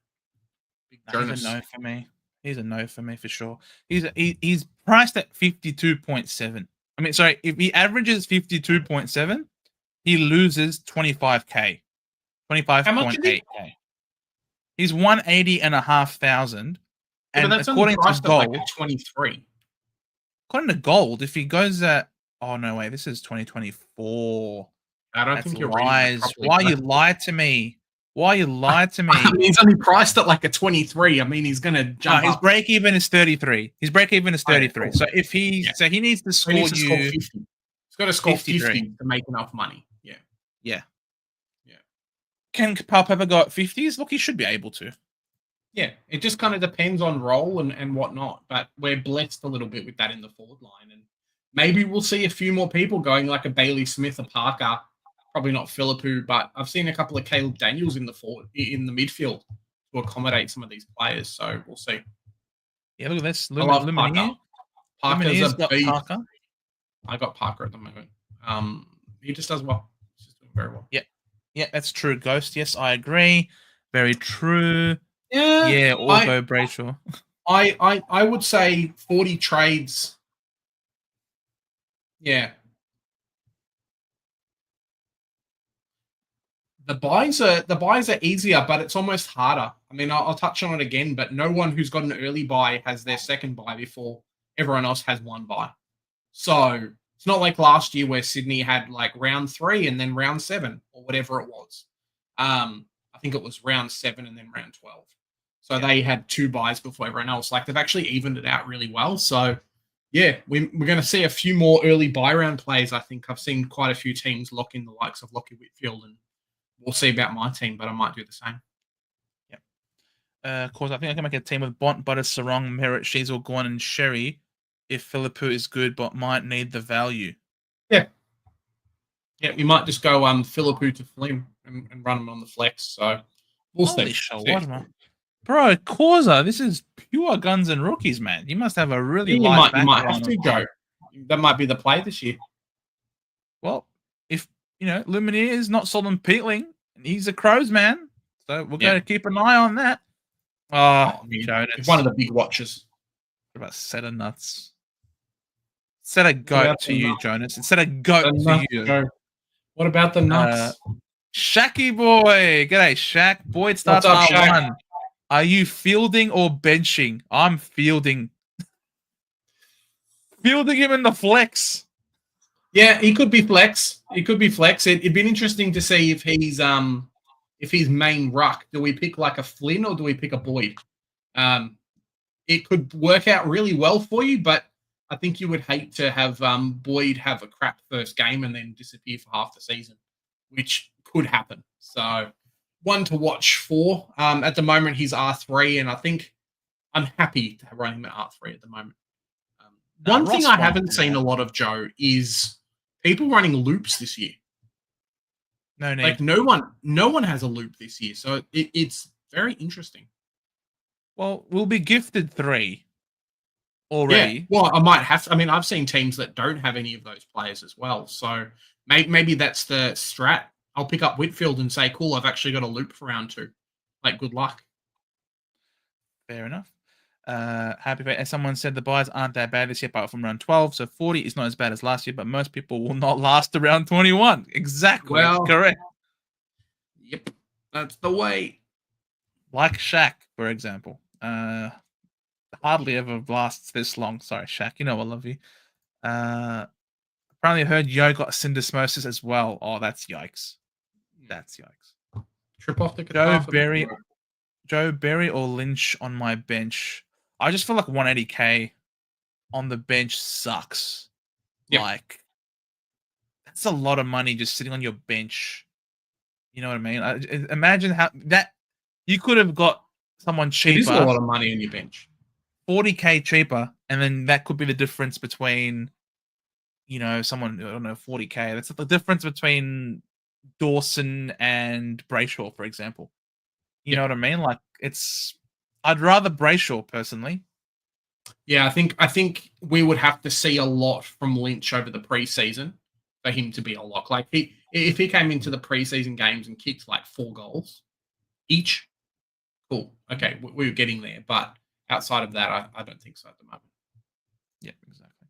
He's a no for me. He's a no for me for sure. He's priced at 52.7. I mean, sorry, if he averages 52.7, he loses 25k. 25.8k. He's 180,500. And that's according to Gold, like 23. According to Gold, if he goes at no way, this is 2024. I don't think you're lies. Why you lied to me? Why you lied to me? I mean, he's only priced at like a 23. I mean, he's gonna jump. His break even is 33. His break even is 33. So if he needs to score you, score 50. He's got to score 50 to make enough money. Yeah. Can Pal Pepper go at 50s? Look, he should be able to. Yeah, it just kind of depends on role and whatnot, but we're blessed a little bit with that in the forward line, and maybe we'll see a few more people going like a Bailey Smith, a Parker, probably not Philippou, but I've seen a couple of Caleb Daniels in the midfield to accommodate some of these players, so we'll see. Yeah, look at this. I love Parker. Parker's a beast. Parker. I got Parker at the moment. He just does well. He's just doing very well. Yeah, that's true, Ghost. Yes, I agree. Very true. Yeah, Auto Brayshaw. I would say 40 trades. Yeah. The buys are easier, but it's almost harder. I mean, I'll touch on it again, but no one who's got an early buy has their second buy before everyone else has one buy. So it's not like last year where Sydney had like round 3 and then round 7 or whatever it was. I think it was round 7 and then round 12. So they had 2 buys before everyone else. Like they've actually evened it out really well. So yeah, we're going to see a few more early buy round plays. I think I've seen quite a few teams lock in the likes of Lockie Whitfield, and we'll see about my team, but I might do the same. Yep. Of course, I think I can make a team with Bont, Butter, Sarong, Merritt, Sheasel, Guan, and Sherry if Philippou is good, but might need the value. Yeah. Yeah, we might just go Philippou to Flim and run him on the flex. So we'll Holy see. shawarma. Bro, Causa, this is pure guns and rookies, man. You must have a really You light might backer have on to, him. Joe. That might be the play this year. Well, if, Lumineer is not Solomon Peatling, and he's a Crows man, so we're going to keep an eye on that. Jonas. It's one of the big watches. What about set of nuts? Set a goat to you, Jonas. Instead of goat to you. Joe. What about the nuts? Shacky boy. G'day, Shaq. Boyd starts What's up, R1. Shaq? Are you fielding or benching? I'm fielding. Fielding him in the flex. Yeah, he could be flex. It'd be interesting to see if he's main ruck. Do we pick like a Flynn or do we pick a Boyd? It could work out really well for you, but I think you would hate to have Boyd have a crap first game and then disappear for half the season, which could happen. So one to watch for. At the moment, he's R3, and I think I'm happy to run him at R3 at the moment. One thing I haven't seen a lot of, Joe, is people running loops this year. No need. Like no one has a loop this year, so it's very interesting. Well, we'll be gifted 3 already. Yeah. Well, I might have to. I mean, I've seen teams that don't have any of those players as well. So maybe that's the strat. I'll pick up Whitfield and say, cool, I've actually got a loop for round 2. Like, good luck. Fair enough. Happy. As someone said, the buys aren't that bad this year, apart from round 12. So 40 is not as bad as last year, but most people will not last around 21. Exactly. Well, correct. Yep. That's the way. Like Shaq, for example. Hardly ever lasts this long. Sorry, Shaq. You know I love you. Apparently I heard Yo got syndesmosis as well. Oh, that's yikes. That's yikes. Trip off the guitar. Joe Berry or Lynch on my bench. I just feel like 180k on the bench sucks. Yep. Like, that's a lot of money just sitting on your bench. You know what I mean? Imagine how that you could have got someone cheaper. It is a lot of money on your bench. 40k cheaper, and then that could be the difference between, someone, I don't know, 40k. That's the difference between Dawson and Brayshaw, for example. You know what I mean? Like, I'd rather Brayshaw personally. Yeah, I think we would have to see a lot from Lynch over the preseason for him to be a lock. Like, if he came into the preseason games and kicked like 4 goals each, cool. Okay, we were getting there. But outside of that, I don't think so at the moment. Yeah, exactly.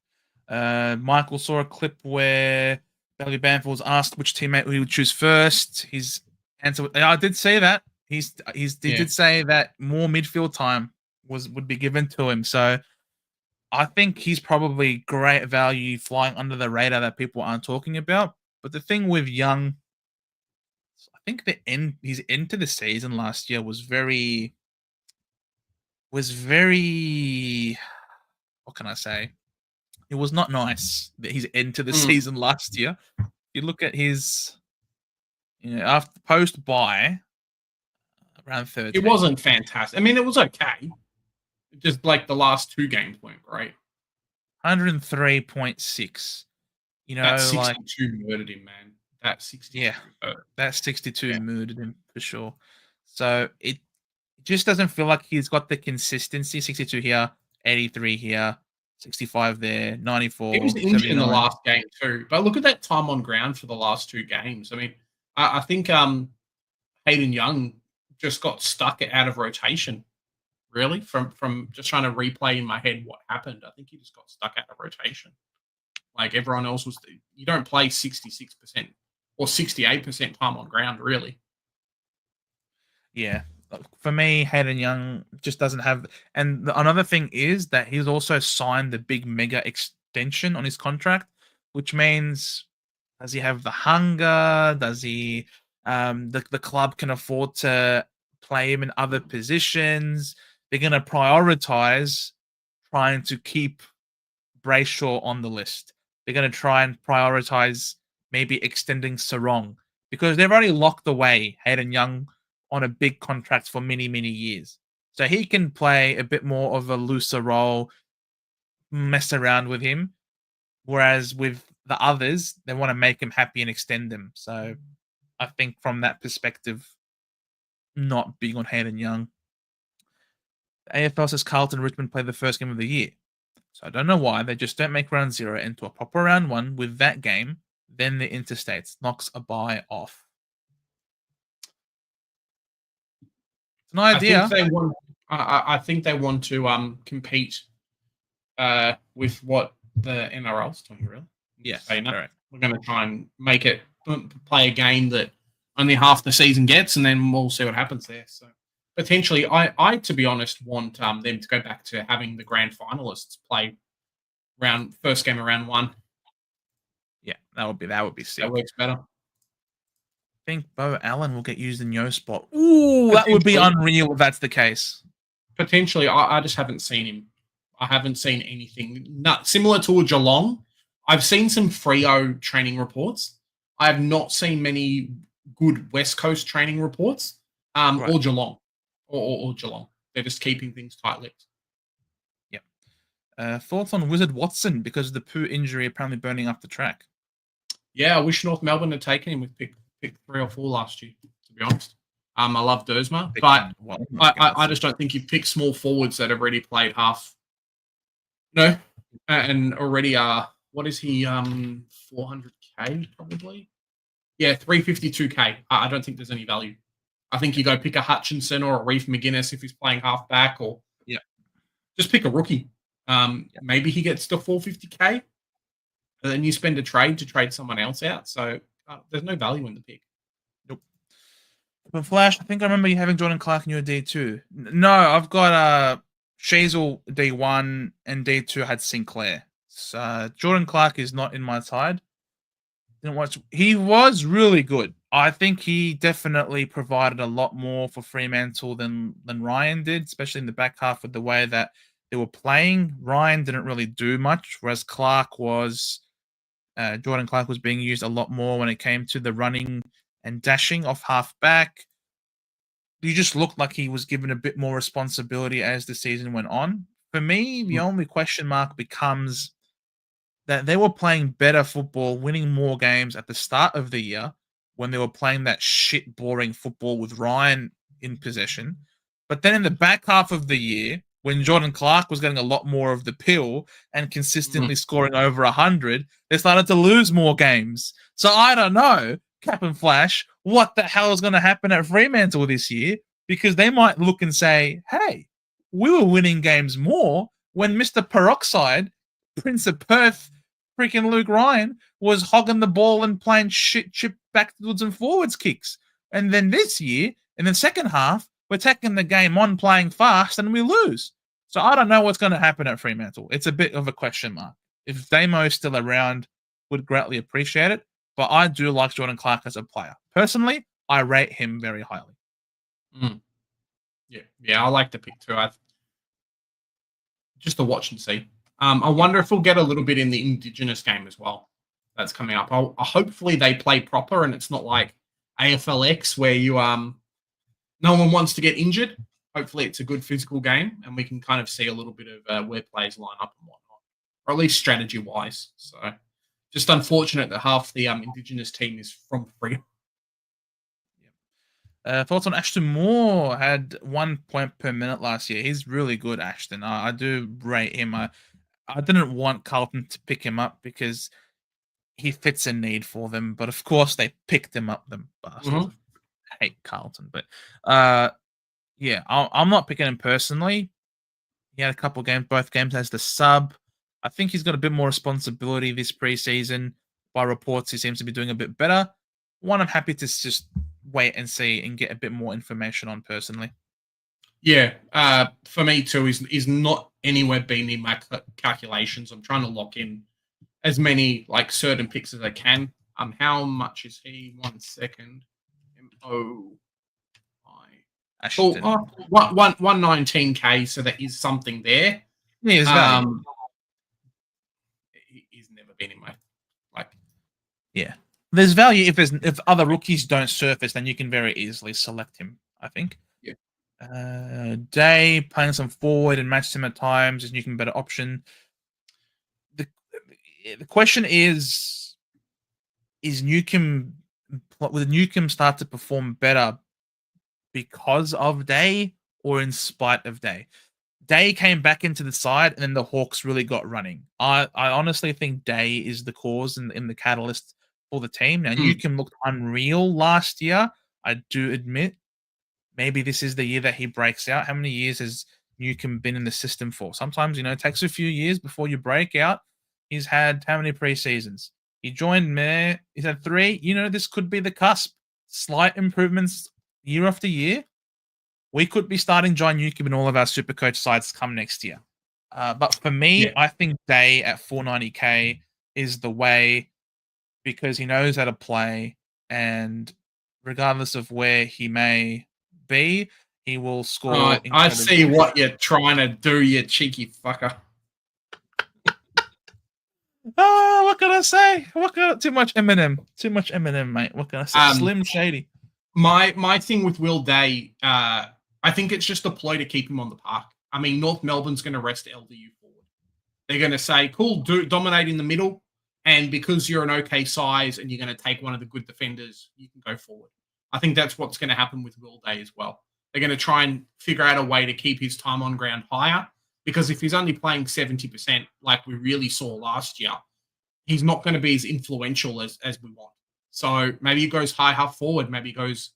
Michael saw a clip where Bailey Banfield was asked which teammate he would choose first. His answer, I did say that. He did say that more midfield time would be given to him. So I think he's probably great value flying under the radar that people aren't talking about. But the thing with Young, I think his end to the season last year was very, what can I say? It was not nice that his end to the season last year. You look at his, after post buy, around 13. It wasn't fantastic. I mean, it was okay. Just like the last 2 games weren't great. 103.6. That 62 murdered him, man. That 62. Yeah, that 62 murdered him for sure. So it just doesn't feel like he's got the consistency. 62 here, 83 here, 65 there, 94. He was injured in the last game too. But look at that time on ground for the last 2 games. I mean, I think Hayden Young just got stuck out of rotation, really, from just trying to replay in my head what happened. I think he just got stuck out of rotation. Like everyone else was, you don't play 66% or 68% time on ground, really. Yeah. For me, Hayden Young just doesn't have. And another thing is that he's also signed the big mega extension on his contract, which means, does he have the hunger? Does he, the club can afford to play him in other positions? They're going to prioritize trying to keep Brayshaw on the list. They're going to try and prioritize maybe extending Sarong because they've already locked away Hayden Young on a big contract for many, many years. So he can play a bit more of a looser role, mess around with him. Whereas with the others, they want to make him happy and extend him. So I think from that perspective, not big on Hayden Young. The AFL says Carlton and Richmond play the first game of the year. So I don't know why they just don't make round 0 into a proper round 1 with that game. Then the interstates knocks a bye off. It's an idea. I think they want to compete with what the NRL's doing. Really, yes, correct. We're going to try and make it play a game that only half the season gets, and then we'll see what happens there. So potentially, I to be honest, want them to go back to having the grand finalists play first game of round 1. Yeah, that would be sick. That works better. I think Bo Allen will get used in Yo spot. Ooh, that would be unreal if that's the case. Potentially, I just haven't seen him. I haven't seen anything similar to a Geelong. I've seen some Freo training reports. I have not seen many good West Coast training reports, right. Or Geelong, or Geelong. They're just keeping things tight-lipped. Yep. Thoughts on Wizard Watson because of the Pooh injury apparently burning up the track? Yeah, I wish North Melbourne had taken him with pick 3 or 4 last year, to be honest. I love Dersma, but I just don't think you pick small forwards that have already played half. No, and already what is he? 400K probably. Yeah, 352K. I don't think there's any value. I think you go pick a Hutchinson or a Reef McGuinness if he's playing halfback, or just pick a rookie. Maybe he gets to 450K, and then you spend a trade to trade someone else out. So there's no value in the pick. Nope. But Flash, I think I remember you having Jordan Clark in your D2. No, I've got Shazel D1 and D2 had Sinclair. So Jordan Clark is not in my side. Didn't watch. He was really good. I think he definitely provided a lot more for Fremantle than Ryan did, especially in the back half with the way that they were playing. Ryan didn't really do much, whereas Jordan Clark was being used a lot more when it came to the running and dashing off half back. He just looked like he was given a bit more responsibility as the season went on. For me, the only question mark becomes that they were playing better football, winning more games at the start of the year when they were playing that shit, boring football with Ryan in possession. But then in the back half of the year, when Jordan Clark was getting a lot more of the pill and consistently scoring over 100, they started to lose more games. So I don't know, Cap and Flash, what the hell is going to happen at Fremantle this year? Because they might look and say, hey, we were winning games more when Mr. Peroxide, Prince of Perth, freaking Luke Ryan, was hogging the ball and playing shit chip backwards and forwards kicks. And then this year, in the second half, we're taking the game on, playing fast, and we lose. So I don't know what's going to happen at Fremantle. It's a bit of a question mark. If Damo's still around, would greatly appreciate it. But I do like Jordan Clark as a player. Personally, I rate him very highly. Yeah, I like the pick too. Just to watch and see. I wonder if we'll get a little bit in the Indigenous game as well. That's coming up. Hopefully they play proper and it's not like AFLX where you no one wants to get injured. Hopefully it's a good physical game and we can kind of see a little bit of where players line up and whatnot, or at least strategy-wise. So just unfortunate that half the Indigenous team is from Free. Thoughts on Ashton Moore? Had 1 point per minute last year. He's really good, Ashton. I do rate him. I didn't want Carlton to pick him up because he fits a need for them. But of course, they picked him up, them bastards. I hate Carlton. But yeah, I'm not picking him personally. He had a couple of games, both games as the sub. I think he's got a bit more responsibility this preseason. By reports, he seems to be doing a bit better. One I'm happy to just wait and see and get a bit more information on personally. Yeah, for me too, is not anywhere been in my calculations. I'm trying to lock in as many like certain picks as I can. How much is he? 1 second. MOI. 119K. So that is something there. Yeah, there's value. He's never been in my like. Yeah. There's value if other rookies don't surface, then you can very easily select him, I think. Yeah. Day playing some forward and match him at times is Newcomb a better option. The question is Newcomb, will Newcomb start to perform better because of Day or in spite of Day? Day came back into the side and then the Hawks really got running. I honestly think Day is the cause and the catalyst for the team. Now, Newcomb looked unreal last year. I do admit maybe this is the year that he breaks out. How many years has Newcomb been in the system for? Sometimes, it takes a few years before you break out. He's had how many preseasons? He joined Mare. He's had 3. This could be the cusp. Slight improvements year after year. We could be starting John Newcomb in all of our Supercoach sides come next year. But for me, I think Day at 490k is the way because he knows how to play. And regardless of where he may be, he will score. I see what you're trying to do, you cheeky fucker. What can I say? Too much Eminem, mate. What can I say? Slim Shady. My thing with Will Day, I think it's just a ploy to keep him on the park. I mean, North Melbourne's going to rest LDU forward. They're going to say, cool, dominate in the middle. And because you're an okay size and you're going to take one of the good defenders, you can go forward. I think that's what's going to happen with Will Day as well. They're going to try and figure out a way to keep his time on ground higher. Because if he's only playing 70%, like we really saw last year, he's not going to be as influential as we want. So maybe he goes high half forward. Maybe he goes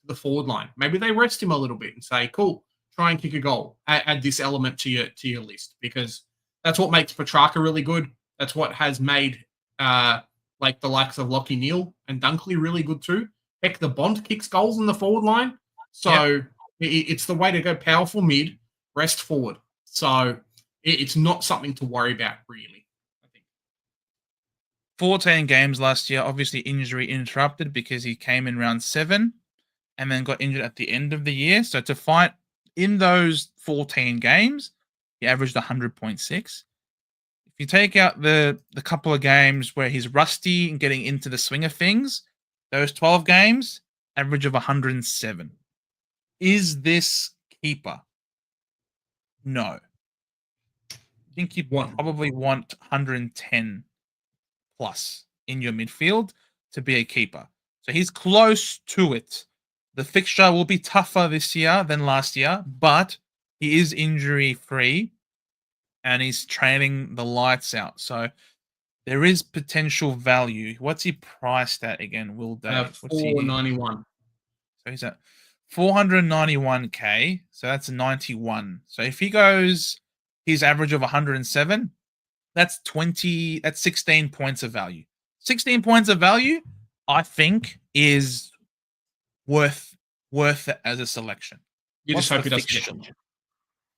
to the forward line. Maybe they rest him a little bit and say, cool, try and kick a goal. Add this element to your list. Because that's what makes Petrarca really good. That's what has made like the likes of Lockie Neal and Dunkley really good too. Heck, the Bond kicks goals in the forward line. So it's the way to go. Powerful mid, rest forward. So it's not something to worry about, really, I think. 14 games last year, obviously injury interrupted because he came in round 7 and then got injured at the end of the year. So to fight in those 14 games, he averaged 100.6. If you take out the couple of games where he's rusty and getting into the swing of things, those 12 games, average of 107. Is this keeper? No. I think you probably want 110 plus in your midfield to be a keeper. So he's close to it. The fixture will be tougher this year than last year, but he is injury-free and he's training the lights out. So there is potential value. What's he priced at again, Will Day? $491. So he's at 491k. So that's 91. So if he goes his average of 107, that's 16 points of value. 16 points of value, I think, is worth it as a selection. You just hope he doesn't get injured.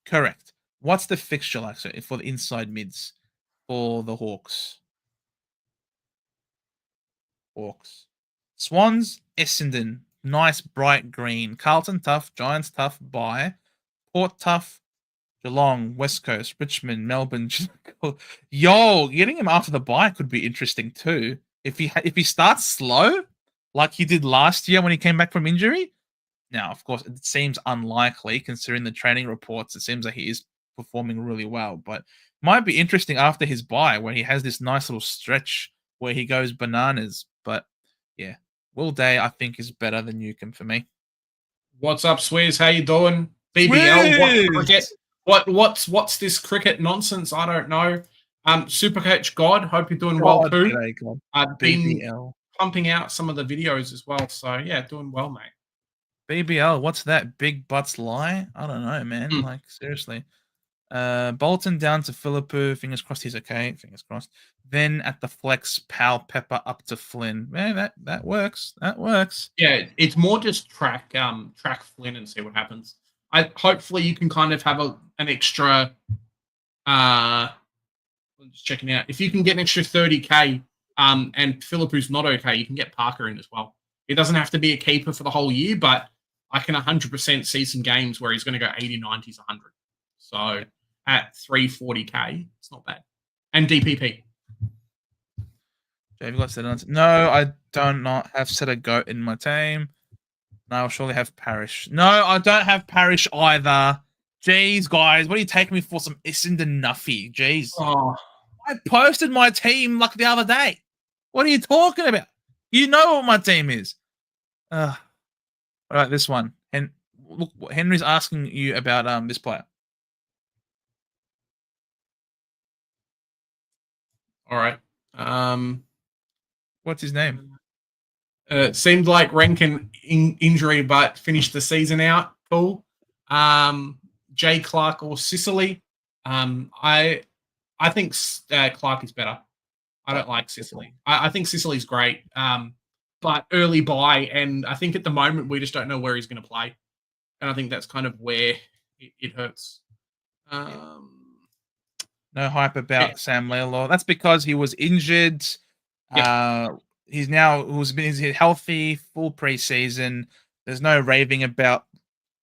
Correct. What's the fixture like for the inside mids for the Hawks? Swans, Essendon, nice bright green. Carlton tough, Giants tough, bye. Port tough, Geelong, West Coast, Richmond, Melbourne. Yo, getting him after the bye could be interesting too. If he starts slow, like he did last year when he came back from injury. Now, of course, it seems unlikely considering the training reports. It seems like he is performing really well, but might be interesting after his bye when he has this nice little stretch where he goes bananas. But yeah, Will Day I think is better than Newcomb for me. What's up, Swizz? How you doing? BBL, what cricket? What's this cricket nonsense? I don't know. Supercoach God, hope you're doing well too. I've been pumping out some of the videos as well, so yeah, doing well, mate. BBL, what's that? Big butts lie? I don't know, man. Like seriously. Bolton down to Philippou. Fingers crossed he's okay. Fingers crossed. Then at the flex, Pal Pepper up to Flynn. Man, that works. That works. Yeah, it's more just track Flynn and see what happens. Hopefully you can kind of have an extra. I'm just checking out. If you can get an extra 30k, and Philippou's not okay, you can get Parker in as well. It doesn't have to be a keeper for the whole year, but I can 100% see some games where he's going to go 80, 90s, 100. So at 340k, it's not bad. And DPP. Have you got set on? No, I don't not have set a goat in my team. No, I'll surely have Parrish. No, I don't have Parrish either. Jeez, guys, what are you taking me for? Some Essendon Nuffy? Jeez. Oh, I posted my team like the other day. What are you talking about? You know what my team is. All right, this one. And look, Henry's asking you about this player. all right. What's his name? Seemed like Rankin injury, but finished the season out. Cool. Jay Clark or Sicily. I think Clark is better. I don't like Sicily. I think Sicily's great. But early buy, and I think at the moment we just don't know where he's going to play, and I think that's kind of where it hurts. No hype about Sam Laylaw. That's because he was injured. He's healthy, full preseason. There's no raving about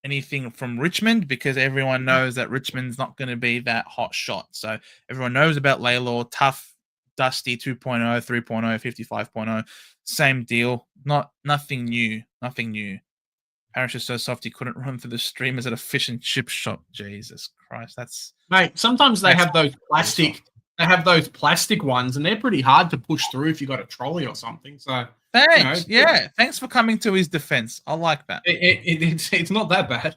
anything from Richmond because everyone knows that Richmond's not going to be that hot shot. So everyone knows about Laylaw, tough, dusty 2.0, 3.0, 55.0. Same deal. Nothing new. Parrish is so soft he couldn't run through the streamers at a fish and chip shop. Jesus Christ, that's mate. Sometimes they have those plastic. They have those plastic ones, and they're pretty hard to push through if you got a trolley or something. So thanks, thanks for coming to his defense. I like that. It's not that bad.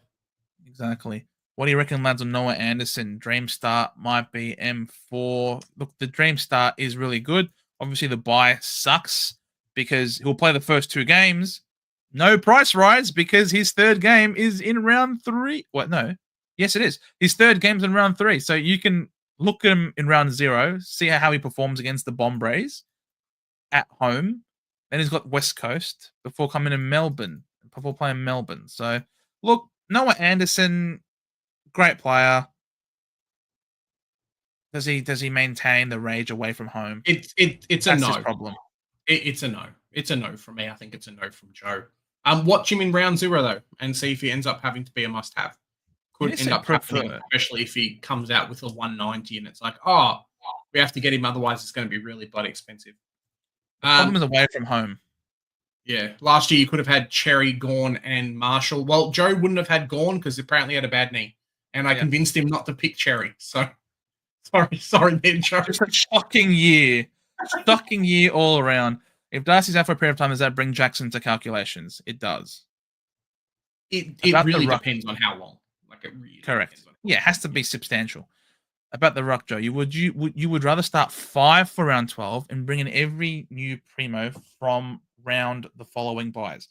Exactly. What do you reckon, lads, on Noah Anderson? Dream start might be M4. Look, the dream start is really good. Obviously, the buy sucks because he'll play the first 2 games. No price rise because his third game is in round 3. What? No. Yes, it is. His third game's in round 3. So you can look at him in round 0, see how he performs against the Bombers at home. Then he's got West Coast before coming to Melbourne, before playing Melbourne. So, look, Noah Anderson, great player. Does he maintain the rage away from home? It's That's a no. his problem. It's a no. It's a no from me. I think it's a no from Joe. Watch him in round 0 though, and see if he ends up having to be a must-have. Could end up happening, especially if he comes out with a 190 and it's like, oh, we have to get him, otherwise it's going to be really bloody expensive. Problem is away from home. Yeah, last year you could have had Cherry, Gorn, and Marshall. Well, Joe wouldn't have had Gorn because apparently he had a bad knee, and I convinced him not to pick Cherry. So sorry, there, Joe. Just a shocking year all around. If Darcy's out for a period of time, does that bring Jackson to calculations? It does. It really depends on how long. Like it really correct. Yeah, it has to be substantial. About the ruck, Joe, you would rather start 5 for round 12 and bring in every new primo from round the following buys.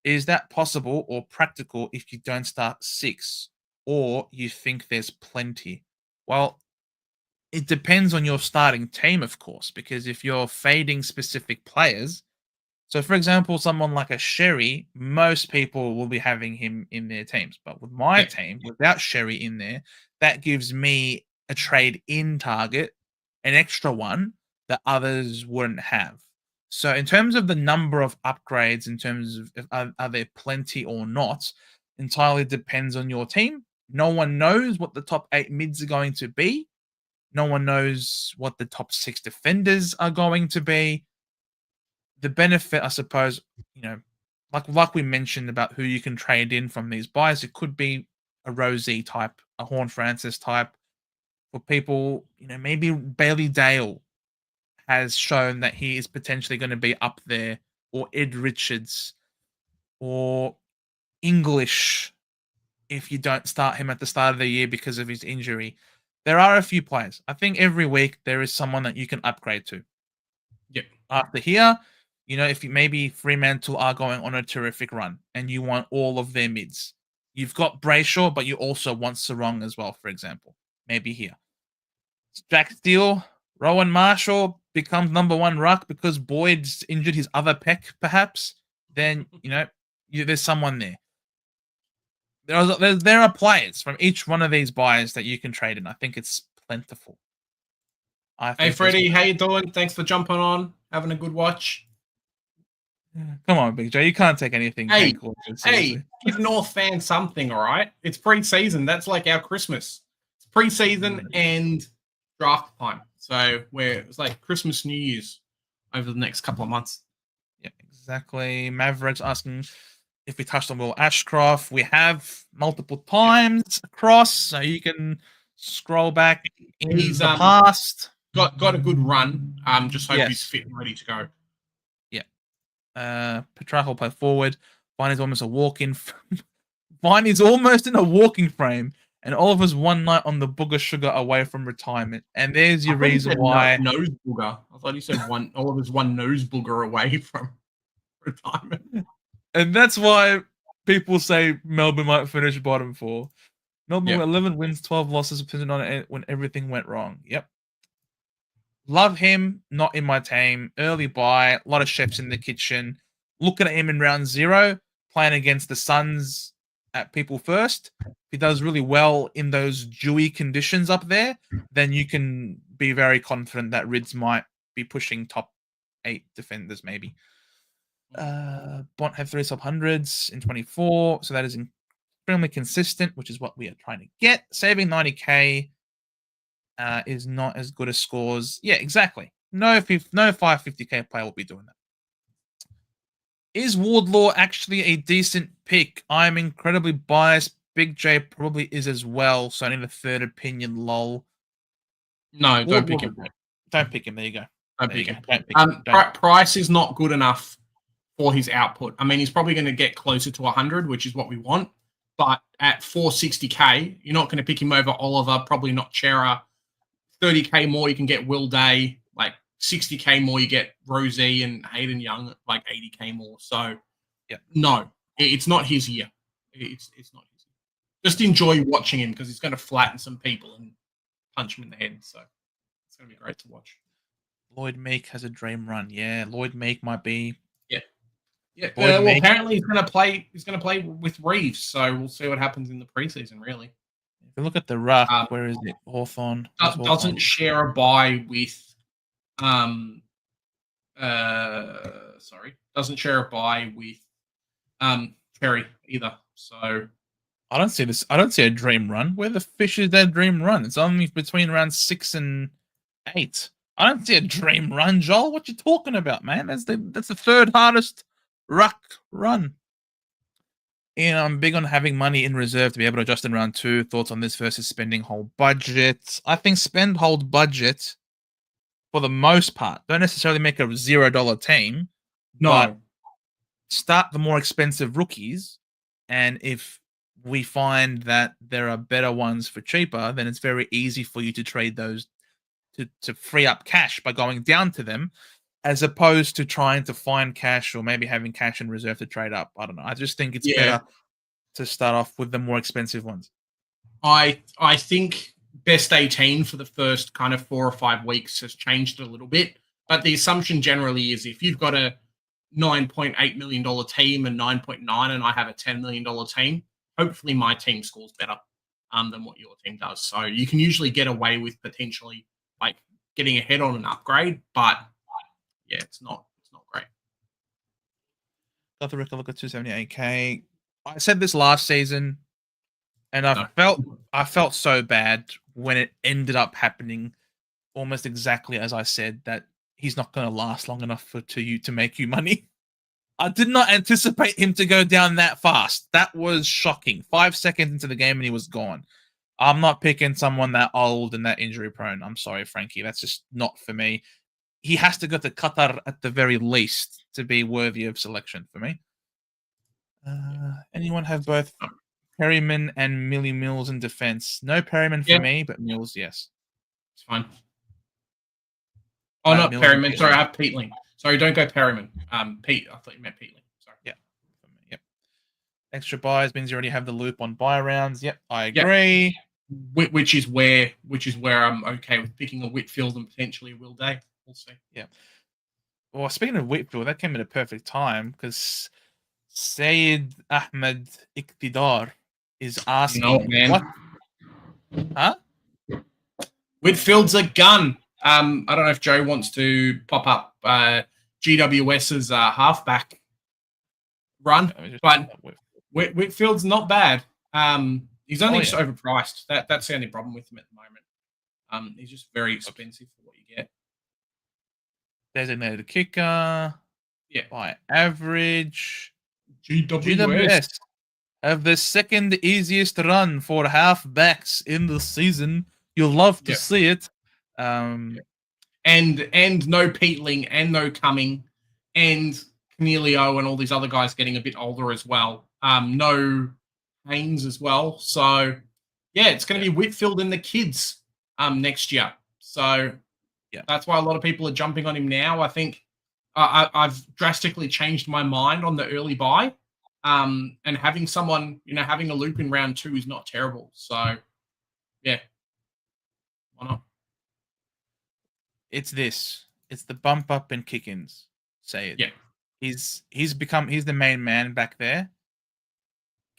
Is that possible or practical if you don't start 6 or you think there's plenty? Well, it depends on your starting team, of course, because if you're fading specific players, so for example, someone like a Sherry, most people will be having him in their teams. But with my team, without Sherry in there, that gives me a trade-in target, an extra one that others wouldn't have. So in terms of the number of upgrades, in terms of are there plenty or not, entirely depends on your team. No one knows what the top 8 mids are going to be. No one knows what the top 6 defenders are going to be. The benefit, I suppose, like we mentioned about who you can trade in from these buys, it could be a Rosie type, a Horn Francis type. For people, maybe Bailey Dale has shown that he is potentially going to be up there, or Ed Richards, or English, if you don't start him at the start of the year because of his injury. There are a few players. I think every week there is someone that you can upgrade to. Yep. After here, if you maybe Fremantle are going on a terrific run and you want all of their mids. You've got Brayshaw, but you also want Sarong as well, for example. Maybe here. Jack Steele, Rowan Marshall becomes number 1 ruck because Boyd's injured his other pec, perhaps. Then, there's someone there. There are players from each one of these buys that you can trade in. I think it's plentiful. Hey, Freddie, how you doing? Thanks for jumping on. Having a good watch. Come on, Big Joe. You can't take anything. Hey, give North fans something, all right? It's pre-season. That's like our Christmas. It's pre-season and draft time. So it's like Christmas, New Year's over the next couple of months. Yeah, exactly. Mavericks asking, if we touched on Will Ashcroft, we have multiple times across, so you can scroll back in He's the past. got a good run. Just hope he's Yes. fit and ready to go. Petrarch will play forward. Viney's almost a walk-in. Viney's almost in a walking frame, and Oliver's one night on the booger sugar away from retirement. And there's your reason why. Nose booger. I thought he said Oliver's one nose booger away from retirement. And that's why people say Melbourne might finish bottom 4. Melbourne 11 wins, 12 losses, depending on it when everything went wrong. Yep. Love him, not in my team. Early buy, a lot of chefs in the kitchen. Looking at him in round 0, playing against the Suns at People First. If he does really well in those dewy conditions up there, then you can be very confident that Rids might be pushing top 8 defenders, maybe. Bont have 3 sub-hundreds in 24, so that is extremely consistent, which is what we are trying to get. Saving 90k is not as good as scores. Yeah, exactly. No 550k player will be doing that. Is Wardlaw actually a decent pick? I'm incredibly biased. Big J probably is as well, so I need a third opinion, lol. No, don't pick him. Don't pick him. There you go. Don't pick him. Price is not good enough for his output. I mean, he's probably going to get closer to 100, which is what we want. But at 460k, you're not going to pick him over Oliver, probably not Chera. 30k more, you can get Will Day. Like 60k more, you get Rosie and Hayden Young. Like 80k more. So, no, it's not his year. It's not his year. Just enjoy watching him because he's going to flatten some people and punch him in the head. So it's going to be great to watch. Lloyd Meek has a dream run. Yeah, Lloyd Meek might be. Yeah. Well, apparently he's going to play. He's going to play with Reeves. So we'll see what happens in the preseason. Really. If you look at the ruck, where is it? Hawthorn doesn't share a bye with. Doesn't share a bye with. Cherry either. So. I don't see this. I don't see a dream run. Where the fish is their dream run? It's only between round 6 and 8. I don't see a dream run, Joel. What you talking about, man? That's the third hardest ruck run. And I'm big on having money in reserve to be able to adjust in round 2. Thoughts on this versus spending whole budget? I think spend hold budget for the most part. Don't necessarily make a $0 team. No. But start the more expensive rookies, and if we find that there are better ones for cheaper, then it's very easy for you to trade those to free up cash by going down to them, as opposed to trying to find cash or maybe having cash in reserve to trade up. I don't know. I just think it's better to start off with the more expensive ones. I think best 18 for the first kind of 4 or 5 weeks has changed a little bit, but the assumption generally is if you've got a $9.8 million team and 9.9 and I have a $10 million team, hopefully my team scores better than what your team does. So you can usually get away with potentially like getting ahead on an upgrade, but it's not great. Got the record look at 278k. I said this last season, and I felt so bad when it ended up happening almost exactly as I said, that he's not going to last long enough to make you money. I did not anticipate him to go down that fast. That was shocking. 5 seconds into the game and he was gone. I'm not picking someone that old and that injury prone. I'm sorry, Frankie. That's just not for me. He has to go to Qatar at the very least to be worthy of selection for me. Anyone have both Perryman and Millie Mills in defense? No Perryman for me, but Mills, yes. It's fine. Oh, not Mills Perryman. Sorry, I have Peatling. Sorry, don't go Perryman. Pete. I thought you meant Peatling. Sorry. Yeah. Yep. Extra buys means you already have the loop on buy rounds. Yep, I agree. Yep. Which is where I'm okay with picking a Whitfield and potentially a Will Day. We'll see. Yeah. Well, speaking of Whitfield, that came at a perfect time because Sayed Ahmed Iqtidar is asking what? Huh? Whitfield's a gun. I don't know if Joe wants to pop up GWS's halfback run, but Whitfield's not bad. He's only just overpriced. That's the only problem with him at the moment. He's just very expensive for what you get. Designated kicker. Yeah. By average. GWS have the second easiest run for halfbacks in the season. You'll love to see it. And no Peatling and no Cumming and Cornelio and all these other guys getting a bit older as well. No Haynes as well. So yeah, it's going to be Whitfield and the kids next year. So that's why a lot of people are jumping on him now. I think I've drastically changed my mind on the early buy. And having someone, having a loop in round 2 is not terrible. So yeah, why not? It's the bump up and kick-ins. Say it. Yeah. He's the main man back there.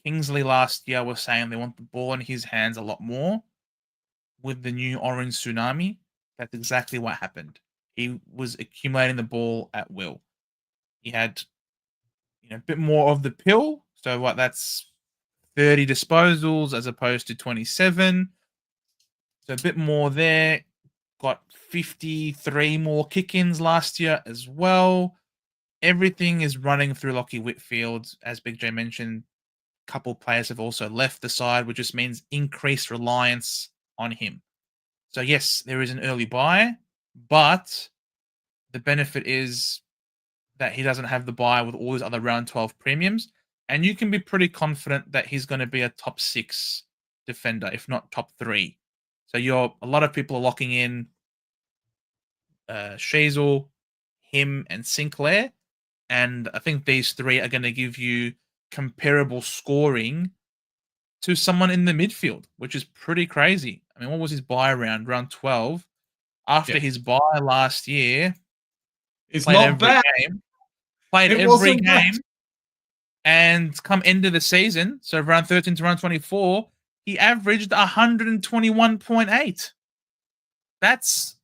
Kingsley last year was saying they want the ball in his hands a lot more. With the new orange tsunami, that's exactly what happened. He was accumulating the ball at will. He had, a bit more of the pill. So that's 30 disposals as opposed to 27. So a bit more there. Got 53 more kick-ins last year as well. Everything is running through Lockie Whitfield. As Big J mentioned, a couple players have also left the side, which just means increased reliance on him. So yes, there is an early buy, but the benefit is that he doesn't have the buy with all his other round 12 premiums, and you can be pretty confident that he's going to be a top 6 defender, if not top 3. So a lot of people are locking in Shazel, him, and Sinclair, and I think these 3 are going to give you comparable scoring to someone in the midfield, which is pretty crazy. I mean, what was his buy round 12? After his buy last year, it's not bad. Played every game, and come end of the season, so round 13 to round 24, he averaged 121.8.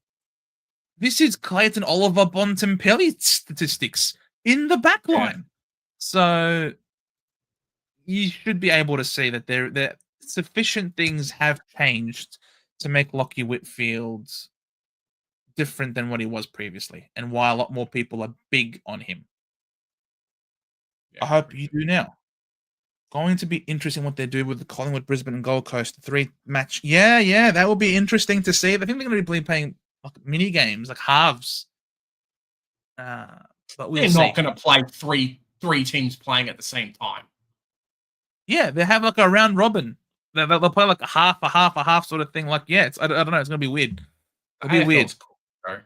This is Clayton Oliver Bontempelli statistics in the back line. So you should be able to see that there sufficient things have changed to make Lockie Whitfield different than what he was previously, and why a lot more people are big on him. I hope you do now. Going to be interesting what they do with the Collingwood, Brisbane, and Gold Coast 3 match. Yeah, that will be interesting to see. I think they're going to be playing like mini games, like halves. But we'll see. They're not going to play three teams playing at the same time. Yeah, they have like a round robin. They'll play like a half sort of thing. Like, I don't know. It's going to be weird. It'll be weird. Cool, bro.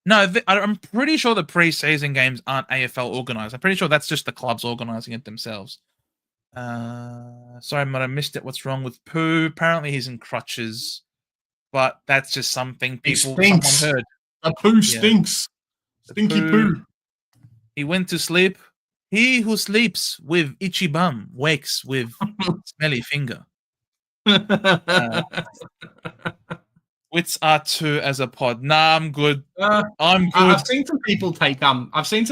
No, I'm pretty sure the preseason games aren't AFL organized. I'm pretty sure that's just the clubs organizing it themselves. Sorry, I might have missed it. What's wrong with Pooh? Apparently he's in crutches, but that's just something someone heard. The Pooh stinks. Stinky Pooh. He went to sleep. He who sleeps with itchy bum wakes with smelly finger. Wits are 2 as a pod. Nah, I'm good. I'm good. I've seen some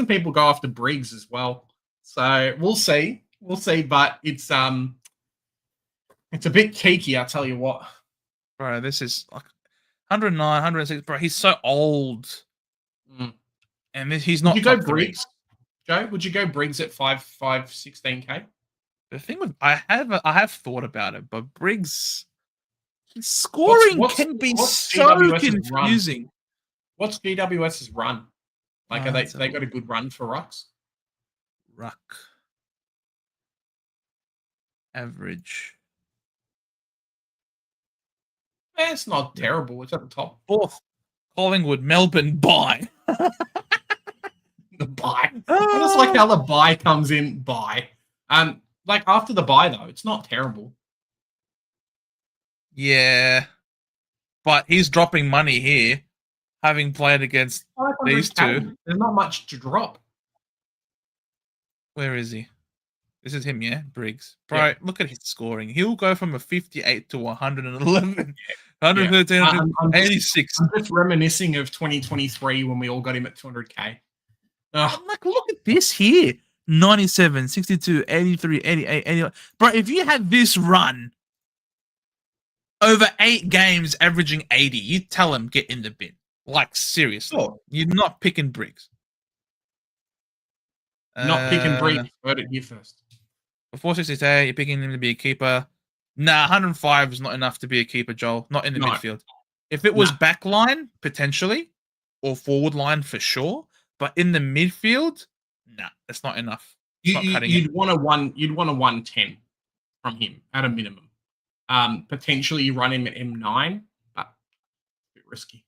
people go after Briggs as well. So we'll see. But it's a bit cheeky, I'll tell you what. Bro, this is like 109, 106. Bro, he's so old. And he's not. Would you go Briggs, Joe? Would you go Briggs at 16K? The thing with I have thought about it, but Briggs. Scoring can be so confusing. What's GWS's run? Like, they got a good run for rucks? Ruck. Average. It's not terrible. It's at the top. 4th. Collingwood, Melbourne, buy. The buy. I just like how the buy comes in, buy. Like, after the buy, though, it's not terrible. Yeah. But he's dropping money here, having played against these 2. There's not much to drop. Where is he? This is him, yeah? Briggs. Right, look at his scoring. He'll go from a 58 to 111. 113, 186. I'm just reminiscing of 2023 when we all got him at 200K. I'm like, look at this here. 97, 62, 83, 88, 89. Bro, if you had this run over 8 games averaging 80, you tell him get in the bin. Like, seriously. You're not picking Briggs. Not pick and breed. Heard it here first. For 460k, you're picking him to be a keeper. Nah, 105 is not enough to be a keeper, Joel. Not in the midfield. If it was back line, potentially, or forward line for sure, but in the midfield, nah, that's not enough. You'd want a 110 from him at a minimum. Potentially you run him at M9, but a bit risky.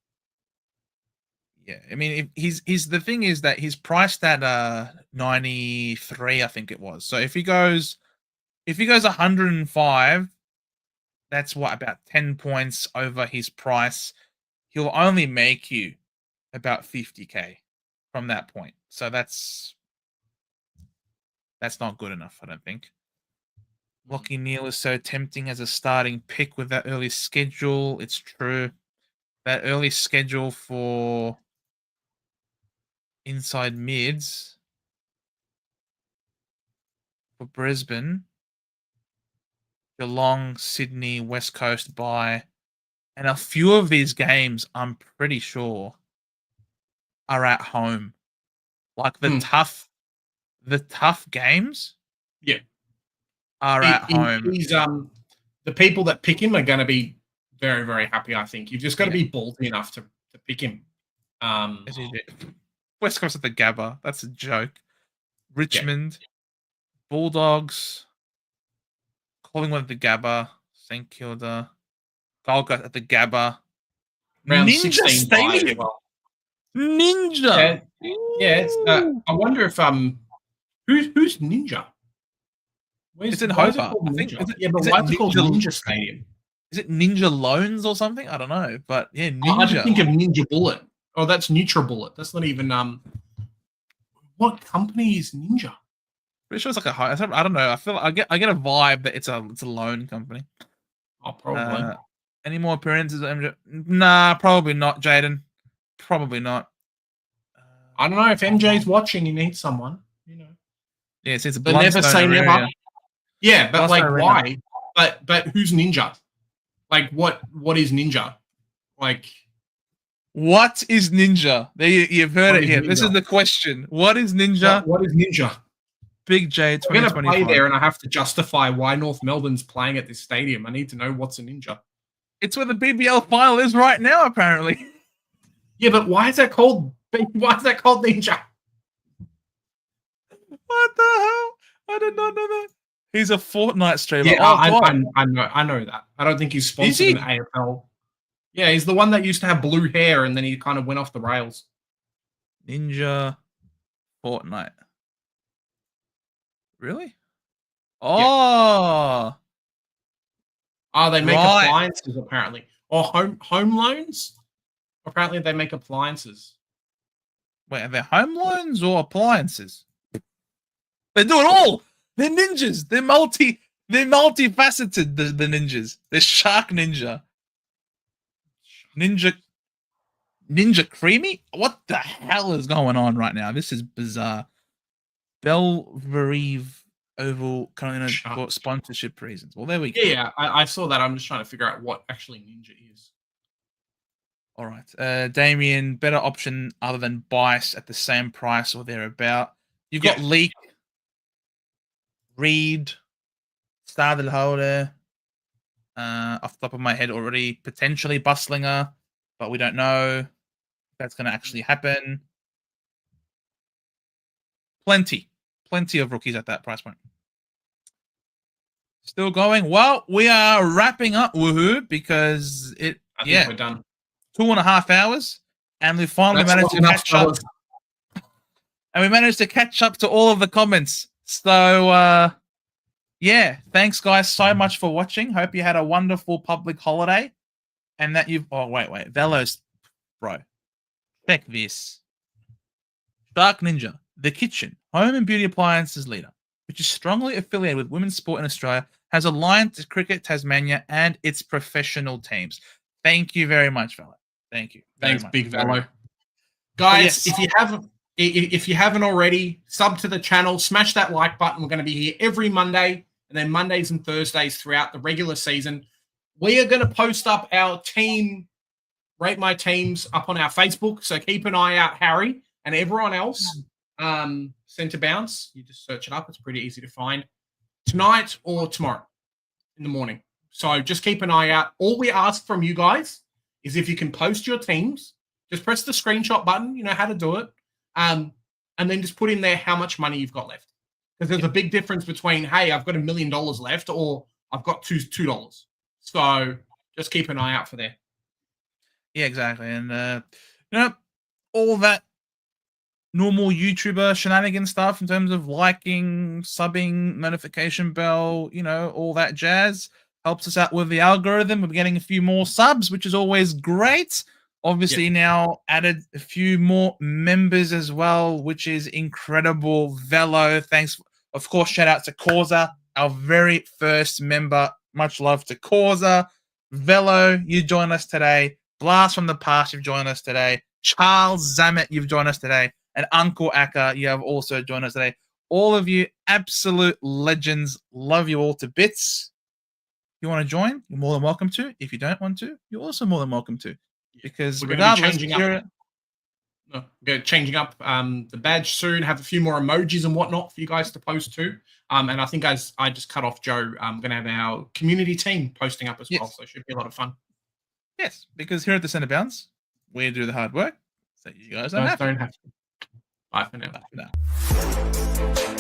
Yeah, I mean, he's the thing is that he's priced at 93, I think it was. So if he goes 105, that's what, about 10 points over his price. He'll only make you about 50k from that point. So that's not good enough, I don't think. Lockie Neal is so tempting as a starting pick with that early schedule. It's true. That early schedule for inside mids for Brisbane, Geelong, Sydney, West Coast bye, and a few of these games, I'm pretty sure, are at home. Like the tough games, are at home. The people that pick him are going to be very, very happy. I think you've just got to be ballsy enough to pick him. West Coast at the Gabba, that's a joke. Richmond, Bulldogs, Collingwood at the Gabba, St Kilda, Gold Coast at the Gabba, Round Ninja 16 Stadium. Ninja. I wonder if who's Ninja? It's in Hobart. Why is it called Ninja Ninja Stadium? Is it Ninja Loans or something? I don't know, but yeah, Ninja. I just think of Ninja Bullet. Oh, that's NutriBullet. That's not even What company is Ninja? Pretty sure it's like I don't know. I get a vibe that it's a loan company. Oh, probably. Any more appearances at MJ? Nah, probably not, Jaden. Probably not. I don't know if MJ's watching. You need someone, Yeah, since they never say never. Yeah, but like why? But who's Ninja? Like what is Ninja? Like what is Ninja? There you've heard it here. Ninja? This is the question. What is Ninja? What is Ninja? Big J 2025. I'm going to play there and I have to justify why North Melbourne's playing at this stadium. I need to know what's a Ninja. It's where the BBL final is right now, apparently. Yeah, but why is that called Ninja? What the hell? I did not know that. He's a Fortnite streamer. Yeah, I know that. I don't think he's sponsored in AFL. Yeah, he's the one that used to have blue hair and then he kind of went off the rails. Ninja Fortnite. Really? Oh. Oh, they make appliances apparently. Or home loans? Apparently they make appliances. Wait, are they home loans or appliances? They do it all. They're ninjas. They're multifaceted, the ninjas. They're Shark Ninja. Ninja Creamy? What the hell is going on right now? This is bizarre. Belverive Oval currently for sponsorship reasons. Well, there we go. Yeah, I saw that. I'm just trying to figure out what actually Ninja is. All right. Damien, better option other than Bice at the same price or thereabout. You've got Leak, Reed, Star del Holder, off the top of my head already, potentially Buslinger, but we don't know if that's going to actually happen. Plenty of rookies at that price point. Still going. Well, we are wrapping up, woohoo, because I think we're done. 2.5 hours, and we finally managed to catch up. And we managed to catch up to all of the comments. So, thanks guys so much for watching. Hope you had a wonderful public holiday, and that you've. Oh wait, Velos, bro, check this. Dark Ninja, the kitchen, home and beauty appliances leader, which is strongly affiliated with women's sport in Australia, has aligned to Cricket Tasmania and its professional teams. Thank you very much, fella. Thank you. Thanks, big fellow. Guys, if you haven't already, sub to the channel, smash that like button. We're going to be here every Monday and then Mondays and Thursdays throughout the regular season. We are going to post up our team, rate my teams up on our Facebook. So keep an eye out, Harry, and everyone else. Center Bounce. You just search it up. It's pretty easy to find. Tonight or tomorrow in the morning. So just keep an eye out. All we ask from you guys is if you can post your teams, just press the screenshot button. You know how to do it. And then just put in there how much money you've got left. Because there's a big difference between, hey, I've got $1 million left or I've got $2. So just keep an eye out for there. Yeah, exactly. And, all that normal YouTuber shenanigan stuff in terms of liking, subbing, notification bell, all that jazz helps us out with the algorithm. We're getting a few more subs, which is always great. Obviously, now added a few more members as well, which is incredible. Velo, thanks. Of course, shout out to Causa, our very first member. Much love to Causa. Velo, you joined us today. Blast from the Past, you've joined us today. Charles Zamet, you've joined us today. And Uncle Akka, you have also joined us today. All of you absolute legends. Love you all to bits. If you want to join, you're more than welcome to. If you don't want to, you're also more than welcome to. Because we're going to be changing up the badge soon. Have a few more emojis and whatnot for you guys to post too. And I think as I just cut off Joe, I'm going to have our community team posting up as well. So it should be a lot of fun. Yes, because here at the Center Bounce, we do the hard work. So you guys don't have to. Bye for now. Bye for now.